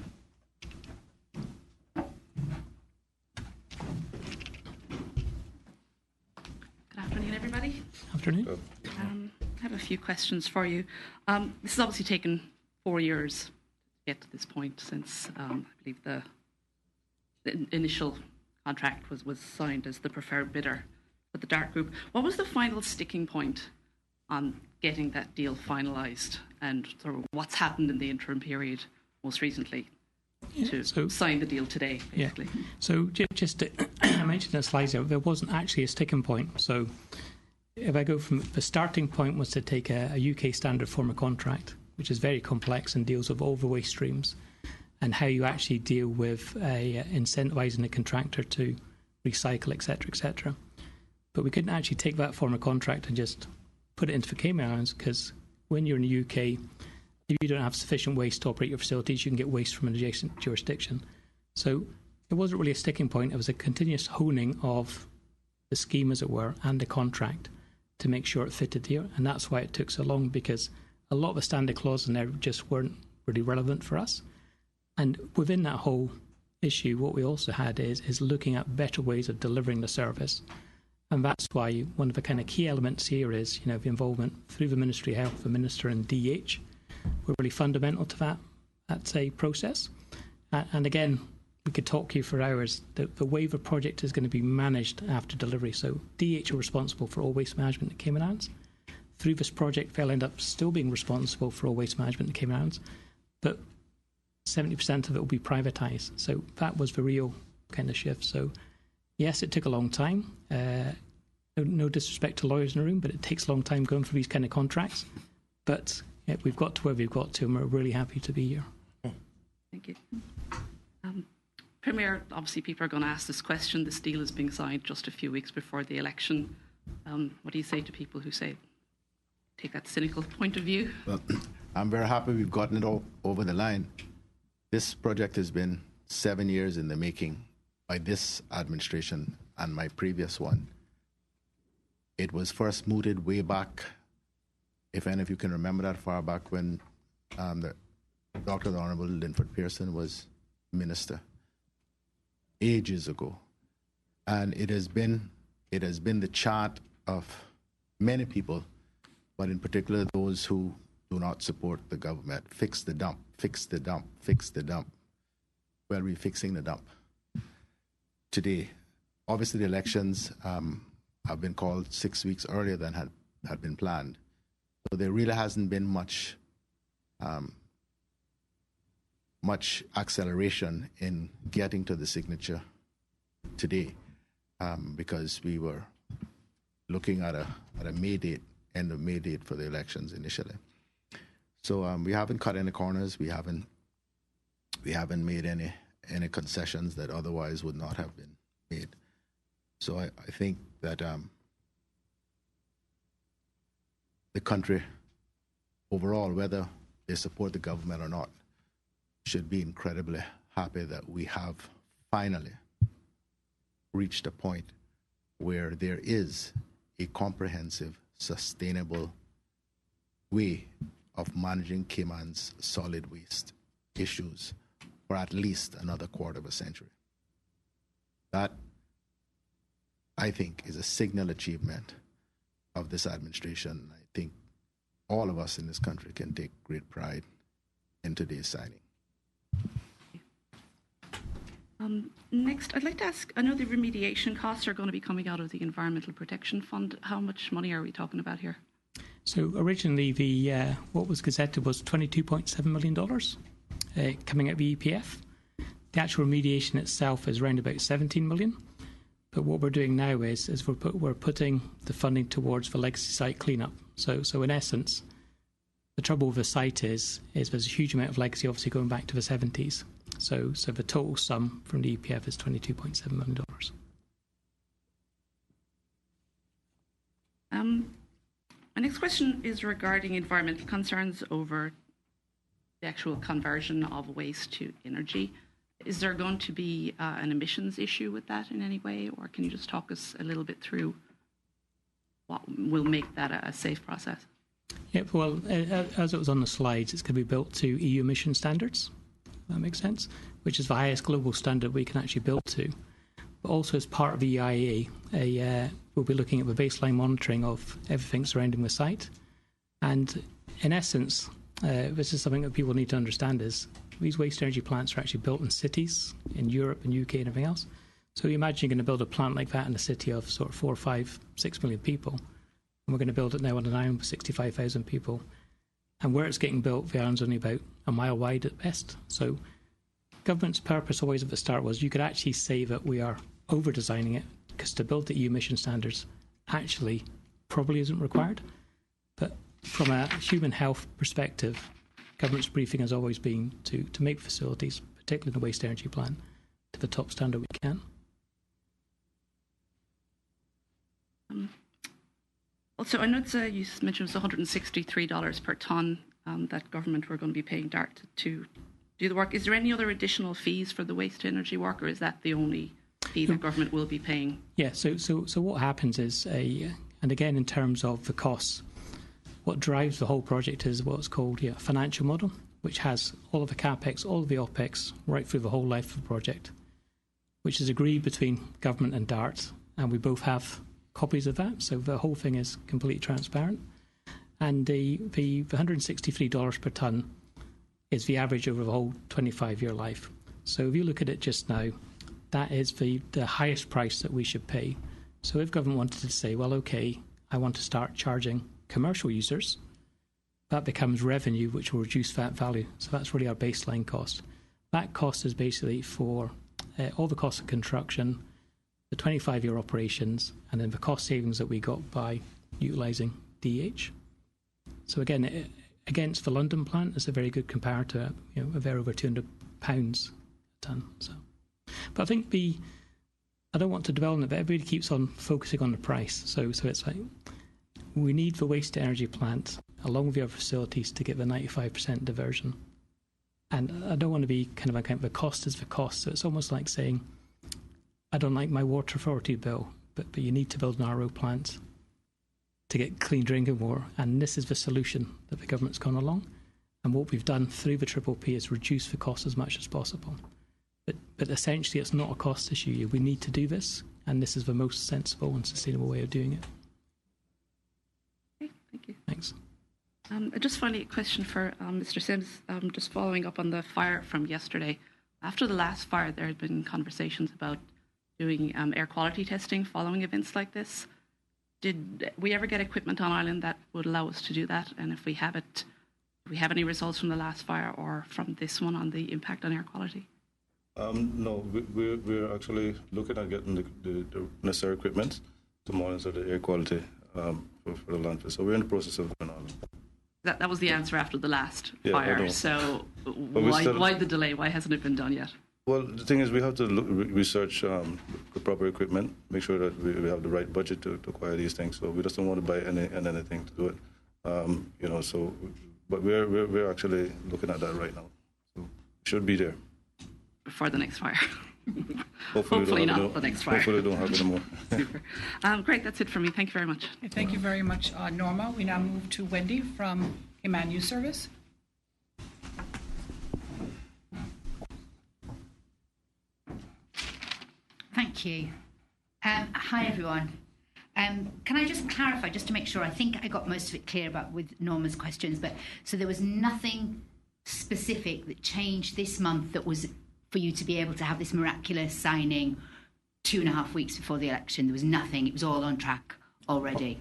afternoon, everybody. Afternoon. I have a few questions for you. This has obviously taken 4 years to get to this point since I believe the initial contract was signed as the preferred bidder for the Dart Group. What was the final sticking point on getting that deal finalised, and sort of what's happened in the interim period most recently to sign the deal today, basically? Yeah. So just to I mentioned in the slides there wasn't actually a sticking point. So if I go from the starting point was to take a UK standard form of contract, which is very complex and deals with all the waste streams, and how you actually deal with incentivising the contractor to recycle, etc., etc. But we couldn't actually take that form of contract and just put it into the Cayman Islands, because when you're in the UK, if you don't have sufficient waste to operate your facilities, you can get waste from an adjacent jurisdiction. So it wasn't really a sticking point. It was a continuous honing of the scheme, as it were, and the contract to make sure it fitted here. And that's why it took so long, because a lot of the standard clauses in there just weren't really relevant for us. And within that whole issue, what we also had is looking at better ways of delivering the service. And that's why one of the kind of key elements here is, the involvement through the Ministry of Health, the Minister, and DH were really fundamental to that. That's a process. And again, we could talk to you for hours. The way the project is going to be managed after delivery. So DH are responsible for all waste management in the Cayman Islands. Through this project, they'll end up still being responsible for all waste management in the Cayman Islands, but 70% of it will be privatised. So that was the real kind of shift. So yes, it took a long time. No disrespect to lawyers in the room, but it takes a long time going through these kind of contracts. But we've got to where we've got to, and we're really happy to be here. Thank you. Premier, obviously people are going to ask this question. This deal is being signed just a few weeks before the election. What do you say to people who take that cynical point of view? Well, I'm very happy we've gotten it all over the line. This project has been 7 years in the making by this administration and my previous one. It was first mooted way back, if any of you can remember that far back, when the Honourable Linford Pearson was minister, ages ago. And it has been the chart of many people, but in particular those who do not support the government. Fix the dump, fix the dump, fix the dump. Well, we're fixing the dump today. Obviously, the elections have been called 6 weeks earlier than had been planned. So there really hasn't been much acceleration in getting to the signature today, because we were looking at a May date, end of May date for the elections initially. So we haven't cut any corners. We haven't made any concessions that otherwise would not have been made. So I think that the country overall, whether they support the government or not, should be incredibly happy that we have finally reached a point where there is a comprehensive, sustainable way of managing Cayman's solid waste issues for at least another quarter of a century. That, I think, is a signal achievement of this administration. I think all of us in this country can take great pride in today's signing. Next, I'd like to ask, I know the remediation costs are going to be coming out of the Environmental Protection Fund. How much money are we talking about here? So originally, what was gazetted was $22.7 million coming out of the EPF. The actual remediation itself is around about $17 million. But what we're doing now is we're putting the funding towards the legacy site cleanup. So in essence, the trouble with the site is there's a huge amount of legacy, obviously going back to the 70s. So the total sum from the EPF is $22.7 million. My next question is regarding environmental concerns over the actual conversion of waste to energy. Is there going to be an emissions issue with that in any way, or can you just talk us a little bit through what will make that a safe process? Yeah, well, as it was on the slides, it's going to be built to EU emission standards. That makes sense, which is the highest global standard we can actually build to. But also as part of the EIA, we'll be looking at the baseline monitoring of everything surrounding the site. And in essence, this is something that people need to understand, is these waste energy plants are actually built in cities in Europe and UK and everything else. So you imagine you're going to build a plant like that in a city of sort of 4, 5, 6 million people. And we're going to build it now on an island with 65,000 people. And where it's getting built, the island's only about a mile wide at best. So government's purpose always at the start was you could actually say that we are over-designing it, because to build the EU emission standards actually probably isn't required. But from a human health perspective, government's briefing has always been to make facilities, particularly the waste energy plant, to the top standard we can. Also, I know you mentioned it was $163 per tonne that government were going to be paying DART to do the work. Is there any other additional fees for the waste energy work, or is that the only fee that government will be paying? Yeah, so what happens is, and again in terms of the costs, what drives the whole project is what's called a financial model, which has all of the CapEx, all of the OpEx, right through the whole life of the project, which is agreed between government and DART, and we both have copies of that, so the whole thing is completely transparent. And the $163 per tonne is the average over the whole 25-year life. So if you look at it just now, that is the highest price that we should pay. So if government wanted to say, well, okay, I want to start charging commercial users, that becomes revenue, which will reduce that value. So that's really our baseline cost. That cost is basically for all the costs of construction, the 25-year operations, and then the cost savings that we got by utilising DH. So again, against the London plant, it's a very good comparator. They're over £200 a tonne. So, but I think I don't want to dwell on it, but everybody keeps on focusing on the price. So it's like we need the waste energy plant along with the other facilities to get the 95% diversion. And I don't want to be kind of the cost is the cost. So it's almost like saying, I don't like my water authority bill, but you need to build an RO plant to get clean drinking water, and this is the solution that the government's gone along. And what we've done through the Triple P is reduce the cost as much as possible. But essentially, it's not a cost issue. We need to do this, and this is the most sensible and sustainable way of doing it. Okay, thank you. Thanks. Just finally, a question for Mr. Sims. Just following up on the fire from yesterday. After the last fire, there had been conversations about doing air quality testing following events like this. Did we ever get equipment on island that would allow us to do that? And if we have it, do we have any results from the last fire or from this one on the impact on air quality? No, we're actually looking at getting the necessary equipment to monitor the air quality for the landfill. So we're in the process of doing all of that. That was the answer after the last fire. So why the delay? Why hasn't it been done yet? Well, the thing is, we have to research the proper equipment, make sure that we have the right budget to acquire these things. So we just don't want to buy anything to do it. But we're actually looking at that right now. So it should be there. Before the next fire. Hopefully not the next fire. Hopefully don't have anymore. Super. Great, that's it for me. Thank you very much. Thank you very much, Norma. We now move to Wendy from Cayman News Service. Thank you. Hi, everyone. Can I just clarify, just to make sure, I think I got most of it clear about with Norma's questions, but so there was nothing specific that changed this month that was for you to be able to have this miraculous signing 2.5 weeks before the election? There was nothing. It was all on track already.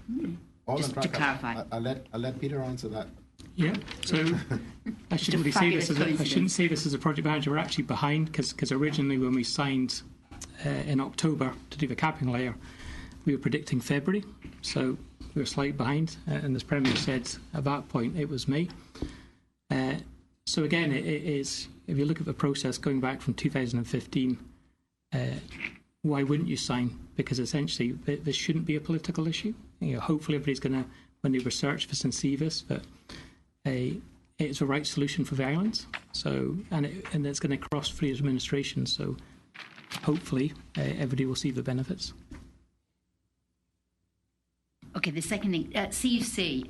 Just to clarify. I'll let Peter answer that. Yeah, so I shouldn't really say this as a project manager. We're actually behind because originally when we signed in October to do the capping layer, we were predicting February, so we were slightly behind. And as Premier said, at that point it was May. So again, it is, if you look at the process going back from 2015, why wouldn't you sign? Because essentially this shouldn't be a political issue. Hopefully everybody's going to, when they research this and see this, that it's the right solution for the islands. So and it's going to cross 3 administrations. So hopefully everybody will see the benefits. Okay, the second thing, CUC,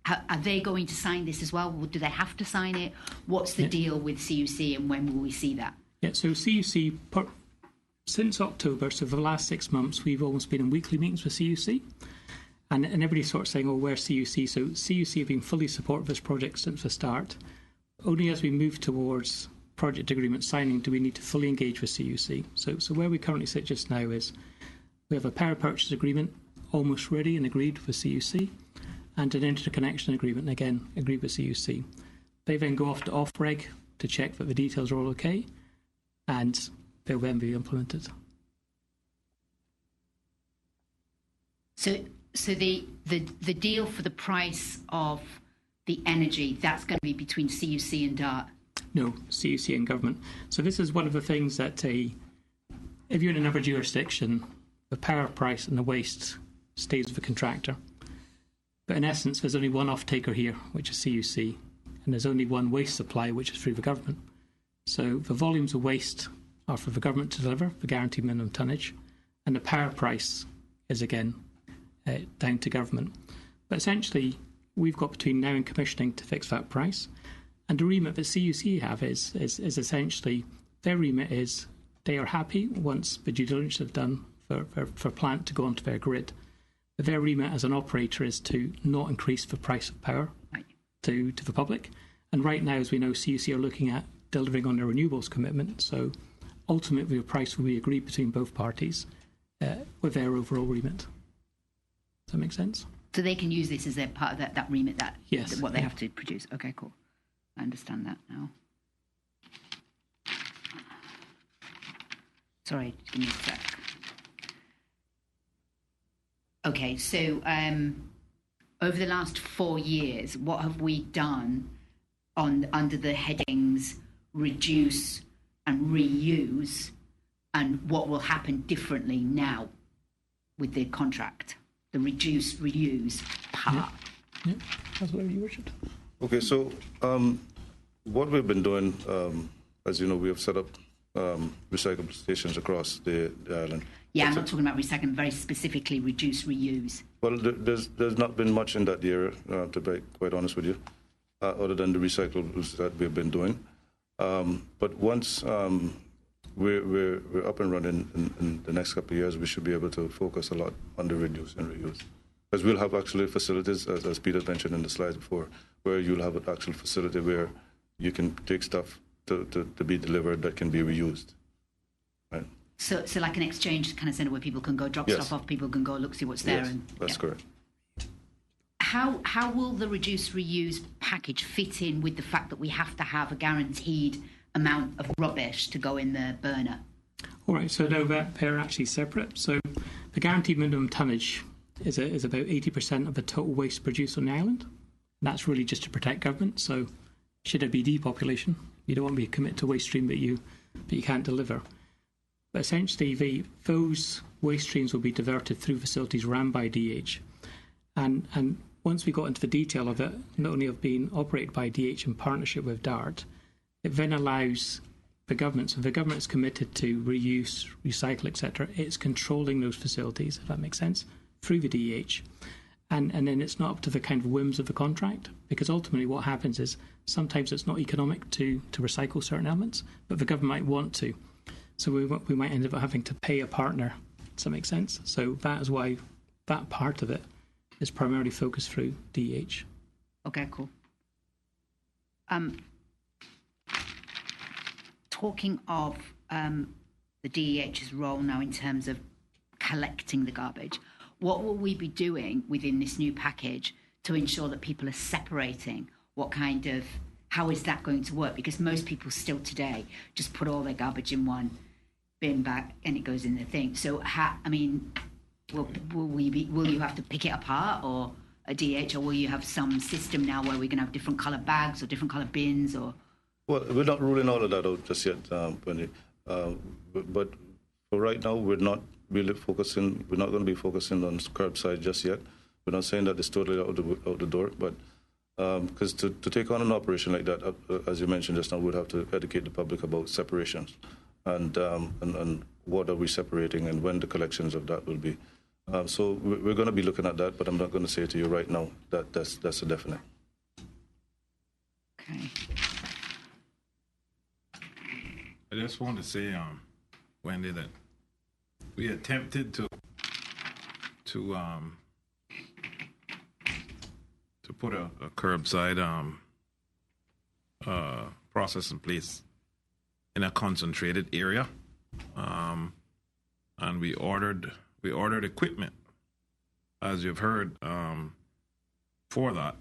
are they going to sign this as well? Do they have to sign it? What's the deal with CUC and when will we see that? Yeah, so CUC, since October, so for the last 6 months, we've almost been in weekly meetings with CUC. And everybody's sort of saying, oh, where's CUC? So CUC have been fully supportive of this project since the start. Only as we move towards project agreement signing do we need to fully engage with CUC. So where we currently sit just now is we have a power purchase agreement almost ready and agreed with CUC, and an interconnection agreement, again, agreed with CUC. They then go off to Ofreg to check that the details are all okay, and they'll then be implemented. So the deal for the price of the energy, that's going to be between CUC and DART? No, CUC and government. So this is one of the things that if you're in another jurisdiction, the power price and the waste stays with the contractor. But in essence, there's only one off-taker here, which is CUC, and there's only one waste supply, which is through the government. So the volumes of waste are for the government to deliver, the guaranteed minimum tonnage, and the power price is, again, down to government. But essentially, we've got between now and commissioning to fix that price. And the remit that CUC have is essentially, their remit is they are happy once the due diligence is done for plant to go onto their grid. But their remit as an operator is to not increase the price of power to the public. And right now, as we know, CUC are looking at delivering on their renewables commitment. So ultimately, the price will be agreed between both parties with their overall remit. Does that make sense? So they can use this as their part of that remit, yes, what they have to produce. Okay, cool. I understand that now. Sorry, just give me a sec. Okay, so over the last 4 years, what have we done under the headings reduce and reuse, and what will happen differently now with the contract? The reduce, reuse part. Yeah, that's what you, Richard. Okay, so what we've been doing, as you know, we have set up recyclable stations across the island. Yeah, I'm not talking about recycling, very specifically reduce, reuse. Well, there's not been much in that area, to be quite honest with you, other than the recyclables that we've been doing. But once we're up and running in the next couple of years, we should be able to focus a lot on the reduce and reuse. Because we'll have actually facilities, as Peter mentioned in the slides before, where you'll have an actual facility where you can take stuff to be delivered that can be reused. Right? So like an exchange kind of centre where people can go drop stuff off, people can go look, see what's there. Yes, and that's correct. How will the reduce, reuse package fit in with the fact that we have to have a guaranteed amount of rubbish to go in the burner? All right, so no, they're actually separate. So the guaranteed minimum tonnage is about 80% of the total waste produced on the island. And that's really just to protect government. So should there be depopulation, you don't want to be committed to a waste stream that you can't deliver. But essentially, those waste streams will be diverted through facilities run by DH. And once we got into the detail of it, not only of being operated by DH in partnership with DART, it then allows the government, so if the government is committed to reuse, recycle, etc., it's controlling those facilities, if that makes sense, through the DH. And then it's not up to the kind of whims of the contract, because ultimately what happens is sometimes it's not economic to recycle certain elements, but the government might want to. So we might end up having to pay a partner. Does that make sense? So that is why that part of it is primarily focused through DH. Okay, cool. Talking of the DEH's role now in terms of collecting the garbage, what will we be doing within this new package to ensure that people are separating? How is that going to work? Because most people still today just put all their garbage in one bin bag and it goes in the thing. So, will you have to pick it apart, or a DH, or will you have some system now where we're going to have different colour bags or different colour bins? Or well, we're not ruling all of that out just yet, Wendy. But for right now, we're not really focusing. We're not going to be focusing on curbside just yet. We're not saying that it's totally out the door, but because to take on an operation like that, as you mentioned just now, we'd have to educate the public about separations and what are we separating and when the collections of that will be. So we're going to be looking at that, but I'm not going to say to you right now that that's a definite. Okay. I just want to say, Wendy, that we attempted to put a curbside process in place in a concentrated area, and we ordered equipment, as you've heard, for that.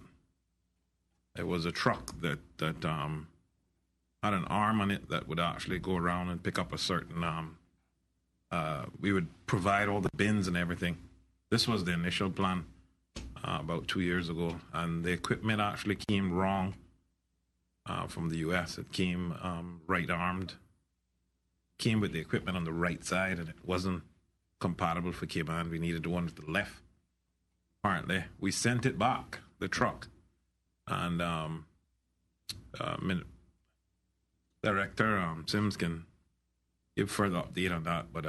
It was a truck that had an arm on it that would actually go around and pick up a certain. We would provide all the bins and everything. This was the initial plan about 2 years ago, and the equipment actually came wrong from the U.S. It came right armed. Came with the equipment on the right side, and it wasn't compatible for Cayman. We needed the one with the left. Apparently, we sent it back, the truck, and Director Sims can give further update on that. But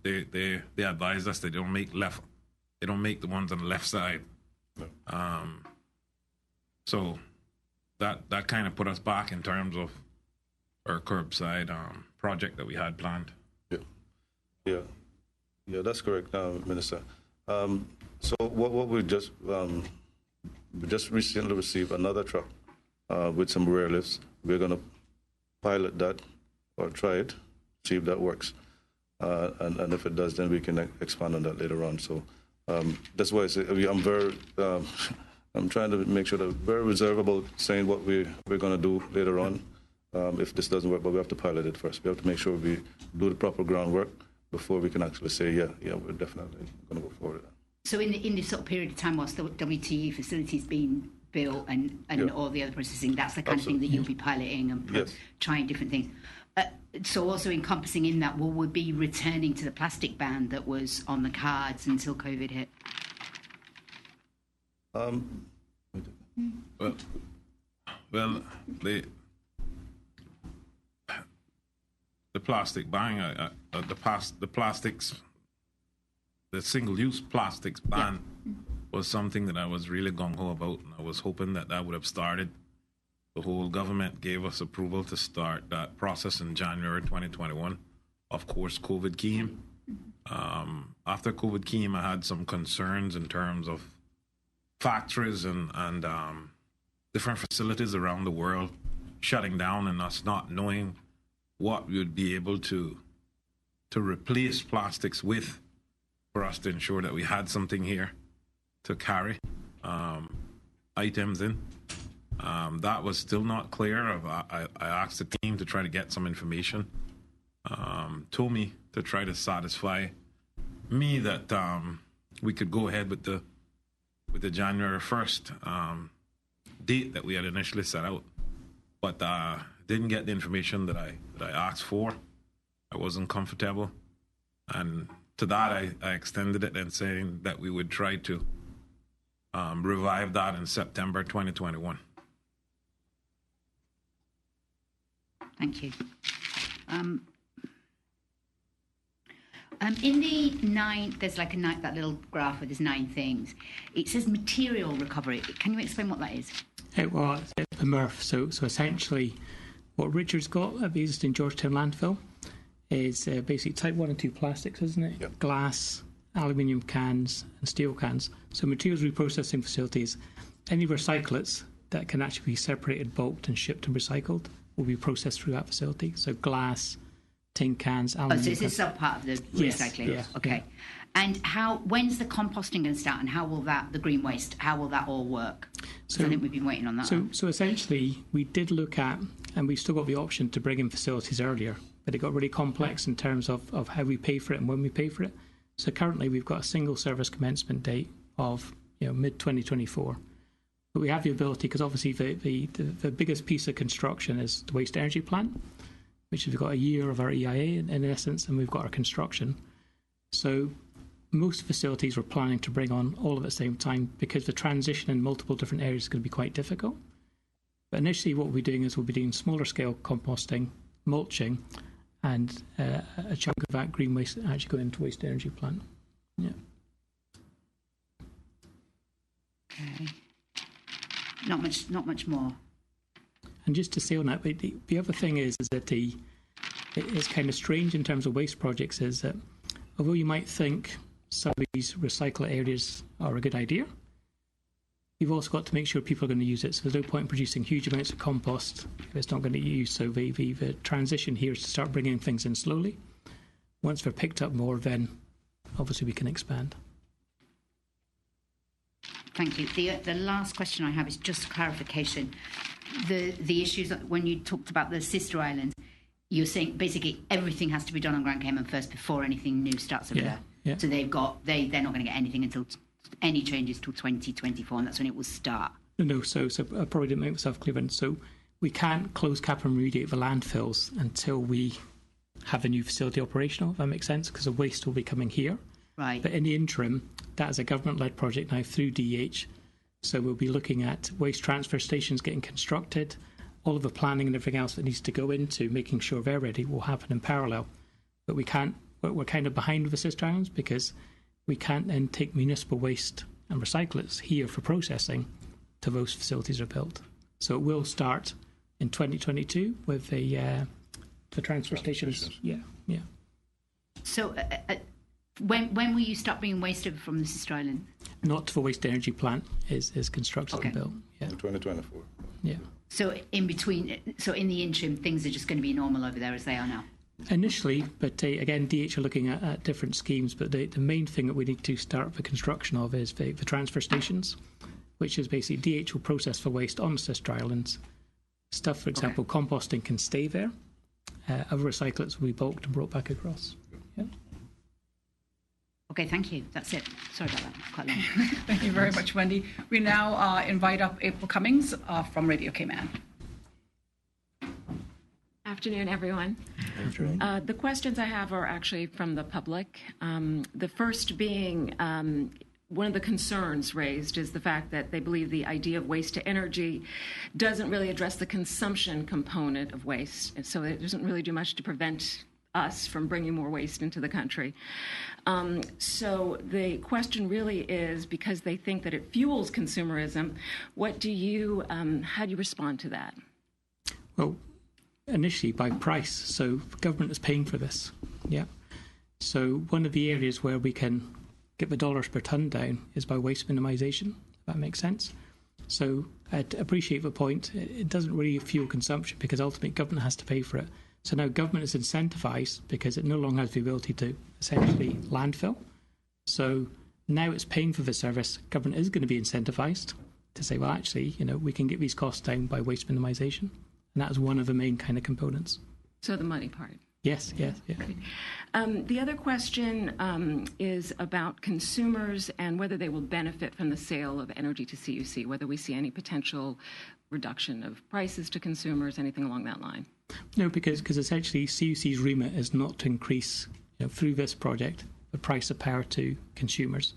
they advised us they don't make the ones on the left side. So that kind of put us back in terms of our curbside project that we had planned. Yeah, that's correct, Minister. So what we just recently received another truck with some rear lifts. We're going to pilot that or try it, see if that works, and if it does, then we can expand on that later on. So that's why I say I'm very. I'm trying to make sure that we're very reserved about saying what we're going to do later on. If this doesn't work, but we have to pilot it first. We have to make sure we do the proper groundwork before we can actually say, yeah, we're definitely going to go forward. So in this sort of period of time whilst the WTE facility's been built and all the other processing, that's the kind of thing that you'll be piloting and trying different things. So also encompassing in that, will we be returning to the plastic ban that was on the cards until COVID hit? Well, the plastic ban, the plastics, the single-use plastics ban was something that I was really gung-ho about, and I was hoping that would have started. The whole government gave us approval to start that process in January 2021. Of course, COVID came. After COVID came, I had some concerns in terms of factories and different facilities around the world shutting down and us not knowing what we would be able to replace plastics with for us to ensure that we had something here to carry items in. That was still not clear. I asked the team to try to get some information. Told me to try to satisfy me that we could go ahead with the January 1st date that we had initially set out, but didn't get the information that I asked for. I wasn't comfortable, and to that I extended it and saying that we would try to revive that in September 2021. Thank you. In the 9, there's like that little graph where there's 9 things. It says material recovery. Can you explain what that is? Well, it's the MRF. So essentially, what Richard's got at the existing Georgetown landfill is basically type 1 and 2 plastics, isn't it? Yep. Glass, aluminium cans, and steel cans. So materials reprocessing facilities, any recyclates that can actually be separated, bulked, and shipped and recycled will be processed through that facility. So glass, tin cans, aluminium. So it's a sub-part of the recycling? Yes. Okay. Yeah. And when's the composting going to start, and how will the green waste, how will that all work? So I think we've been waiting on that. So essentially, we did look at, and we've still got the option to bring in facilities earlier, but it got really complex in terms of how we pay for it and when we pay for it. So currently, we've got a single service commencement date of mid-2024. But we have the ability, because obviously the biggest piece of construction is the waste energy plant, which we've got a year of our EIA in essence, and we've got our construction. So most facilities we're planning to bring on all of it at the same time, because the transition in multiple different areas is going to be quite difficult. But initially what we'll be doing is we'll be doing smaller scale composting, mulching, and a chunk of that green waste actually going into waste energy plant. Yeah. Okay. Not much more. And just to say on that, the other thing is that it's kind of strange in terms of waste projects is that although you might think some of these recycle areas are a good idea, You've also got to make sure people are going to use it. So there's no point in producing huge amounts of compost if it's not going to be used. So the transition here is to start bringing things in slowly. Once they're picked up more, then obviously we can expand. Thank you. The last question I have is just clarification. The issues when you talked about the sister islands, you're saying basically everything has to be done on Grand Cayman first before anything new starts over there. Yeah. So they're not going to get anything until any changes till 2024, and that's when it will start. No. So I probably didn't make myself clear. So we can't close cap and remediate the landfills until we have a new facility operational. If that makes sense, because the waste will be coming here. Right. But in the interim, that is a government-led project now through DH. So we'll be looking at waste transfer stations getting constructed. All of the planning and everything else that needs to go into making sure they're ready will happen in parallel. But we can't. We're kind of behind with the sister islands because we can't then take municipal waste and recycle it here for processing till those facilities are built. So it will start in 2022 with the transfer stations. Yeah. So when will you start bringing waste over from the sister island? Not till the waste energy plant is constructed and built. Yeah. In 2024. Yeah. So in the interim, things are just going to be normal over there as they are now? Initially, but again, DH are looking at different schemes, but the main thing that we need to start the construction of is the transfer stations, which is basically DH will process for waste on the sister islands. Stuff, for example, composting can stay there. Other recyclates will be bulked and brought back across. Yeah. Okay, thank you. That's it. Sorry about that. Quite long. Thank you very much, Wendy. We now invite up April Cummings from Radio Cayman. Afternoon, everyone. The questions I have are actually from the public. The first being one of the concerns raised is the fact that they believe the idea of waste to energy doesn't really address the consumption component of waste, and so it doesn't really do much to prevent us from bringing more waste into the country. So the question really is, because they think that it fuels consumerism, how do you respond to that? Well, initially by price. So the government is paying for this. Yeah. So one of the areas where we can get the dollars per tonne down is by waste minimisation, if that makes sense. So I appreciate the point. It doesn't really fuel consumption because ultimately government has to pay for it. So now government is incentivised because it no longer has the ability to essentially landfill. So now it's paying for the service. Government is going to be incentivised to say, well, actually, we can get these costs down by waste minimisation. And that is one of the main kind of components. So the money part. Yes. The other question is about consumers and whether they will benefit from the sale of energy to CUC, whether we see any potential reduction of prices to consumers, anything along that line. No, because essentially CUC's remit is not to increase, through this project, the price of power to consumers.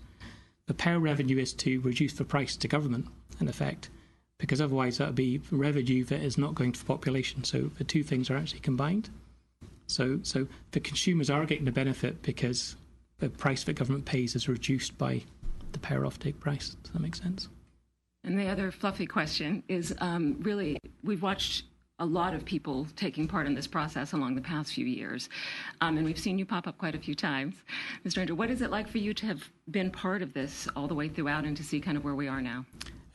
The power revenue is to reduce the price to government, in effect, because otherwise that would be revenue that is not going to the population. So the two things are actually combined. So the consumers are getting the benefit because the price that government pays is reduced by the power offtake price. Does that make sense? And the other fluffy question is really, we've watched a lot of people taking part in this process along the past few years. And we've seen you pop up quite a few times. Mr. Andrew, what is it like for you to have been part of this all the way throughout and to see kind of where we are now?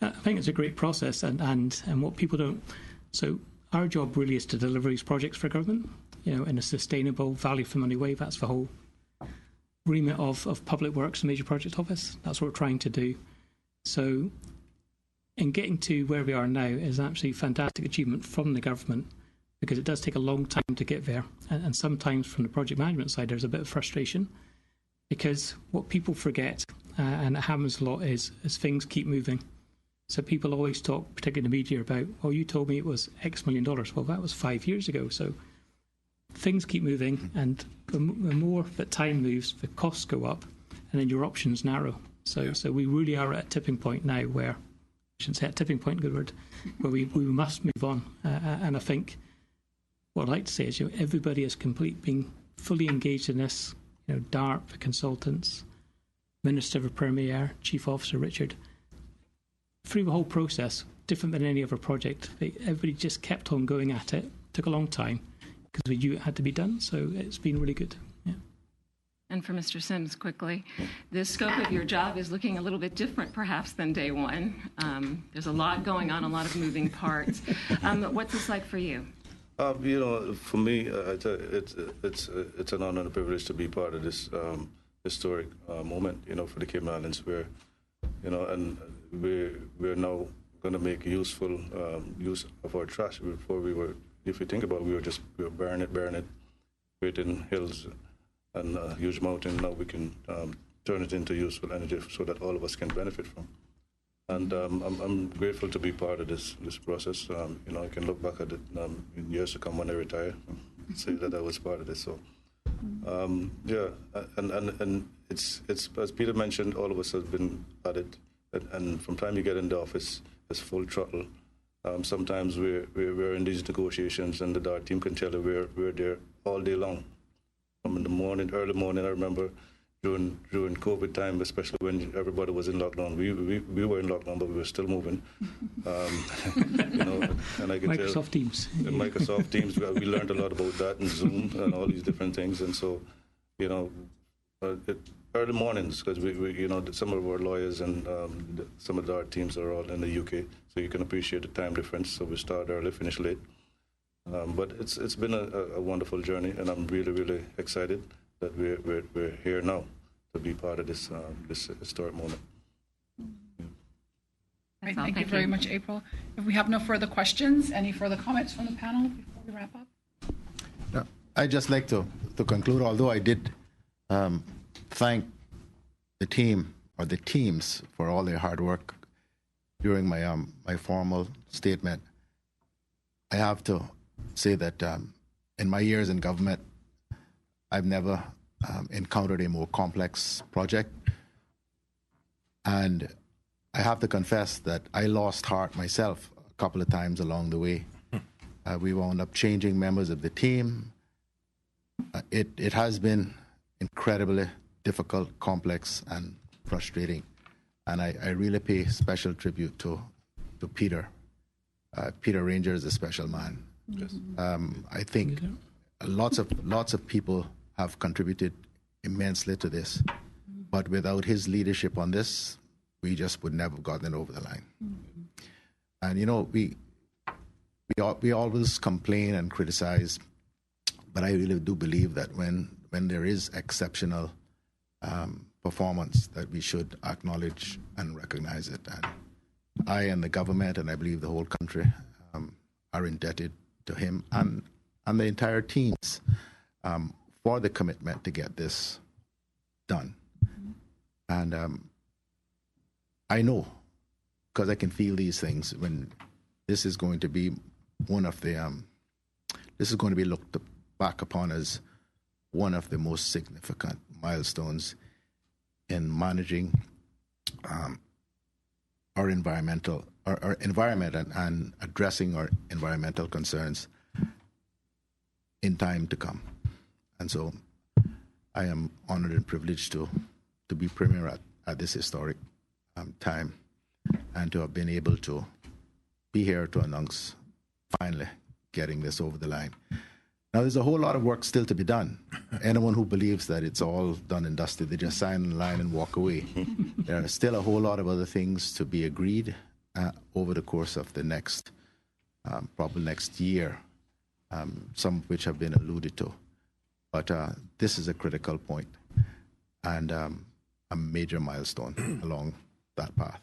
I think it's a great process and what people don't... So our job really is to deliver these projects for government, in a sustainable, value for money way. That's the whole remit of Public Works and Major Project Office. That's what we're trying to do. So in getting to where we are now is actually a fantastic achievement from the government because it does take a long time to get there. And sometimes from the project management side, there's a bit of frustration because what people forget, and it happens a lot, is things keep moving. So people always talk, particularly in the media, about, well, you told me it was X million dollars. Well, that was 5 years ago. So things keep moving, and the more that time moves, the costs go up, and then your options narrow. So we really are at a tipping point now where, I shouldn't say a tipping point, good word, where we must move on. And I think what I'd like to say is, everybody is being fully engaged in this. DART, the consultants, Minister for Premier, Chief Officer Richard. Through the whole process, different than any other project, everybody just kept on going at it. Took a long time because we knew it had to be done, so it's been really good. Yeah. And for Mr. Sims, quickly, the scope of your job is looking a little bit different, perhaps, than day one. There's a lot going on, a lot of moving parts. What's this like for you? For me, it's an honor and a privilege to be part of this historic moment, for the Cayman Islands, where, and we're now going to make useful use of our trash. Before we were, if you think about it, we were burning it, creating hills and a huge mountain. Now we can turn it into useful energy so that all of us can benefit from. And I'm grateful to be part of this process. I can look back at it in years to come when I retire and say that I was part of this. So, and it's as Peter mentioned, all of us have been at it. And from time you get in the office, it's full throttle. Sometimes we're in these negotiations, and the DART team can tell you we're there all day long. In the morning, early morning, I remember during COVID time, especially when everybody was in lockdown. We were in lockdown, but we were still moving. And I could Microsoft Teams. Microsoft Teams. We learned a lot about that, and Zoom, and all these different things. And so, early mornings, because we some of our lawyers and some of our teams are all in the UK, so you can appreciate the time difference. So we start early, finish late. But it's been a wonderful journey, and I'm really, really excited that we're here now to be part of this historic moment. Right, thank you very much, April. If we have no further questions, any further comments from the panel before we wrap up? No, I'd just like to conclude, although I did thank the team or the teams for all their hard work during my my formal statement. I have to say that in my years in government, I've never encountered a more complex project. And I have to confess that I lost heart myself a couple of times along the way. We wound up changing members of the team. It has been incredibly difficult, complex, and frustrating. And I really pay special tribute to Peter. Peter Ranger is a special man. Yes. I think lots of people have contributed immensely to this, but without his leadership on this, we just would never have gotten it over the line. And we always complain and criticize, but I really do believe that when there is exceptional performance, that we should acknowledge and recognize it. And I and the government, and I believe the whole country, are indebted to him and the entire teams for the commitment to get this done. And I know, because I can feel these things, when this is going to be one of the, this is going to be looked back upon as one of the most significant milestones in managing our environment and addressing our environmental concerns in time to come. And so I am honored and privileged to be Premier at this historic time, and to have been able to be here to announce finally getting this over the line. Now, there's a whole lot of work still to be done. Anyone who believes that it's all done and dusted, they just sign the line and walk away. There are still a whole lot of other things to be agreed over the course of the next, probably next year, some of which have been alluded to. But this is a critical point and a major milestone along that path.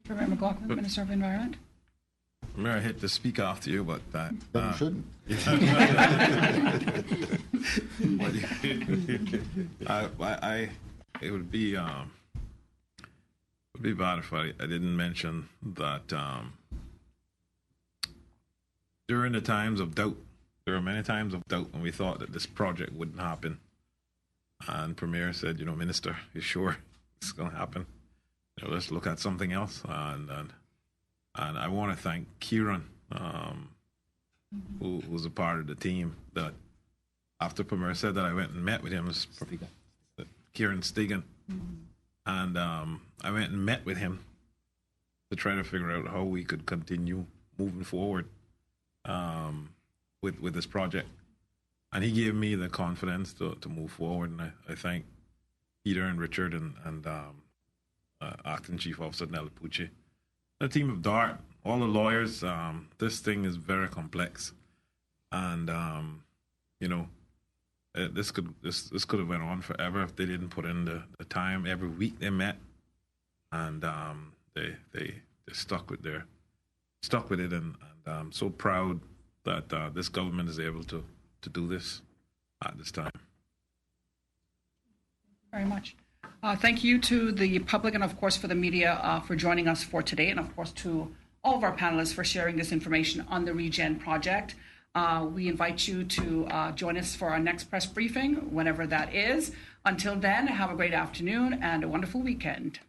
Premier McLaughlin, Minister of Environment. I hate to speak after you, but you shouldn't. It would be bad if I didn't mention that during the times of doubt, there were many times of doubt when we thought that this project wouldn't happen, and Premier said, Minister, you sure it's going to happen? Let's look at something else. And I want to thank Kieran, who was a part of the team, that after Premier said that, I went and met with him, Kieran Stegan. And I went and met with him to try to figure out how we could continue moving forward with this project. And he gave me the confidence to move forward. And I thank Peter and Richard and Acting Chief Officer Nelly Pucci, the team of DART, all the lawyers. This thing is very complex. And, this could have went on forever if they didn't put in the time. Every week they met, and they stuck with it, and I'm so proud that this government is able to do this at this time. Very much. Thank you to the public and, of course, for the media for joining us for today, and, of course, to all of our panelists for sharing this information on the ReGen project. We invite you to join us for our next press briefing, whenever that is. Until then, have a great afternoon and a wonderful weekend.